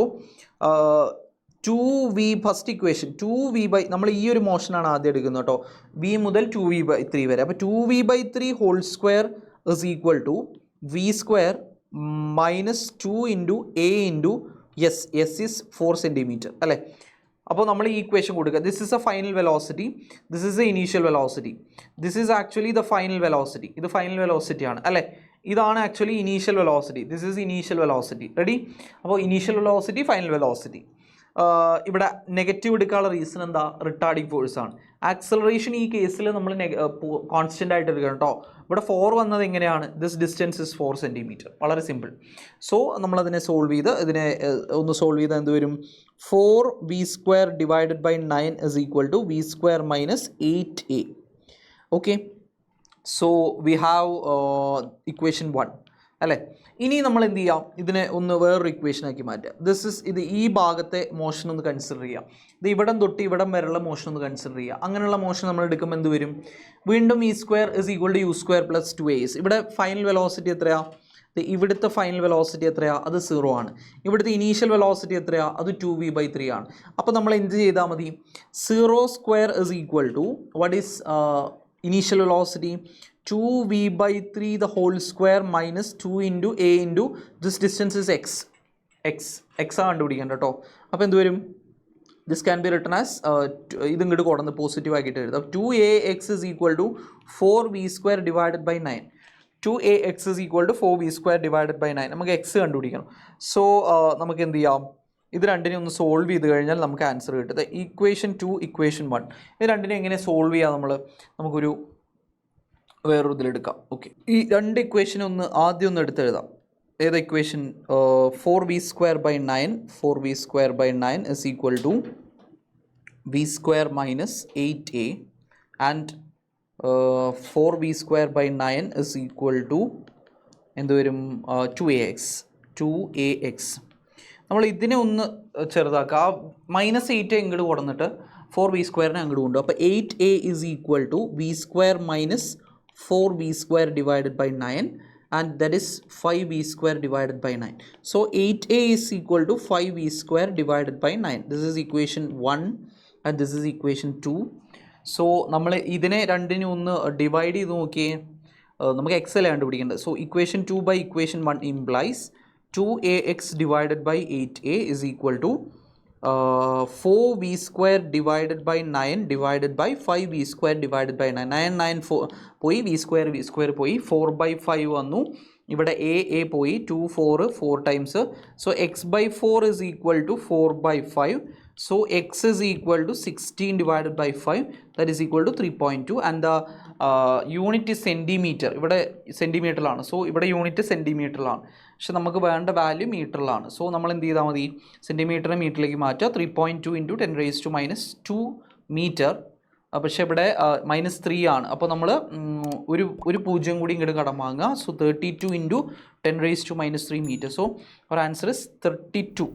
2v first equation 2v നമ്മൾ ഈ ഒരു മോഷനാണ് ആദ്യം എടുക്കുന്നത് കേട്ടോ, v മുതൽ 2v/3 വരെ. അപ്പോൾ 2v/3 whole square is equal to v² minus 2 into a into s is 4 centimetre അല്ലേ. അപ്പോൾ നമ്മൾ ഈ ഇക്വേഷൻ കൊടുക്കുക, this is a final velocity, this is a initial velocity, this is actually the final velocity, ഇത് ഫൈനൽ വെലോസിറ്റി ആണ് അല്ലേ. ഇതാണ് actually initial velocity. This is initial velocity. Ready? അപ്പോൾ ഇനീഷ്യൽ വെലോസിറ്റി, ഫൈനൽ വെലോസിറ്റി. ഇവിടെ നെഗറ്റീവ് എടുക്കാനുള്ള റീസൺ എന്താ? റിട്ടാർഡിങ് ഫോഴ്സ് ആണ്. ആക്സലറേഷൻ ഈ കേസിൽ നമ്മൾ കോൺസ്റ്റൻ്റ് ആയിട്ട് എടുക്കണം കേട്ടോ. ഇവിടെ 4 വന്നത് എങ്ങനെയാണ്? This distance is 4 centimetre. വളരെ സിമ്പിൾ. സോ നമ്മളതിനെ സോൾവ് ചെയ്ത് ഇതിനെ ഒന്ന് സോൾവ് ചെയ്താൽ എന്ത് വരും? 4v² divided by 9 is equal to v² minus 8a. Okay, so we have equation 1 അല്ലേ. ഇനി നമ്മൾ എന്ത് ചെയ്യാം? ഇതിനെ ഒന്ന് വേറൊരു ഇക്വേഷനാക്കി മാറ്റാം. ഇത് ഈ ഭാഗത്തെ മോഷൻ ഒന്ന് കൺസിഡർ ചെയ്യാം. ഇത് ഇവിടം തൊട്ട് ഇവിടം വരെയുള്ള മോഷൻ ഒന്ന് കൺസിഡർ ചെയ്യുക. അങ്ങനെയുള്ള മോഷൻ നമ്മൾ എടുക്കുമ്പോൾ എന്ത് വരും? വീണ്ടും v² is equal to u² plus 2as. ഇവിടെ ഫൈനൽ വെലോസിറ്റി എത്രയാണ്? ഇവിടുത്തെ ഫൈനൽ വെലോസിറ്റി എത്രയാണ്? അത് 0 ആണ്. ഇവിടുത്തെ ഇനീഷ്യൽ വെലോസിറ്റി എത്രയാണ്? അത് 2v/3 ആണ്. അപ്പോൾ നമ്മൾ എന്ത് ചെയ്താൽ മതി? 0² is equal to what is initial velocity? 2v/3 the whole square minus 2 into a into this distance is x ആണ് കണ്ടുപിടിക്കേണ്ട കേട്ടോ. അപ്പോൾ എന്ത് വരും? This can be written as ഇത് ഇങ്ങോട്ട് കൊടുന്ന് പോസിറ്റീവ് ആക്കിയിട്ട് എഴുതാം. 2ax is equal to 4v² divided by 9. 2ax is equal to 4v² divided by 9. നമുക്ക് x കണ്ടുപിടിക്കണം. സോ നമുക്ക് എന്ത് ചെയ്യാം? ഇത് രണ്ടിനെ ഒന്ന് സോൾവ് ചെയ്ത് കഴിഞ്ഞാൽ നമുക്ക് ആൻസർ കിട്ടുന്നത് ഇക്വേഷൻ 2, ഇക്വേഷൻ 1. ഇത് രണ്ടിനെ എങ്ങനെ സോൾവ് ചെയ്യാം? നമുക്കൊരു വേറൊരു ഇതിലെടുക്കാം. ഓക്കെ, ഈ രണ്ട് ഇക്വേഷൻ ആദ്യം ഒന്ന് എടുത്തെഴുതാം. ഏതാ equation? 4v² by 9. 4v² by 9 is equal to v² minus 8a and 4v² by 9 is equal to എന്ത് വരും? 2ax. നമ്മൾ ഇതിനെ ഒന്ന് ചെറുതാക്കുക. ആ -8 ഇങ്ങോട്ട് കൊടുന്നിട്ട് 4v² അങ്ങോട്ട് കൊണ്ടു. അപ്പോൾ 8a is equal to v² minus 4v² divided by 9 and that is 5v² divided by 9. So 8a is equal to 5v² divided by 9. This is equation 1 and this is equation 2. So നമ്മൾ ഇതിനെ രണ്ടിനെ ഒന്ന് ഡിവൈഡ് ചെയ്ത് നോക്കിയേ. നമുക്ക് x അല്ലേ കണ്ടുപിടിക്കേണ്ടത്. So equation 2 by equation 1 implies 2ax divided by 8a is equal to 4v² divided by 9 divided by 5v² divided by 9. 9 പോയി, v² പോയി, 4/5 വന്നു. ഇവിടെ a പോയി, 2 4 times. So x/4 is equal to 4/5. So x is equal to 16 divided by 5, that is equal to 3.2 and the unit is centimeter. ഇവിടെ സെൻറ്റിമീറ്ററിലാണ്. സോ ഇവിടെ യൂണിറ്റ് സെൻറ്റിമീറ്ററിലാണ്, പക്ഷെ നമുക്ക് വേണ്ട വാല്യൂ മീറ്ററിലാണ്. സോ നമ്മൾ എന്ത് ചെയ്താൽ മതി? സെൻറ്റിമീറ്ററിനെ മീറ്ററിലേക്ക് മാറ്റുക. 3.2 × 10⁻²2 മീറ്റർ. പക്ഷേ ഇവിടെ -3 ആണ്. അപ്പോൾ നമ്മൾ ഒരു 0 കൂടി ഇങ്ങോട്ട് കടം വാങ്ങുക. So 32 × 10⁻³ metre. So our answer is 32.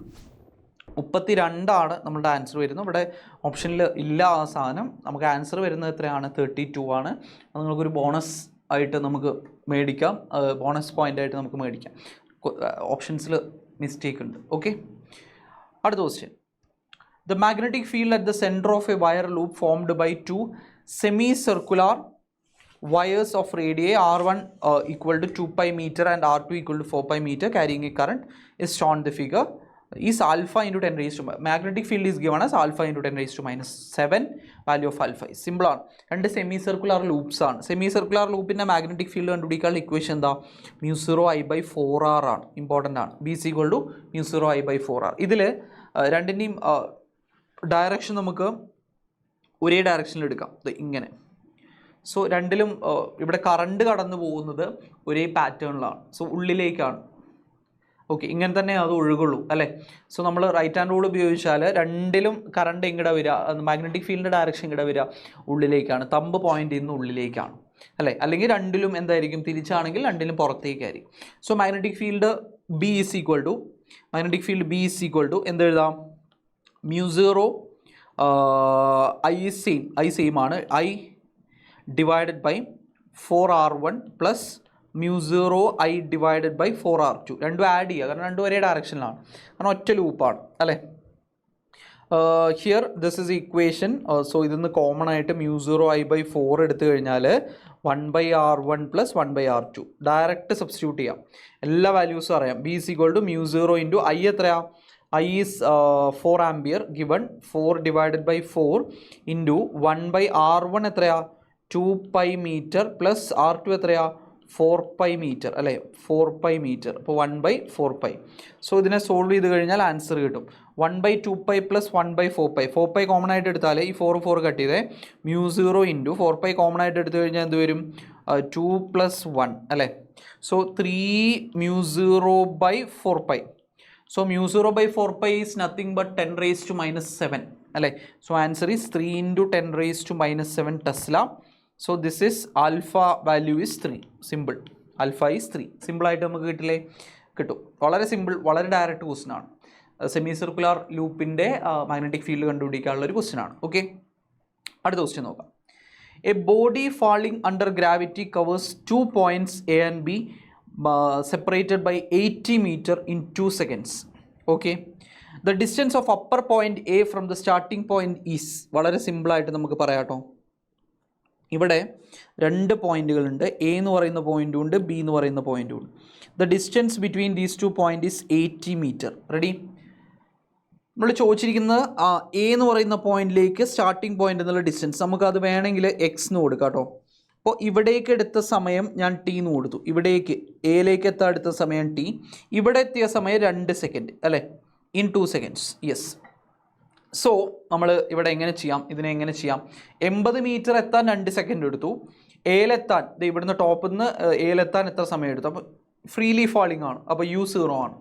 32 നമ്മളുടെ ആൻസർ വരുന്നത്. ഇവിടെ ഓപ്ഷനിൽ ഇല്ല ആ സാധനം. നമുക്ക് ആൻസർ വരുന്നത് എത്രയാണ്? 32 ആണ്. അത് നിങ്ങൾക്കൊരു ബോണസ് ആയിട്ട് നമുക്ക് മേടിക്കാം, ബോണസ് പോയിൻ്റ് ആയിട്ട് നമുക്ക് മേടിക്കാം. ഓപ്ഷൻസിൽ മിസ്റ്റേക്ക് ഉണ്ട്. ഓക്കെ, അടുത്ത question. The magnetic field at the center of a wire loop formed by two semicircular wires of radii r1 equal to 2 pi meter and r2 equal to 4 pi meter carrying a current is shown in the figure. Is alpha into 10⁻⁻. Magnetic field is given as alpha into 10⁻⁻⁷. Value of alpha is simple ആണ്. രണ്ട് സെമിസർക്കുലർ ലൂപ്സ് ആണ്. സെമിസർക്കുലർ ലൂപ്പിൻ്റെ മാഗ്നറ്റിക് ഫീൽഡ് കണ്ടുപിടിക്കാനുള്ള ഇക്വേഷൻ എന്താ? μ0I/4r ആണ്. ഇമ്പോർട്ടൻ്റ് ആണ്. B is equal to μ0I/4r. ഇതിൽ രണ്ടിൻ്റെയും ഡയറക്ഷൻ നമുക്ക് ഒരേ ഡയറക്ഷനിൽ എടുക്കാം, ഇങ്ങനെ. സോ രണ്ടിലും ഇവിടെ കറണ്ട് കടന്നു പോകുന്നത് ഒരേ പാറ്റേണിലാണ്. സോ ഉള്ളിലേക്കാണ്. ഓക്കെ, ഇങ്ങനെ തന്നെ അത് ഒഴുകുള്ളൂ അല്ലേ. സോ നമ്മൾ റൈറ്റ് ഹാൻഡ് റൂൾ ഉപയോഗിച്ചാൽ രണ്ടിലും കറണ്ട് എങ്ങടെ വരിക? മാഗ്നറ്റിക് ഫീൽഡിൻ്റെ ഡയറക്ഷൻ എങ്ങടെ വരിക? ഉള്ളിലേക്കാണ്. തമ്പ് പോയിന്റ് ചെയ്യുന്ന ഉള്ളിലേക്കാണ് അല്ലേ. അല്ലെങ്കിൽ രണ്ടിലും എന്തായിരിക്കും? തിരിച്ചാണെങ്കിൽ രണ്ടിലും പുറത്തേക്കായിരിക്കും. So magnetic field B is equal to എന്തെഴുതാം? μ0 I സെയിം ആണ്. I divided by 4r1 plus μ0I divided by 4r2. രണ്ടും ആഡ് ചെയ്യുക, കാരണം രണ്ടും ഒരേ ഡയറക്ഷനിലാണ്, കാരണം ഒറ്റ ലൂപ്പാണ് അല്ലേ. Here this is equation. So ഇതിന്ന് കോമൺ ആയിട്ട് μ0I/4 എടുത്തു കഴിഞ്ഞാൽ 1/r1 plus 1/r2 direct substitute ചെയ്യാം. എല്ലാ വാല്യൂസും അറിയാം. B is equal to μ0 into I എത്രയാ? I is 4 ampere given 4 divided by 4 into 1/r1 എത്രയാ? 2 pi meter plus r2 എത്രയാ? 4π മീറ്റർ അല്ലേ, 4π മീറ്റർ. അപ്പോൾ 1/4π. സോ ഇതിനെ സോൾവ് ചെയ്ത് കഴിഞ്ഞാൽ ആൻസർ കിട്ടും 1/2π പ്ലസ് 1/4π. 4π കോമൺ ആയിട്ട് എടുത്താൽ ഈ 4 കട്ട് ചെയ്തേ μ0 ഇൻറ്റു 4π കോമൺ ആയിട്ട് എടുത്തു കഴിഞ്ഞാൽ എന്ത് വരും 2 + 1 അല്ലേ. So 3μ0/4π. So μ0/4π is nothing but 10⁻⁻⁷ അല്ലേ. So answer is 3 × 10⁻⁻7 tesla. So this is alpha value is 3. Simple. Alpha is 3. സിമ്പിളായിട്ട് നമുക്ക് കിട്ടില്ലേ? കിട്ടും. വളരെ സിമ്പിൾ, വളരെ ഡയറക്റ്റ് ക്വസ്റ്റ്യൻ ആണ്. സെമി സർക്കുലർ ലൂപ്പിൻ്റെ മാഗ്നറ്റിക് ഫീൽഡ് കണ്ടുപിടിക്കാനുള്ള ഒരു ക്വസ്റ്റ്യൻ ആണ്. ഓക്കെ, അടുത്ത ക്വസ്റ്റ്യൻ നോക്കാം. A body falling under gravity covers 2 points A and B separated by 80 meter in 2 seconds. Okay, the distance of upper point A from the starting point is. വളരെ സിമ്പിളായിട്ട് നമുക്ക് പറയാട്ടോ. ഇവിടെ 2 പോയിന്റുകളുണ്ട്. എ എന്ന് പറയുന്ന പോയിന്റും ഉണ്ട്, ബി എന്ന് പറയുന്ന പോയിന്റും ഉണ്ട്. The distance between these 2 points is 80 meter. Ready? നമ്മൾ ചോദിച്ചിരിക്കുന്നത് എ എന്ന് പറയുന്ന പോയിന്റിലേക്ക് സ്റ്റാർട്ടിംഗ് പോയിന്റ് എന്നുള്ള ഡിസ്റ്റൻസ്. നമുക്കത് വേണമെങ്കിൽ എക്സ് എന്ന് കൊടുക്കാം കേട്ടോ. അപ്പോൾ ഇവിടേക്ക് എടുത്ത സമയം ഞാൻ ടി എന്ന് കൊടുത്തു. ഇവിടേക്ക് എയിലേക്ക് എത്താൻ എടുത്ത സമയം ടി. ഇവിടെ എത്തിയ സമയം 2 സെക്കൻഡ് അല്ലേ, ഇൻ 2 seconds. യെസ്. സോ നമ്മൾ ഇവിടെ എങ്ങനെ ചെയ്യാം, ഇതിനെ എങ്ങനെ ചെയ്യാം? 80 മീറ്റർ എത്താൻ 2 സെക്കൻഡ് എടുത്തു. എയിലെത്താൻ ഇവിടുന്ന് ടോപ്പിൽ നിന്ന് എയിലെത്താൻ എത്ര സമയം എടുത്തു? അപ്പോൾ ഫ്രീലി ഫാളിംഗ് ആണ്, അപ്പോൾ u0 ആണ്.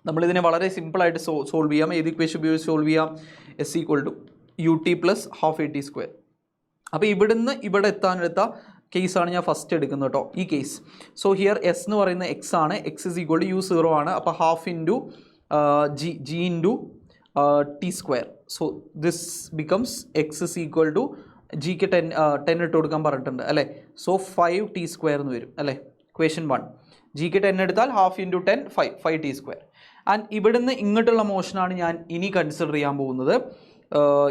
നമ്മളിതിനെ വളരെ സിമ്പിളായിട്ട് സോൾവ് ചെയ്യാം. ഏത് ഇക്വേഷൻ ഉപയോഗിച്ച് സോൾവ് ചെയ്യാം? S = ut + ½ at². അപ്പോൾ ഇവിടുന്ന് ഇവിടെ എത്താനെടുത്ത കേസാണ് ഞാൻ ഫസ്റ്റ് എടുക്കുന്നത് കേട്ടോ, ഈ കേസ്. സോ ഹിയർ എസ് എന്ന് പറയുന്ന എക്സ് ആണ്. എക്സ് = u0 ആണ്. അപ്പോൾ ½ × g × t². So this becomes X = ജിക്ക് 10 ഇട്ട് കൊടുക്കാൻ പറഞ്ഞിട്ടുണ്ട് അല്ലേ. സോ 5t² എന്ന് വരും അല്ലേ. ഇക്വേഷൻ 1. ജിക്ക് 10 എടുത്താൽ ½ × 10 5t². ആൻഡ് ഇവിടുന്ന് ഇങ്ങോട്ടുള്ള മോഷനാണ് ഞാൻ ഇനി കൺസിഡർ ചെയ്യാൻ പോകുന്നത്.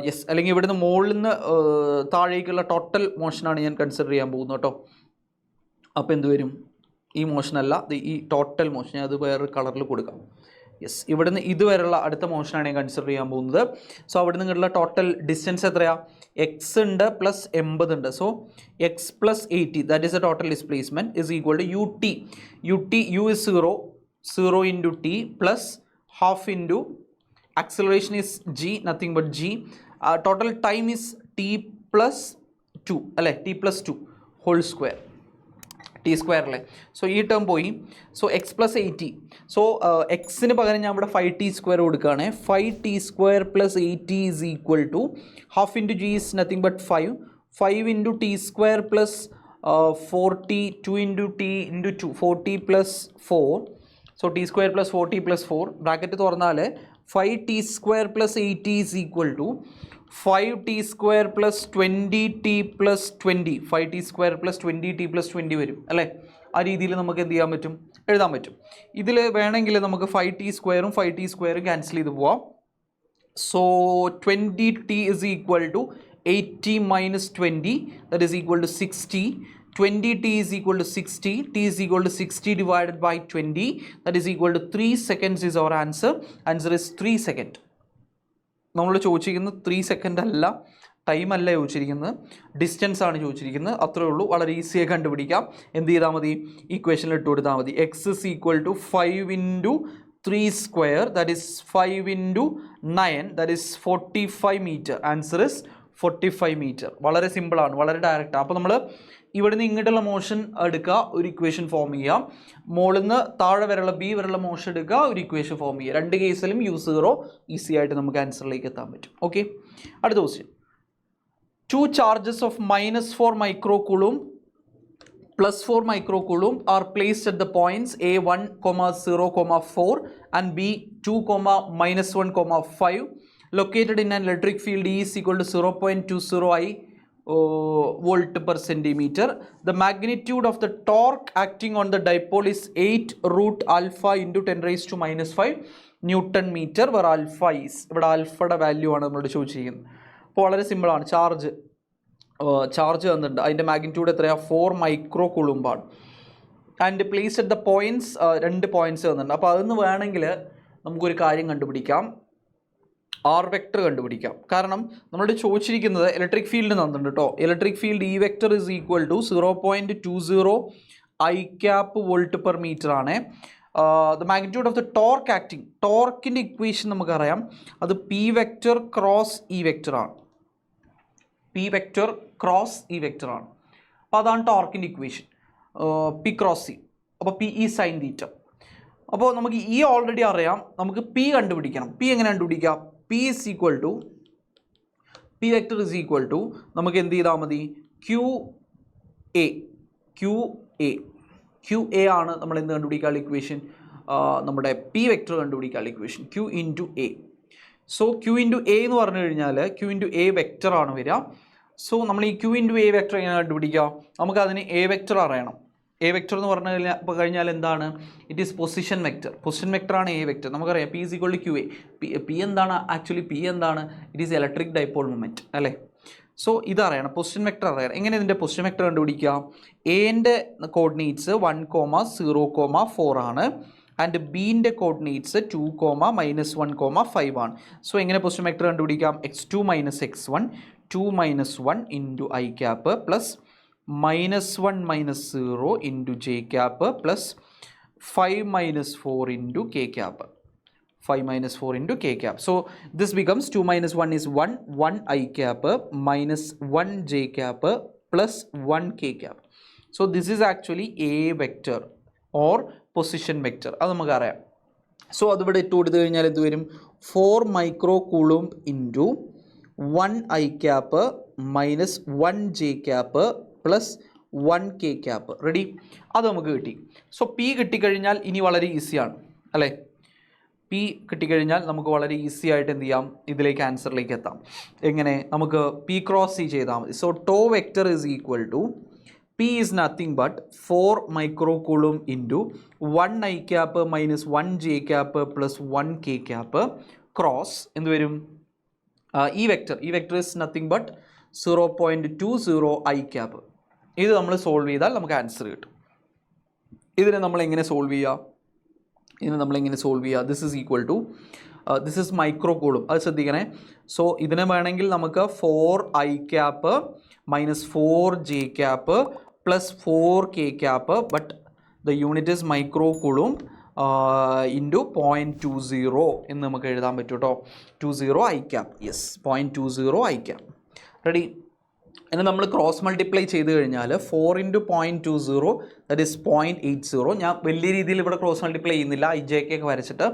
യെസ്, അല്ലെങ്കിൽ ഇവിടുന്ന് മുകളിൽ നിന്ന് താഴേക്കുള്ള ടോട്ടൽ മോഷനാണ് ഞാൻ കൺസിഡർ ചെയ്യാൻ പോകുന്നത് കേട്ടോ. അപ്പോൾ എന്ത് വരും? ഈ മോഷനല്ല, ഈ ടോട്ടൽ മോഷൻ. അത് വേറൊരു കളറിൽ കൊടുക്കാം. യെസ്, ഇവിടുന്ന് ഇതുവരെയുള്ള അടുത്ത മോഷനാണ് ഞാൻ കൺസിഡർ ചെയ്യാൻ പോകുന്നത്. സോ അവിടെ നിന്നുള്ള ടോട്ടൽ ഡിസ്റ്റൻസ് എത്രയാണ്? എക്സ് ഉണ്ട് പ്ലസ് 80 ഉണ്ട്. So x + 80 that is a total displacement is equal to ut. u is 0 × t plus ½ × acceleration is g, nothing but g. Total time is t + 2 അല്ലേ, t + 2 whole square, t² അല്ലേ. സോ ഈ ടേം പോയി. So x + 80. സോ എക്സിന് പകരം ഞാൻ ഇവിടെ 5t² കൊടുക്കുകയാണ്. 5t² + 80 is equal to ½ × g is nothing but 5 × t² plus 40, 2 × t × 2, 40 + 4. So t² + 40 + 4 bracket തുറന്നാൽ 5t² + 80 is equal to 5t² + 20t + 20. 5t² + 20t + 20 വരും അല്ലേ. ആ രീതിയിൽ നമുക്ക് എന്ത് ചെയ്യാൻ പറ്റും? എഴുതാൻ പറ്റും. ഇതിൽ വേണമെങ്കിൽ നമുക്ക് 5t² 5t² ക്യാൻസൽ ചെയ്ത് പോവാം. So 20t is equal to 80 - 20 that is equal to 60. 20t is equal to 60. t is equal to 60 divided by 20 that is equal to 3 seconds is our answer. Answer is 3 seconds. നമ്മൾ ചോദിച്ചിരിക്കുന്നത് 3 സെക്കൻഡ് അല്ല, ടൈം അല്ല ചോദിച്ചിരിക്കുന്നത്, ഡിസ്റ്റൻസ് ആണ് ചോദിച്ചിരിക്കുന്നത്. അത്രേ ഉള്ളൂ. വളരെ ഈസിയായി കണ്ടുപിടിക്കാം. എന്ത് ചെയ്താൽ മതി? ഇക്വേഷനിൽ ഇട്ട് കൊടുത്താൽ മതി. X is equal to 5 × 3² that is 5 × 9 that is 45 meter. Answer is 45 meter. വളരെ സിമ്പിളാണ്, വളരെ ഡയറക്റ്റ്. അപ്പോൾ നമ്മൾ ഇവിടുന്ന് ഇങ്ങോട്ടുള്ള മോഷൻ എടുക്കുക, ഒരു ഇക്വേഷൻ ഫോം ചെയ്യാം. മുകളിൽ നിന്ന് താഴെ വരെയുള്ള ബി വരെയുള്ള മോഷൻ എടുക്കുക, ഒരു ഇക്വേഷൻ ഫോം ചെയ്യുക. രണ്ട് കേസിലും u0 ഈസി ആയിട്ട് നമുക്ക് ആൻസറിലേക്ക് എത്താൻ പറ്റും. ഓക്കെ, അടുത്ത question. 2 charges of -4 microcoulomb +4 microcoulomb are placed at the points A 1, 0, 4 and B 2, -1, 5 located in an electric field E is equal to 0.20 I volt per centimeter. The magnitude of the torque acting on the dipole is 8√α into 10⁻⁻5 Newton meter, where alpha is. ഇവിടെ ആൽഫയുടെ വാല്യൂ ആണ് നമ്മളോട് ചോദിച്ചിരിക്കുന്നത്. അപ്പോൾ വളരെ സിമ്പിളാണ്. ചാർജ് തന്നിട്ടുണ്ട്. അതിൻ്റെ മാഗ്നിറ്റ്യൂഡ് എത്രയാണ്? 4 microcoulomb ആണ്. And place at the points, 2 points തന്നിട്ടുണ്ട്. അപ്പോൾ അതൊന്ന് വേണമെങ്കിൽ നമുക്കൊരു കാര്യം കണ്ടുപിടിക്കാം, ആർ വെക്ടർ കണ്ടുപിടിക്കാം. കാരണം നമ്മളോട് ചോദിച്ചിരിക്കുന്നത് ഇലക്ട്രിക് ഫീൽഡ് തന്നിട്ടുണ്ട് കേട്ടോ. Electric field E vector is equal to 0.20 I cap volt per metre ആണ്. The magnitude of the torque acting, ടോർക്കിൻ്റെ ഇക്വേഷൻ നമുക്കറിയാം, അത് P vector cross E vector ആണ്. P vector cross E vector ആണ്. അപ്പോൾ അതാണ് ടോർക്കിൻ്റെ ഇക്വേഷൻ, പി ക്രോസ് സി. അപ്പോൾ പി ഇ സൈൻ തീറ്റ. അപ്പോൾ നമുക്ക് ഈ ഓൾറെഡി അറിയാം, നമുക്ക് പി കണ്ടുപിടിക്കണം. പി എങ്ങനെ കണ്ടുപിടിക്കാം? P is equal to, p vector is equal to, നമുക്ക് എന്ത് ചെയ്താൽ മതി, ക്യു എ. ക്യു എ ആണ് നമ്മൾ എന്ത് കണ്ടുപിടിക്കാനുള്ള ഇക്വേഷൻ, നമ്മുടെ പി വെക്റ്റർ കണ്ടുപിടിക്കാനുള്ള equation, Q into A. So Q into A എന്ന് പറഞ്ഞു കഴിഞ്ഞാൽ ക്യു ഇൻറ്റു എ വെക്റ്റർ ആണ് വരിക. സോ നമ്മൾ ഈ ക്യു ഇൻറ്റു എ വെക്റ്റർ എങ്ങനെ കണ്ടുപിടിക്കുക? നമുക്കതിന് എ വെക്റ്റർ അറിയണം. എ വെക്റ്റർ എന്ന് പറഞ്ഞു കഴിഞ്ഞാൽ എന്താണ്? It is position vector. Position vector ആണ് എ വെക്റ്റർ. നമുക്കറിയാം p is equal to q a. P എന്താണ് ആക്ച്വലി? പി എന്താണ്? It is electric dipole moment അല്ലേ? സോ ഇതറിയണം, പൊസിഷൻ വെക്റ്റർ അറിയണം. എങ്ങനെ ഇതിൻ്റെ പൊസിഷൻ വെക്റ്റർ കണ്ടുപിടിക്കുക? എൻ്റെ കോർഡിനേറ്റ്സ് 1,0,4 ആണ്, ആൻഡ് ബീൻ്റെ കോർഡിനേറ്റ്സ് 2,-1,5 ആണ്. സോ എങ്ങനെ പൊസിഷൻ വെക്റ്റർ കണ്ടുപിടിക്കാം? x2 - x1, 2 - 1 into I cap plus -1 - 0 into J cap plus 5 - 4 into K cap. 5 - 4 into k cap. So this becomes 2 - 1 is 1 I cap minus 1 j cap plus 1 k cap. So this is actually a vector or position vector. അത് നമുക്കറിയാം. സോ അതിവിടെ ഇട്ട് കൊടുത്തു കഴിഞ്ഞാൽ എന്ത് വരും? 4 micro coulomb into 1 I cap minus 1 J cap plus 1 K cap. Ready? അത് നമുക്ക് കിട്ടി. സോ പി കിട്ടിക്കഴിഞ്ഞാൽ ഇനി വളരെ ഈസിയാണ് അല്ലേ? പി കിട്ടിക്കഴിഞ്ഞാൽ നമുക്ക് വളരെ ഈസി ആയിട്ട് എന്ത് ചെയ്യാം? ഇതിലേക്ക് ആൻസറിലേക്ക് എത്താം. എങ്ങനെ? നമുക്ക് പി ക്രോസ് സി ചെയ്താൽ മതി. So tau vector is equal to P is nothing but 4 micro coulomb into 1 I cap minus 1 J cap plus 1 K cap cross എന്ത് വരും? ഈ vector is nothing but 0.20 I cap. ഇത് നമ്മൾ സോൾവ് ചെയ്താൽ നമുക്ക് ആൻസർ കിട്ടും. ഇതിനെ നമ്മൾ എങ്ങനെ സോൾവ് ചെയ്യുക? This is equal to, this is micro coulomb, അത് ശ്രദ്ധിക്കണേ. സോ ഇതിനെ വേണമെങ്കിൽ നമുക്ക് 4 I cap minus 4 J cap plus 4 K cap, but the unit is micro coulomb into 0.20 എന്ന് നമുക്ക് എഴുതാൻ പറ്റും കേട്ടോ. 20 I cap, yes, 0.20 I cap. Ready? ഇനി നമ്മൾ ക്രോസ് മൾട്ടിപ്ലൈ ചെയ്ത് കഴിഞ്ഞാൽ 4 ഇൻറ്റു 0.20 ദറ്റ് ഇസ് 0.80. ഞാൻ വലിയ രീതിയിൽ ഇവിടെ ക്രോസ് മൾട്ടിപ്ലൈ ചെയ്യുന്നില്ല, ഐ ജെ കെ ഒക്കെ വരച്ചിട്ട്.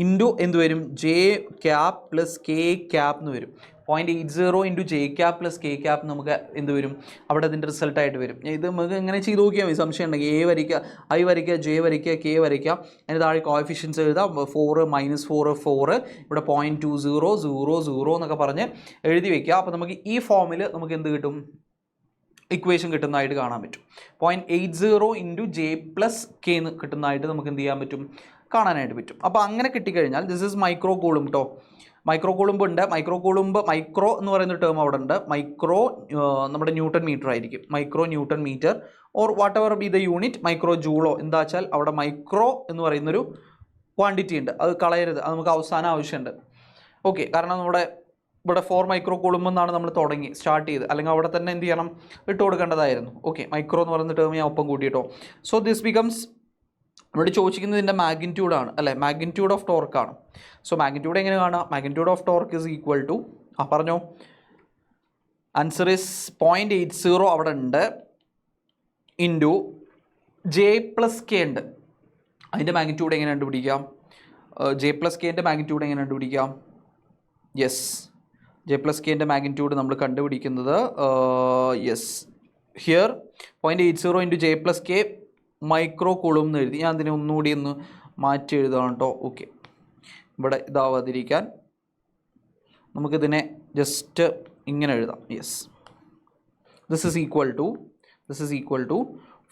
ഇൻറ്റു എന്ത് വരും? J cap plus K cap എന്ന് വരും. 0.80 into J cap plus K cap നമുക്ക് എന്ത് വരും? അവിടെ അതിൻ്റെ റിസൾട്ടായിട്ട് വരും. ഇത് നമുക്ക് എങ്ങനെ ചെയ്ത് നോക്കിയാൽ മതി. സംശയം ഉണ്ടെങ്കിൽ എ വരയ്ക്കുക, ഐ വരയ്ക്കുക, ജെ വരയ്ക്കുക, കെ വരയ്ക്കുക. അതിന് താഴെ കോഎഫിഷ്യൻസ് എഴുതാം. 4 - 4 4, ഇവിടെ 0.20 0 0 എന്നൊക്കെ പറഞ്ഞ് എഴുതി വയ്ക്കുക. അപ്പോൾ നമുക്ക് ഈ ഫോമിൽ നമുക്ക് എന്ത് കിട്ടും? ഇക്വേഷൻ കിട്ടുന്നതായിട്ട് കാണാൻ പറ്റും. 0.80 ഇൻറ്റു ജെ പ്ലസ് കെ എന്ന് കിട്ടുന്നതായിട്ട് നമുക്ക് എന്ത് ചെയ്യാൻ പറ്റും? കാണാനായിട്ട് പറ്റും. അപ്പോൾ അങ്ങനെ കിട്ടിക്കഴിഞ്ഞാൽ ദിസ് ഇസ് മൈക്രോ കൂളും കേട്ടോ. മൈക്രോ കൂളുംബ് ഉണ്ട്. മൈക്രോ എന്ന് പറയുന്ന ടേം അവിടെ ഉണ്ട്. മൈക്രോ നമ്മുടെ ന്യൂട്ടൺ മീറ്റർ ആയിരിക്കും. Micro newton metre or whatever be the unit, micro ജൂളോ, എന്താ വെച്ചാൽ അവിടെ മൈക്രോ എന്ന് പറയുന്നൊരു ക്വാണ്ടിറ്റി ഉണ്ട്. അത് കളയരുത്, അത് നമുക്ക് അവസാനം ആവശ്യമുണ്ട്. ഓക്കെ, കാരണം നമ്മുടെ ഇവിടെ 4 മൈക്രോ കൂളുംബ് എന്നാണ് നമ്മൾ സ്റ്റാർട്ട് ചെയ്ത്, അല്ലെങ്കിൽ അവിടെ തന്നെ എന്ത് ചെയ്യണം? ഇട്ട് കൊടുക്കേണ്ടതായിരുന്നു. ഓക്കെ, മൈക്രോ എന്ന് പറയുന്ന ടേം ഞാൻ ഒപ്പം കൂട്ടിയിട്ടോ. സോ ദിസ് ബിക്കംസ്, ഇവിടെ ചോദിച്ചിരിക്കുന്നത് ഇതിൻ്റെ മാഗ്നിറ്റ്യൂഡാണ് അല്ലേ? മാഗ്നിറ്റ്യൂഡ് ഓഫ് ടോർക്കാണ്. സോ മാഗ്നിറ്റ്യൂഡ് എങ്ങനെ കാണാം? Magnitude of torque is equal to, പറഞ്ഞോ, ആൻസർ ഇസ് 0.80 അവിടെ ഉണ്ട്, ഇൻറ്റു ജെ പ്ലസ് കെ ഉണ്ട്. അതിൻ്റെ മാഗ്നിറ്റ്യൂഡ് എങ്ങനെ കണ്ടുപിടിക്കാം? ജെ പ്ലസ് കെൻ്റെ മാഗ്നിറ്റ്യൂഡ് എങ്ങനെ കണ്ടുപിടിക്കാം? യെസ്, ജെ പ്ലസ് കെൻ്റെ മാഗ്നിറ്റ്യൂഡ് നമ്മൾ കണ്ടുപിടിക്കുന്നത് yes here 0.80 into J plus K micro coulomb എന്ന് എഴുതി. ഞാൻ അതിനെ ഒന്നുകൂടി ഒന്ന് മാറ്റി എഴുതാം കേട്ടോ. ഓക്കെ, ഇവിടെ ഇതാവാതിരിക്കാൻ നമുക്കിതിനെ ജസ്റ്റ് ഇങ്ങനെ എഴുതാം. Yes, this is equal to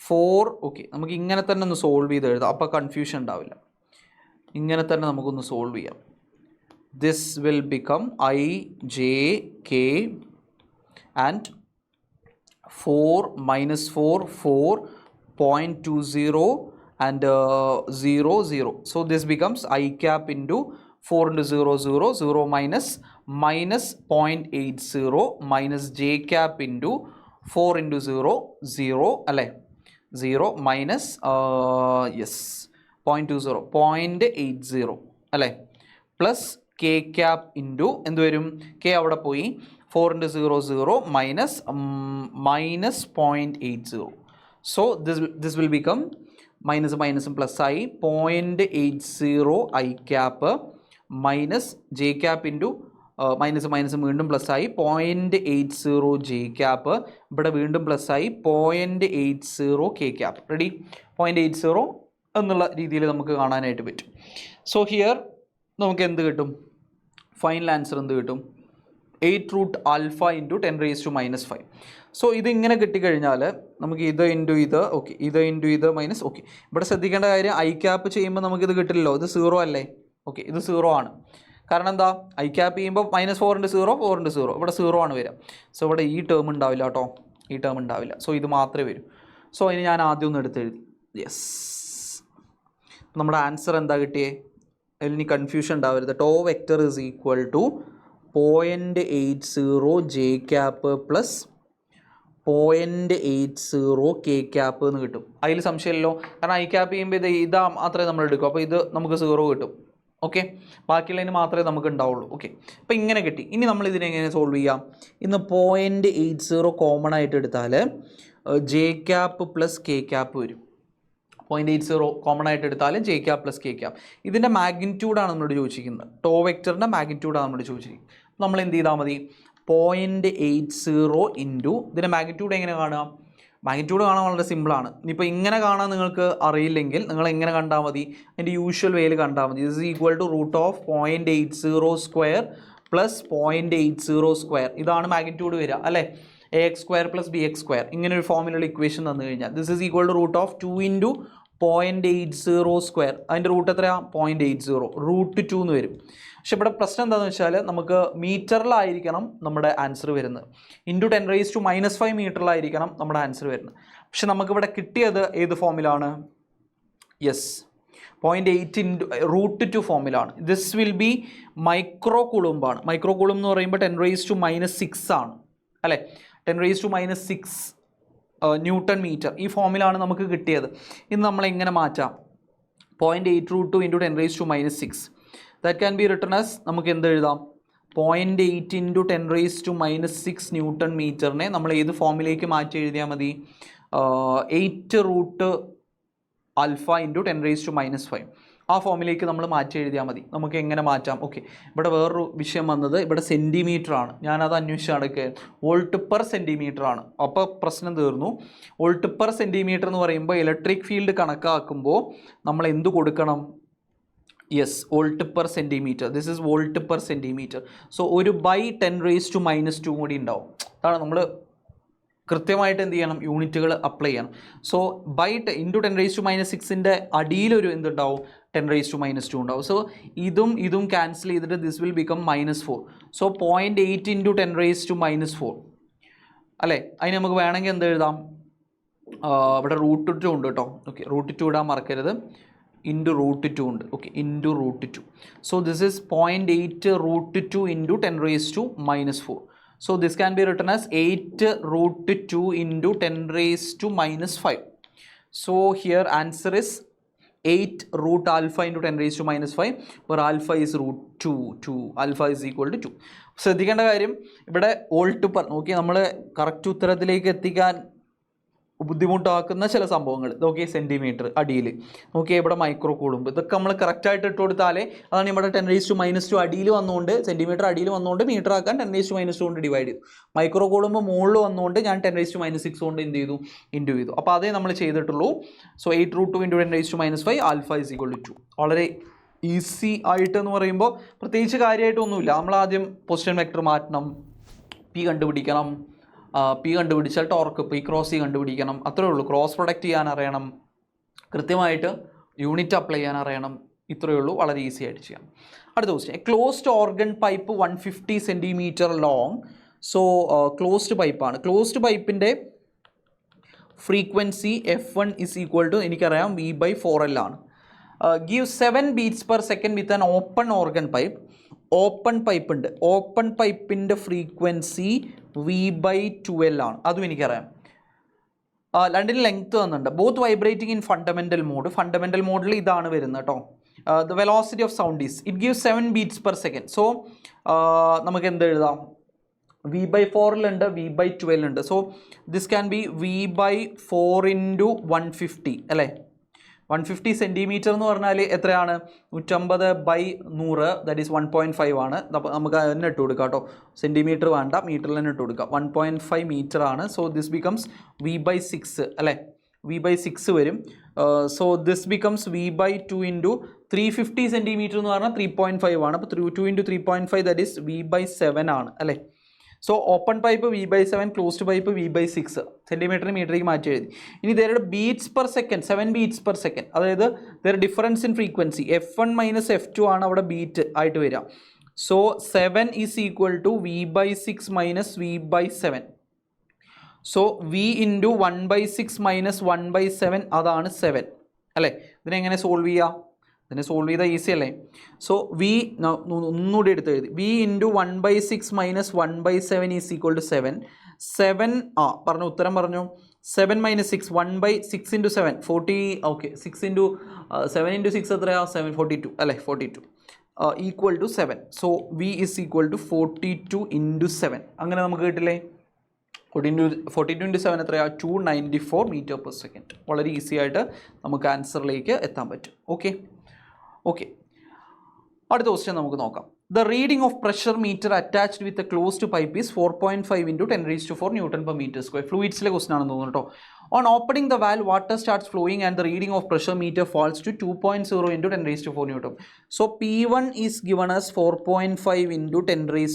4. Okay, നമുക്ക് ഇങ്ങനെ തന്നെ ഒന്ന് സോൾവ് ചെയ്ത് എഴുതാം, അപ്പോൾ കൺഫ്യൂഷൻ ഉണ്ടാവില്ല. ഇങ്ങനെ തന്നെ നമുക്കൊന്ന് സോൾവ് ചെയ്യാം. This will become I J K and 4 - 4 4 0.20 and 0 0. So this becomes I cap into 4 into 0 0 0 minus 0.80 minus j cap into 4 into 0 0 അല്ലേ? 0 minus yes 0.20 0.80 അല്ലേ പ്ലസ് കെ ക്യാപ് ഇൻറ്റു എന്ത് വരും കെ അവിടെ പോയി 4 into 0 0 minus minus 0.80 so this will become minus minus plus I 0.80 I cap minus j cap into minus minus വീണ്ടും പ്ലസ് ആയി 0.80 ജെ ക്യാപ്പ് ഇവിടെ വീണ്ടും പ്ലസ് ആയി 0.80 കെ ക്യാപ്പ് റെഡി 0.80 എന്നുള്ള രീതിയിൽ നമുക്ക് കാണാനായിട്ട് പറ്റും സോ ഹിയർ നമുക്ക് എന്ത് കിട്ടും ഫൈനൽ ആൻസർ എന്ത് കിട്ടും 8 root alpha into 10 raised to minus 5 so ഇതിങ്ങനെ കിട്ടിക്കഴിഞ്ഞാൽ നമുക്ക് ഇത് ഇൻറ്റു ഇത് ഓക്കെ ഇത് ഇൻറ്റു ഇത് മൈനസ് ഓക്കെ ഇവിടെ ശ്രദ്ധിക്കേണ്ട കാര്യം ഐ ക്യാപ്പ് ചെയ്യുമ്പോൾ നമുക്കിത് കിട്ടില്ലല്ലോ ഇത് 0 അല്ലേ ഓക്കെ ഇത് 0 ആണ് കാരണം എന്താ ഐ ക്യാപ്പ് ചെയ്യുമ്പോൾ -4 into 0 4 into 0 ഇവിടെ 0 ആണ് വരിക സോ ഇവിടെ ഈ ടേം ഉണ്ടാവില്ല കേട്ടോ ഈ ടേം ഉണ്ടാവില്ല സോ ഇത് മാത്രമേ വരൂ സോ അതിന് ഞാൻ ആദ്യം ഒന്ന് എടുത്തെഴുതി യെസ് നമ്മുടെ ആൻസർ എന്താ കിട്ടിയേ അതിൽ ഇനി കൺഫ്യൂഷൻ ഉണ്ടാവരുത് tau vector is equal to 0.80 j cap plus 0.80 k cap എന്ന് കിട്ടും അതിൽ സംശയമില്ലല്ലോ കാരണം ഐ ക്യാപ്പ് ചെയ്യുമ്പോൾ ഇതാ മാത്രമേ നമ്മൾ എടുക്കൂ അപ്പോൾ ഇത് നമുക്ക് 0 കിട്ടും ഓക്കെ ബാക്കിയുള്ളതിന് മാത്രമേ നമുക്ക് ഉണ്ടാവുള്ളൂ ഓക്കെ അപ്പോൾ ഇങ്ങനെ കിട്ടി ഇനി നമ്മൾ ഇതിനെ എങ്ങനെ സോൾവ് ചെയ്യാം ഇന്ന് 0.80 കോമൺ ആയിട്ട് എടുത്താൽ J cap plus K cap വരും 0.80 കോമൺ ആയിട്ട് എടുത്താൽ J cap plus K cap ഇതിൻ്റെ മാഗ്നിറ്റ്യൂഡാണ് നമ്മളോട് ചോദിച്ചിരിക്കുന്നത് ടോ വെക്റ്ററിൻ്റെ മാഗ്നിറ്റ്യൂഡാണ് നമ്മൾ ചോദിച്ചിരിക്കുന്നത് നമ്മൾ എന്ത് ചെയ്താൽ മതി 0.80 ഇൻറ്റു ഇതിൻ്റെ മാഗ്നിറ്റ്യൂഡ് എങ്ങനെ കാണുക മാഗ്നിറ്റ്യൂഡ് കാണാൻ വളരെ സിമ്പിളാണ് ഇനിയിപ്പോൾ ഇങ്ങനെ കാണാൻ നിങ്ങൾക്ക് അറിയില്ലെങ്കിൽ നിങ്ങൾ എങ്ങനെ കണ്ടാൽ മതി അതിൻ്റെ യൂഷ്വൽ വേയിൽ കണ്ടാൽ മതി this is equal to root of 0.80 square plus 0.80 square ഇതാണ് മാഗ്നിറ്റ്യൂഡ് വരിക അല്ലേ a x square plus b x square ഇങ്ങനെ ഒരു ഫോമിലുള്ള ഇക്വേഷൻ തന്നു കഴിഞ്ഞാൽ this is equal to root of 2 into 0.80 square അതിൻ്റെ റൂട്ട് എത്രയാണ് 0.80 റൂട്ട് 2 എന്ന് വരും പക്ഷെ ഇവിടെ പ്രശ്നം എന്താണെന്ന് വെച്ചാൽ നമുക്ക് മീറ്ററിലായിരിക്കണം നമ്മുടെ ആൻസർ വരുന്നത് ഇൻറ്റു 10 raised to -5 മീറ്ററിലായിരിക്കണം നമ്മുടെ ആൻസർ വരുന്നത് പക്ഷെ നമുക്കിവിടെ കിട്ടിയത് ഏത് ഫോമിലാണ് യെസ് 0.8 ഇൻറ്റു റൂട്ട് 2 ഫോമിലാണ് ദിസ് വിൽ ബി മൈക്രോ കുളുംബാണ് മൈക്രോ കുളും എന്ന് പറയുമ്പോൾ 10 raised to -6 ആണ് അല്ലേ 10 raised to -6 ന്യൂട്ടൺ മീറ്റർ ഈ ഫോമിലാണ് നമുക്ക് കിട്ടിയത് ഇന്ന് നമ്മൾ എങ്ങനെ മാറ്റാം 0.8 root 2 into 10 raised to -6 that can be written as നമുക്ക് എന്ത് എഴുതാം 0.8 into 10 raised to -6 ന്യൂട്ടൺ മീറ്ററിനെ നമ്മൾ ഏത് ഫോമിലേക്ക് മാറ്റി എഴുതിയാൽ മതി 8 root alpha into 10 raised to -5 ആ ഫോമിലേക്ക് നമ്മൾ മാറ്റി എഴുതിയാൽ മതി നമുക്ക് എങ്ങനെ മാറ്റാം ഓക്കെ ഇവിടെ വേറൊരു വിഷയം വന്നത് ഇവിടെ സെൻറ്റിമീറ്റർ ആണ് ഞാനത് അന്വേഷിച്ച് നടക്കുക വോൾട്ട് പെർ സെൻറ്റിമീറ്റർ ആണ് അപ്പോൾ പ്രശ്നം തീർന്നു വോൾട്ട് പെർ സെൻറ്റിമീറ്റർ എന്ന് പറയുമ്പോൾ ഇലക്ട്രിക് ഫീൽഡ് കണക്കാക്കുമ്പോൾ നമ്മൾ എന്ത് കൊടുക്കണം yes volt per centimetre this is volt per centimetre so ഒരു ബൈ 10 raised to -2 കൂടി ഉണ്ടാവും അതാണ് നമ്മൾ കൃത്യമായിട്ട് എന്ത് ചെയ്യണം യൂണിറ്റുകൾ അപ്ലൈ ചെയ്യണം so by into 10 raised to -6ൻ്റെ അടിയിലൊരു എന്തുണ്ടാവും 10 raised to -2 ഉണ്ടാവും സോ ഇതും ക്യാൻസൽ ചെയ്തിട്ട് this will become -4 so 0.8 into 10 raised to -4 അല്ലേ അതിന് നമുക്ക് വേണമെങ്കിൽ എന്ത് എഴുതാം ഇവിടെ റൂട്ട് 2 ഉണ്ട് കേട്ടോ ഓക്കെ റൂട്ട് 2 ഇടാൻ മറക്കരുത് ഇൻറ്റു റൂട്ട് 2 ഉണ്ട് okay into root 2 so this is 0.8 root 2 into 10 raised to -4 so this can be written as 8 root 2 into 10 raised to -5 so here answer is 8 root alpha into 10 raised to -5 where alpha is root 2 alpha is equal to 2 ശ്രദ്ധിക്കേണ്ട കാര്യം ഇവിടെ വോൾട്ട് പെർ നോക്കി നമ്മൾ കറക്റ്റ് ഉത്തരത്തിലേക്ക് എത്തിക്കാൻ ബുദ്ധിമുട്ടാക്കുന്ന ചില സംഭവങ്ങൾ നോക്കിയേ സെൻറ്റിമീറ്റർ അടിയിൽ നോക്കിയേ ഇവിടെ മൈക്രോ കൂളുംബ് ഇതൊക്കെ നമ്മൾ കറക്റ്റായിട്ട് ഇട്ട് കൊടുത്താലേ അതാണ് ഇവിടെ 10 raised to -2 അടിയിൽ വന്നുകൊണ്ട് സെൻറ്റിമീറ്റർ അടിയിൽ വന്നുകൊണ്ട് മീറ്റർ ആക്കാൻ 10 raised to -2 കൊണ്ട് ഡിവൈഡ് ചെയ്തു മൈക്രോ കൂളുംബ് മുകളിൽ വന്നുകൊണ്ട് ഞാൻ 10 raised to -6 കൊണ്ട് എന്ത് ചെയ്തു ഇൻറ്റു ചെയ്തു അപ്പോൾ അതേ നമ്മൾ ചെയ്തിട്ടുള്ളൂ so 8 root 2 into 10 raised to -5 alpha is equal to 2 വളരെ ഈസി ആയിട്ട് എന്ന് പറയുമ്പോൾ പ്രത്യേകിച്ച് കാര്യമായിട്ടൊന്നുമില്ല നമ്മൾ ആദ്യം പൊസിഷൻ വെക്ടർ മാറ്റണം പി കണ്ടുപിടിക്കണം പി കണ്ടുപിടിച്ചാൽ ടോർക്ക് പി ക്രോസ് സി കണ്ടുപിടിക്കണം അത്രേ ഉള്ളൂ ക്രോസ് പ്രൊഡക്റ്റ് ചെയ്യാൻ അറിയണം കൃത്യമായിട്ട് യൂണിറ്റ് അപ്ലൈ ചെയ്യാൻ അറിയണം ഇത്രയേ ഉള്ളൂ വളരെ ഈസി ആയിട്ട് ചെയ്യാം അടുത്ത question closed organ pipe 150 centimeter long so closed പൈപ്പാണ് ക്ലോസ്ഡ് പൈപ്പിൻ്റെ frequency F1 is equal to എനിക്കറിയാം V/4L ആണ് give 7 beats per second with an open organ pipe open pipe ഉണ്ട് ഓപ്പൺ പൈപ്പിൻ്റെ ഫ്രീക്വൻസി V/2L ആണ് അതും എനിക്കറിയാം രണ്ടിന് ലെങ്ത് തന്നിട്ടുണ്ട്. Both vibrating in fundamental mode. Fundamental മോഡിൽ ഇതാണ് വരുന്നത് കേട്ടോ. The velocity of sound is it gives 7 beats per second. So നമുക്ക് എന്ത് എഴുതാം? V/4 V/12 so this can be V/4 × 150 അല്ലേ. 150 സെൻറ്റിമീറ്റർ എന്ന് പറഞ്ഞാൽ എത്രയാണ്? 150/100 ദാറ്റ് ഈസ് 1.5 ആണ്. അപ്പോൾ നമുക്ക് തന്നെ ഇട്ട് കൊടുക്കാം കേട്ടോ, സെൻറ്റിമീറ്റർ വേണ്ട, മീറ്ററിൽ തന്നെ ഇട്ട് കൊടുക്കാം. 1.5 മീറ്റർ ആണ്. സോ ദിസ് ബിക്കംസ് V/6 അല്ലേ, V/6 വരും. So this becomes V/2 × 350 centimetre എന്ന് പറഞ്ഞാൽ 3.5 ആണ്. അപ്പോൾ 2 × 3.5 ദാറ്റ് ഈസ് V/7 ആണ് അല്ലേ. So open pipe V/7, closed pipe V/6, centimetre മീറ്ററിലേക്ക് മാറ്റി എഴുതി. ഇനി ഇതേരുടെ beats per second 7 beats per second. അതായത് ഇതേ difference in frequency F1 - F2 ആണ് അവിടെ ബീറ്റ് ആയിട്ട് വരിക. So 7 is equal to V/6 - V/7. So V × 1/6 - 1/7 അതാണ് 7 അല്ലേ. ഇതിനെങ്ങനെ സോൾവ് ചെയ്യുക? ഇതിനെ സോൾവ് ചെയ്താൽ ഈസി അല്ലേ. സോ ഒന്നുകൂടി എടുത്ത് എഴുതി. V × 1/6 - 1/7 is equal to 7. 7 പറഞ്ഞു, ഉത്തരം പറഞ്ഞു. 7 - 6 1/6 × 7 40. ഓക്കെ, 6 × 7 × 6 എത്രയാ? 7 42 അല്ലേ, 42 equal to 7. So V is equal to 42 × 7. അങ്ങനെ നമുക്ക് കിട്ടില്ലേ? 42 × 7 എത്രയാ? 294 m/s. വളരെ ഈസി ആയിട്ട് നമുക്ക് ആൻസറിലേക്ക് എത്താൻ പറ്റും. ഓക്കെ ഓക്കെ, അടുത്ത ക്വസ്റ്റ്യൻ നമുക്ക് നോക്കാം. The reading of pressure meter attached with a closed pipe is 4.5 × 10⁴ Newton/m². ഫ്ലൂയിഡ്സിലെ question ആണെന്ന് തോന്നുന്നു കേട്ടോ. On opening the valve, water starts flowing and the reading of pressure meter falls to 2.0 × 10⁴ Newton. So P1 is given as 4.5 × 10⁴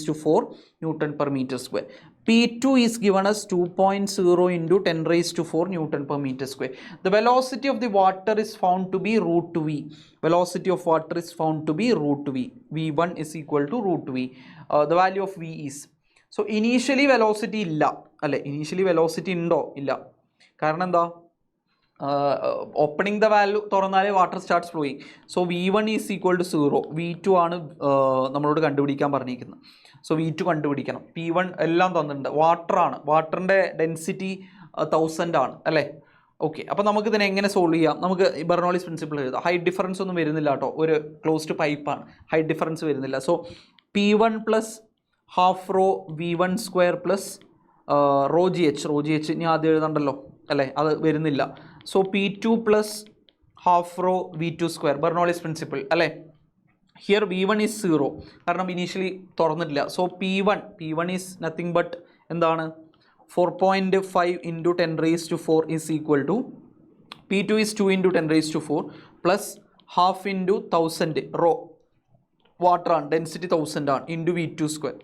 Newton/m². P2 is given as 2.0 × 10⁴ Newton/m². The velocity of the water is found to be √V. Velocity of water is found to be √V. V1 is equal to √V. The value of V is. So initially velocity ഇല്ല അല്ലേ. ഇനീഷ്യലി വെലോസിറ്റി ഉണ്ടോ? ഇല്ല. കാരണം എന്താ? ഓപ്പണിംഗ് ദ വാൽവ് തുറന്നാലേ water starts flowing. So V1 is equal to 0. V2 ആണ് നമ്മളോട് കണ്ടുപിടിക്കാൻ പറഞ്ഞിരിക്കുന്നത്. സോ V2 കണ്ടുപിടിക്കണം. P1 എല്ലാം തന്നിട്ടുണ്ട്. വാട്ടറാണ്, വാട്ടറിൻ്റെ ഡെൻസിറ്റി 1000 ആണ് അല്ലേ. ഓക്കെ, അപ്പോൾ നമുക്ക് ഇതിനെ എങ്ങനെ സോൾവ് ചെയ്യാം? നമുക്ക് ബെർണോളിസ് പ്രിൻസിപ്പിൾ എഴുതാം. ഹൈറ്റ് ഡിഫറൻസ് ഒന്നും വരുന്നില്ല കേട്ടോ, ഒരു ക്ലോസ്ഡ് പൈപ്പാണ്, ഹൈറ്റ് ഡിഫറൻസ് വരുന്നില്ല. സോ P1 + ½ V1² + ρgh ഇനി ആദ്യം എഴുതണ്ടല്ലോ അല്ലേ, അത് വരുന്നില്ല. So P2 + ½ V2², Bernoulli's principle അല്ലേ. ഹിയർ V1 ഈസ് 0 കാരണം ഇനീഷ്യലി തുറന്നിട്ടില്ല. So P1 is nothing but എന്താണ്? 4.5 × 10⁴ is equal to P2 is 2 × 10⁴ plus ½ × 1000 rho വാട്ടറാണ്, ഡെൻസിറ്റി 1000 ആണ്, × V2².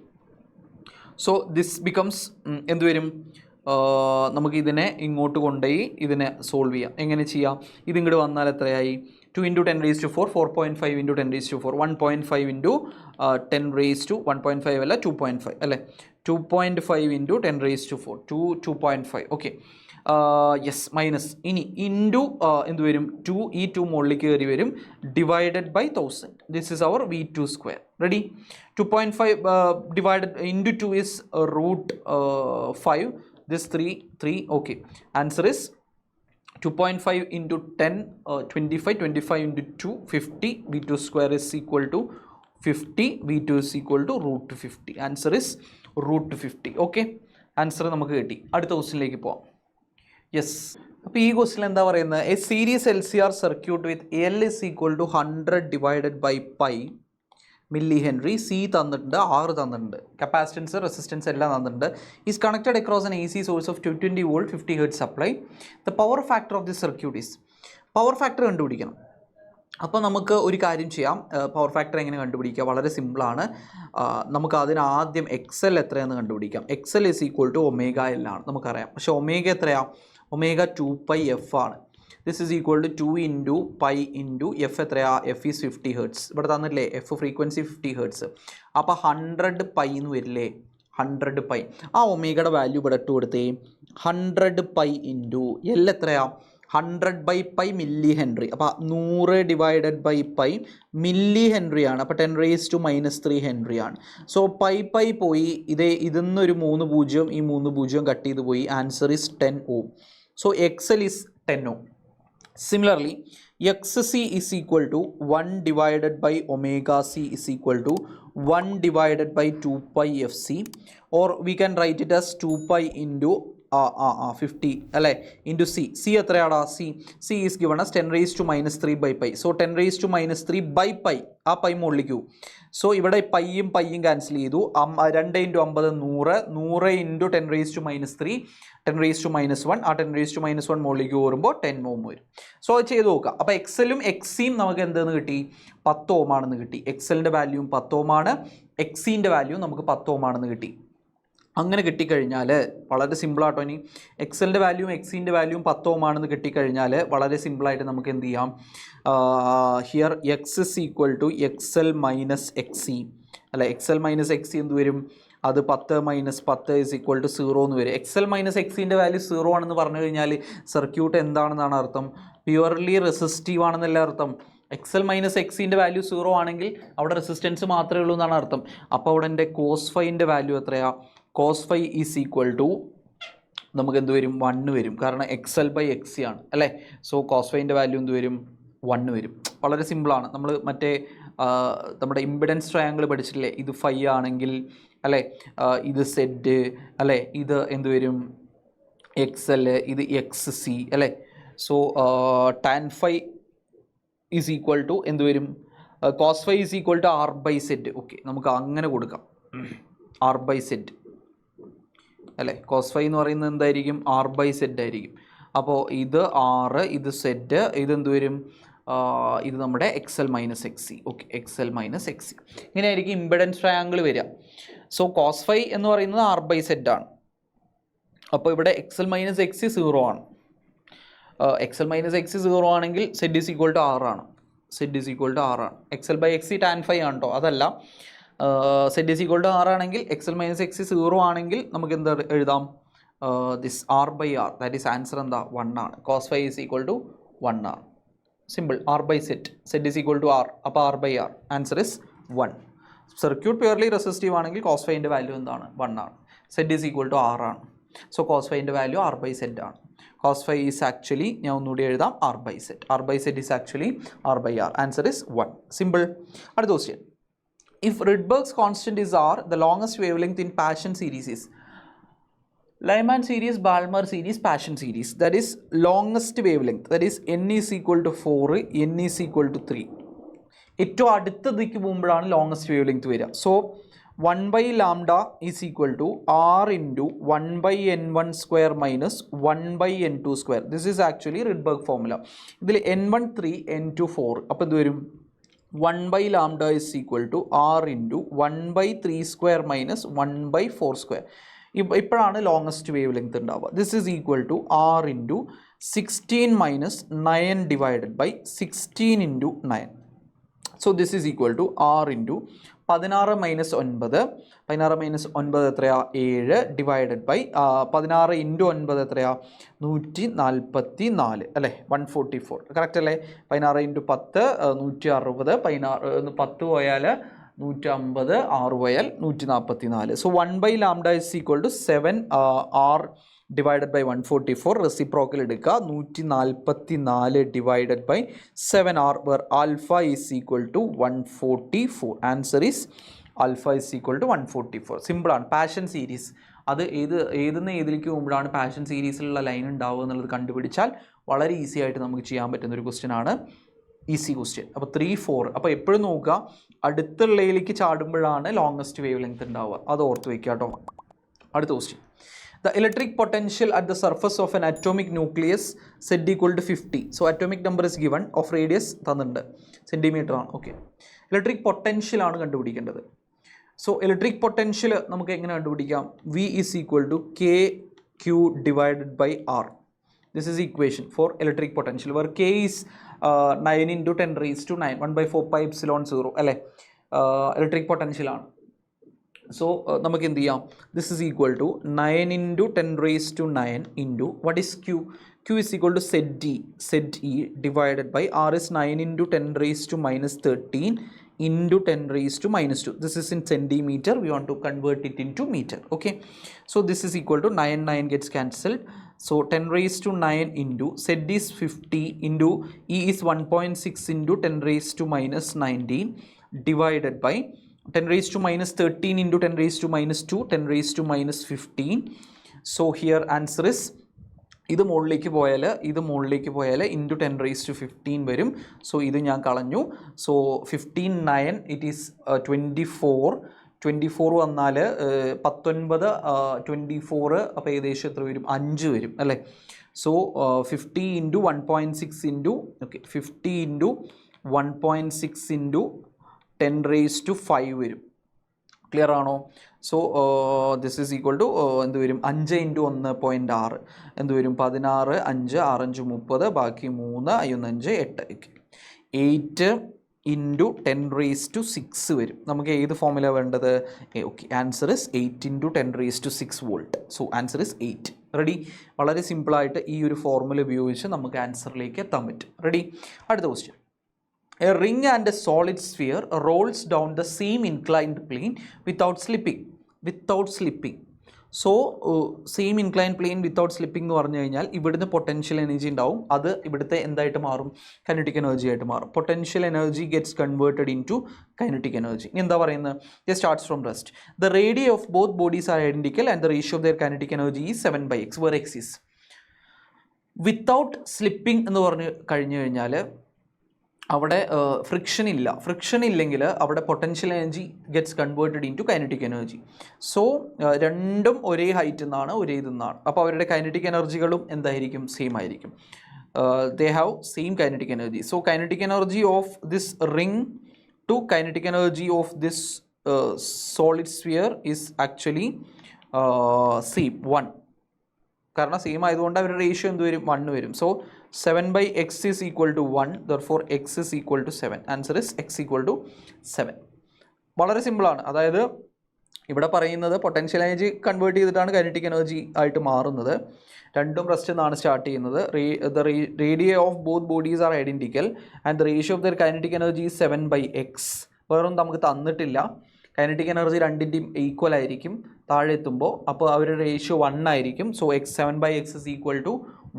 സോ ദിസ് ബിക്കംസ് എന്ത് വരും? നമുക്ക് ഇതിനെ ഇങ്ങോട്ട് കൊണ്ടുപോയി ഇതിനെ സോൾവ് ചെയ്യാം. എങ്ങനെ ചെയ്യാം? ഇതിങ്ങോട്ട് വന്നാൽ എത്രയായി? 2 × 10⁴, 4.5 × 10⁴, 1.5 × 10⁴, 1.5 അല്ല 2.5 അല്ലേ, 2.5 × 10⁴, 2.5. ഓക്കെ, യെസ്, മൈനസ് ഇനി ഇൻറ്റു എന്ത് വരും? 2, ഈ 2 മുകളിലേക്ക് കയറി വരും, divided by 1000. This is our V2². Ready? 2.5 divided into 2 is √5. This 3. Okay, answer is 2.5 × 10 25, 25 × 2 50. V2² is equal to 50. V2 is equal to √50. Answer is √50. Okay, answer നമുക്ക് കിട്ടി. അടുത്ത ക്വസ്റ്റ്യനിലേക്ക് പോവാം. യെസ്, അപ്പോൾ ഈ ക്വസ്റ്റ്യൻ എന്താ പറയുന്നത്? A series LCR circuit with L is equal to 100 divided by pi mH, C തന്നിട്ടുണ്ട്, R തന്നിട്ടുണ്ട്, കപ്പാസിറ്റൻസ് റെസിസ്റ്റൻസ് എല്ലാം തന്നിട്ടുണ്ട്. Is connected across an AC source of 220 volt 50 Hz supply. The power factor of this circuit is. Power factor കണ്ടുപിടിക്കണം. അപ്പോൾ നമുക്ക് ഒരു കാര്യം ചെയ്യാം. പവർ ഫാക്ടർ എങ്ങനെ കണ്ടുപിടിക്കുക? വളരെ സിമ്പിളാണ്. നമുക്ക് അതിന് ആദ്യം XL എത്രയാണെന്ന് കണ്ടുപിടിക്കാം. XL is equal to ω/L ആണ് നമുക്കറിയാം. പക്ഷേ ഒമേഗ എത്രയാണ്? ഒമേഗ 2πf ആണ്. This is equal to 2 × π × f എത്രയാ? f is 50 Hz. ഇവിടെ തന്നില്ലേ f ഫ്രീക്വൻസി 50 Hz. അപ്പോൾ 100 π എന്ന് വരില്ലേ? 100 π. ആ ഒമേഗയുടെ വാല്യൂ ഇവിടെ ഇട്ട് കൊടുത്തേ. 100 π × L എത്രയാ? 100/π mH. അപ്പോൾ 100 divided by π mH ആണ്. അപ്പോൾ 10⁻³ ഹെൻറി ആണ്. സോ പൈ പോയി, ഇതിന്നൊരു 3 0, ഈ 3 0 കട്ട് ചെയ്ത് പോയി. Answer is 10 Ω. So XL is 10 ohm. Similarly, XC is equal to 1 divided by omega C is equal to 1 divided by 2 pi FC, or we can write it as 2 pi into 50 അല്ലേ ഇൻറ്റു സി എത്രയാടാ C is given as 10 raised to minus 3 by pi. So 10 raised to minus 3 by pi, ആ പൈ മുകളിലേക്ക് പോകും. സോ ഇവിടെ പൈയും ക്യാൻസൽ ചെയ്തു. 2 into 50 100 into 10 raised to minus 3 10 raised to minus 1, ആ 10 raised to minus 1 മുകളിലേക്ക് വരുമ്പോൾ 10 ohm വരും. സോ അത് ചെയ്ത് നോക്കാം. അപ്പോൾ എക്സലും എക്സിയും നമുക്ക് എന്തെന്ന് കിട്ടി? 10 ohm ആണെന്ന് കിട്ടി. എക്സലിൻ്റെ വാല്യൂവും 10 ohm ആണ്, എക്സിൻ്റെ വാല്യൂ നമുക്ക് 10 ohm ആണെന്ന് കിട്ടി. അങ്ങനെ കിട്ടിക്കഴിഞ്ഞാൽ വളരെ സിമ്പിളാട്ടോ. ഇനി എക്സലിൻ്റെ വാല്യൂവും എക്സിൻ്റെ വാല്യൂവും 10 ohm ആണെന്ന് കിട്ടിക്കഴിഞ്ഞാൽ വളരെ സിമ്പിളായിട്ട് നമുക്ക് എന്ത് ചെയ്യാം? Here X is equal to X L minus X C അല്ല, എക്സൽ മൈനസ് എക്സി എന്ത് വരും? അത് 10 മൈനസ് 10 ഇസ് ഈക്വൽ ടു 0 എന്ന് വരും. എക്സൽ മൈനസ് എക്സിൻ്റെ വാല്യൂ 0 ആണെന്ന് പറഞ്ഞു കഴിഞ്ഞാൽ സർക്യൂട്ട് എന്താണെന്നാണ് അർത്ഥം? പ്യുവർലി റെസിസ്റ്റീവ് ആണെന്നല്ല അർത്ഥം. എക്സൽ മൈനസ് എക്സിൻ്റെ വാല്യൂ 0 ആണെങ്കിൽ അവിടെ റെസിസ്റ്റൻസ് മാത്രമേ ഉള്ളൂ എന്നാണ് അർത്ഥം. അപ്പോൾ അവിടെ എൻ്റെ കോസ് ഫൈൻ്റെ വാല്യൂ എത്രയാണ്? Cos phi is equal to നമുക്ക് എന്ത് വരും? 1 വരും. കാരണം എക്സൽ ബൈ എക്സി ആണ് അല്ലേ. സോ കോസ് ഫൈൻ്റെ വാല്യൂ എന്ത് വരും? 1 വരും. വളരെ സിമ്പിളാണ്. നമ്മൾ മറ്റേ നമ്മുടെ ഇമ്പിഡൻസ് ട്രയാങ്കിൾ പഠിച്ചിട്ടില്ലേ? ഇത് ഫൈ ആണെങ്കിൽ അല്ലേ, ഇത് സെഡ് അല്ലേ, ഇത് എന്ത് വരും? എക്സ് എൽ, ഇത് എക്സ് സി അല്ലേ. So tan phi is equal to എന്ത് വരും? Cos phi is equal to R by Z. Okay, നമുക്ക് അങ്ങനെ കൊടുക്കാം, ആർ ബൈ സെഡ് അല്ലേ. കോസ് ഫൈ എന്ന് പറയുന്നത് എന്തായിരിക്കും? ആർ ബൈ സെഡ് ആയിരിക്കും. അപ്പോൾ ഇത് ആറ്, ഇത് സെഡ്, ഇതെന്ത് വരും? ഇത് നമ്മുടെ X L minus X C. ഓക്കെ, X L minus X C ഇങ്ങനെയായിരിക്കും ഇമ്പിഡൻസ് ട്രയാങ്കിൾ വരിക. സോ കോസ് ഫൈ എന്ന് പറയുന്നത് ആർ ബൈ സെഡ് ആണ്. അപ്പോൾ ഇവിടെ X L minus X C 0 ആണ്. X L minus X C 0 ആണെങ്കിൽ Z is equal to R ആണ്. Z is equal to R ആണ്. X L by X C tan phi ആണ് കേട്ടോ, അതല്ല. Z is equal to R ആണെങ്കിൽ X L minus X C 0 ആണെങ്കിൽ നമുക്ക് എന്താ എഴുതാം? This R by R, that is answer എന്താ? 1 ആണ്. Cos phi is equal to 1 ആണ്. Simple. R by Z is equal to R, അപ്പോൾ R by R, answer is 1. Circuit purely resistive ആണെങ്കിൽ കോസ് ഫൈൻ്റെ വാല്യൂ എന്താണ്? 1 ആണ്. Z is equal to R ആണ്. സോ കോസ് ഫൈൻ്റെ വാല്യൂ ആർ ബൈ സെഡ് ആണ്. കോസ് ഫൈ ഈസ് ആക്ച്വലി, ഞാൻ ഒന്നുകൂടി എഴുതാം, R by Z. R by Z is actually R by R, answer is 1. Simple. അടുത്ത question. If Rydberg's constant is R, the longest wavelength in Paschen series is Lyman series, Balmer series, Paschen series. That is longest wavelength. That is n is equal to 4, n is equal to 3. ഏറ്റവും അടുത്തതിക്ക് പോകുമ്പോഴാണ് ലോങ്സ്റ്റ് വേവ് ലെങ്ത് വരിക. So 1 by lambda is equal to R into 1 by n1 square minus 1 by n2 square. This is actually Rydberg formula. ഇതിൽ n1 3, n2 4. അപ്പോൾ എന്ത് വരും? 1 by lambda is equal to R into 1 by 3 square minus 1 by 4 square. ഇപ്പോഴാണ് ലോങ്സ്റ്റ് വേവ് ലെങ്ത് ഉണ്ടാവുക. This is equal to R into 16 minus 9 divided by 16 into 9. So this is equal to R into 16 minus 9, 16 minus 9 എത്രയാ? 7 ഡിവൈഡഡ് ബൈ 16 ഇൻറ്റു 9 എത്രയാ? 144 അല്ലേ, 144 കറക്റ്റ് അല്ലേ? 16 ഇൻറ്റു 10 160, 10 പോയാൽ 150, 6 പോയാൽ 144. So 1 by lambda is equal to 7 R divided by 144. Reciprocal എടുക്കുക, 144 divided by 7R, where alpha is equal to 144. Answer is alpha is equal to 144. സിമ്പിളാണ്. പാഷൻ സീരീസ് അത് ഏതിലേക്ക് പോകുമ്പോഴാണ് പാഷൻ സീരീസിലുള്ള ലൈൻ ഉണ്ടാവുക എന്നുള്ളത് കണ്ടുപിടിച്ചാൽ വളരെ ഈസി ആയിട്ട് നമുക്ക് ചെയ്യാൻ പറ്റുന്ന ഒരു ക്വസ്റ്റ്യൻ ആണ്. Easy question. അപ്പോൾ 3, 4. അപ്പോൾ എപ്പോഴും നോക്കുക, അടുത്തുള്ളതിലേക്ക് ചാടുമ്പോഴാണ് ലോങ്സ്റ്റ് വേവ് ലെങ്ത് ഉണ്ടാവുക. അത് ഓർത്ത് വയ്ക്കുക കേട്ടോ. അടുത്ത question. The electric potential at the surface of an atomic nucleus Z equal to 50. So atomic number is given, of radius തന്നിട്ടുണ്ട്, സെൻറ്റിമീറ്റർ ആണ്. ഓക്കെ, ഇലക്ട്രിക് പൊട്ടൻഷ്യൽ ആണ് കണ്ടുപിടിക്കേണ്ടത്. സോ ഇലക്ട്രിക് പൊട്ടൻഷ്യൽ നമുക്ക് എങ്ങനെ കണ്ടുപിടിക്കാം? V is equal to KQ divided by R. This is equation for electric potential, where K is 9 into 10 raised to 9, 1 by 4 pi epsilon 0 അല്ലേ, ഇലക്ട്രിക് പൊട്ടൻഷ്യൽ ആണ്. സോ നമുക്ക് എന്ത് ചെയ്യാം? This is equal to 9 into 10 raised to 9 into what is Q? Q is equal to ZE divided by R is 9 into 10 raised to minus 13 into 10 raised to minus 2. This is in centimeter. We want to convert it into meter. Okay. So this is equal to 9 gets cancelled. So 10 raised to 9 into Z is 50 into E is 1.6 into 10 raised to minus 19 divided by 10 raised to minus 13 into 10 raised to minus 2, 10 raised to minus 15. So here answer is ഇത് മുകളിലേക്ക് പോയാൽ ഇൻറ്റു 10 റേസ് ടു 15 വരും. സോ ഇത് ഞാൻ കളഞ്ഞു. സോ 15 9 ഇറ്റ് ഈസ് 24 വന്നാൽ 19 24 അപ്പോൾ ഏകദേശം എത്ര വരും? 5 വരും അല്ലേ. So 50 into 1.6 into 50 into 1.6 into 10 raise to 5 വരും. ക്ലിയർ ആണോ? So this is equal to എന്ത് വരും? 5 ഇൻറ്റു 1.6 എന്ത് വരും? 16 5 6 5 30 ബാക്കി 3 5 8 8 ഇൻറ്റു 10 റേസ് ടു 6 വരും. നമുക്ക് ഏത് ഫോമിലാണ് വേണ്ടത്? Okay, answer is 8 into 10 raise to 6 volt. So answer is 8. Ready? വളരെ സിമ്പിളായിട്ട് ഈ ഒരു ഫോർമുല ഉപയോഗിച്ച് നമുക്ക് ആൻസറിലേക്ക് എത്താൻ പറ്റും. റെഡി? അടുത്ത question. A ring and a solid sphere rolls down the same inclined plane without slipping. So same incline plane without slipping എന്ന് പറഞ്ഞു കഴിഞ്ഞാൽ ഇവിടുന്ന് പൊട്ടൻഷ്യൽ എനർജി ഉണ്ടാവും. അത് ഇവിടുത്തെ എന്തായിട്ട് മാറും? കൈനറ്റിക് എനർജി ആയിട്ട് മാറും. Potential energy gets converted into kinetic energy. ഇനി എന്താ പറയുന്നത്? ഇത് starts from rest. The radii of both bodies are identical and the ratio of their kinetic energy is 7/x, where x is. Without slipping എന്ന് പറഞ്ഞു കഴിഞ്ഞു കഴിഞ്ഞാൽ അവിടെ ഫ്രിക്ഷൻ ഇല്ലെങ്കിൽ അവിടെ potential energy gets converted into kinetic energy. So രണ്ടും ഒരേ ഹൈറ്റിൽ നിന്നാണ്, ഒരേ ഇതെന്നാണ്. അപ്പോൾ അവരുടെ കൈനറ്റിക് എനർജികളും എന്തായിരിക്കും? സെയിം ആയിരിക്കും. They have same kinetic energy. So kinetic energy of this ring to kinetic energy of this solid sphere is actually same 1. കാരണം സെയിം ആയതുകൊണ്ട് അവരുടെ റേഷ്യോ എന്ത് വരും? 1 വരും. So 7/x is equal to 1, therefore x is equal to 7. Answer is x equal to 7. വളരെ സിമ്പിളാണ്. അതായത് ഇവിടെ പറയുന്നത് പൊട്ടൻഷ്യൽ എനർജി കൺവേർട്ട് ചെയ്തിട്ടാണ് കൈനറ്റിക് എനർജി ആയിട്ട് മാറുന്നത്. രണ്ടും റെസ്റ്റ് എന്നാണ് സ്റ്റാർട്ട് ചെയ്യുന്നത്. The radii of both bodies are identical and the ratio of there kinetic energy 7/x. വേറൊന്നും നമുക്ക് തന്നിട്ടില്ല. കൈനറ്റിക് എനർജി രണ്ടിൻ്റെയും ഈക്വൽ ആയിരിക്കും താഴെ എത്തുമ്പോൾ. അപ്പോൾ അവരുടെ റേഷ്യോ 1 ആയിരിക്കും. So 7/x is equal to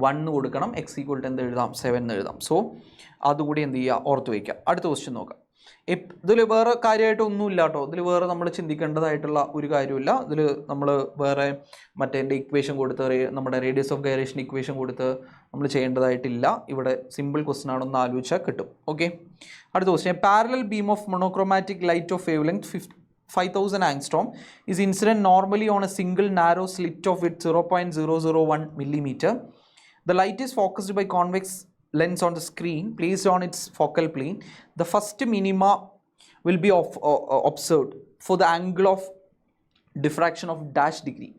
1 കൊടുക്കണം. x ഈക്വൽ ടു എന്ത് എഴുതാം? 7 എഴുതാം. സോ അതുകൂടി എന്ത് ചെയ്യുക? ഓർത്ത് വയ്ക്കുക. അടുത്ത ക്വസ്റ്റ്യൻ നോക്കാം. ഇതിൽ വേറെ കാര്യമായിട്ട് ഒന്നുമില്ല കേട്ടോ. ഇതിൽ വേറെ നമ്മൾ ചിന്തിക്കേണ്ടതായിട്ടുള്ള ഒരു കാര്യമില്ല. ഇതിൽ നമ്മൾ വേറെ മറ്റേ ഇക്വേഷൻ കൊടുത്ത് നമ്മുടെ റേഡിയസ് ഓഫ് ഗൈറേഷൻ ഇക്വേഷൻ കൊടുത്ത് നമ്മൾ ചെയ്യേണ്ടതായിട്ടില്ല. ഇവിടെ സിമ്പിൾ ക്വസ്റ്റ്യൻ ആണെന്ന് ആലോചിച്ചാൽ കിട്ടും. ഓക്കെ, അടുത്ത question. Parallel beam of monochromatic light of wave length 5000 angstrom is incident normally on a single narrow slit of width 0.001 millimeter. The light is focused by convex lens on the screen placed on its focal plane. The first minima will be observed for the angle of diffraction of dash degree.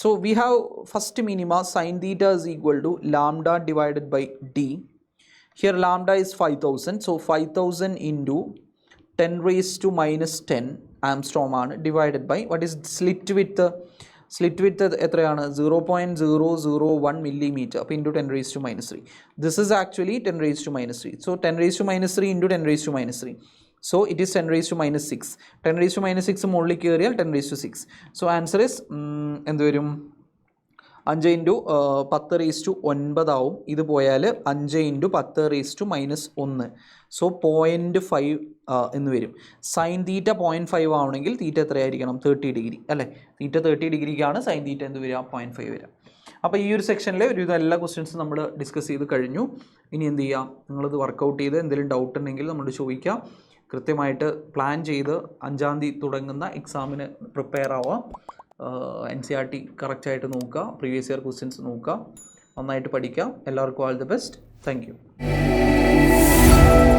So we have first minima sin theta is equal to lambda divided by d. Here lambda is 5000. So 5000 into 10 raised to minus 10 angstrom ആണ് divided by what is slit width എത്രയാണ്? 0.001 millimeter. അപ്പോൾ into 10 raised to minus 3. This is actually 10 raised to minus 3. So 10 raised to minus 3 into 10 raised to minus 3. So it is 10 raised to minus 6. 10 raised to minus 6 മുകളിൽ കയറിയാൽ 10 raised to 6. So answer is എന്ത് വരും? 5 ഇൻറ്റു 10 raised to 9 ആവും. ഇത് പോയാൽ 5 into 10 raised to minus 1. So 0.5 എന്ന് വരും. സൈൻ തീറ്റ 0.5 ആവണമെങ്കിൽ തീറ്റ എത്രയായിരിക്കണം? 30 ഡിഗ്രി അല്ലേ? തീറ്റ 30 ഡിഗ്രിക്കാണ് സൈൻ തീറ്റ എന്ത് വരിക? 0.5 വരിക. അപ്പോൾ ഈ ഒരു സെക്ഷനിലെ ഒരു എല്ലാ ക്വസ്റ്റ്യൻസും നമ്മൾ ഡിസ്കസ് ചെയ്ത് കഴിഞ്ഞു. ഇനി എന്ത് ചെയ്യുക? നിങ്ങളിത് വർക്കൗട്ട് ചെയ്ത് എന്തെങ്കിലും ഡൗട്ട് ഉണ്ടെങ്കിൽ നമ്മൾ ചോദിക്കാം. കൃത്യമായിട്ട് പ്ലാൻ ചെയ്ത് 5-ാം തീയതി തുടങ്ങുന്ന എക്സാമിന് പ്രിപ്പയർ ആവുക. NCERT കറക്റ്റായിട്ട് നോക്കുക, പ്രീവിയസ് ഇയർ ക്വസ്റ്റ്യൻസ് നോക്കുക, നന്നായിട്ട് പഠിക്കുക. എല്ലാവർക്കും all the best. Thank you.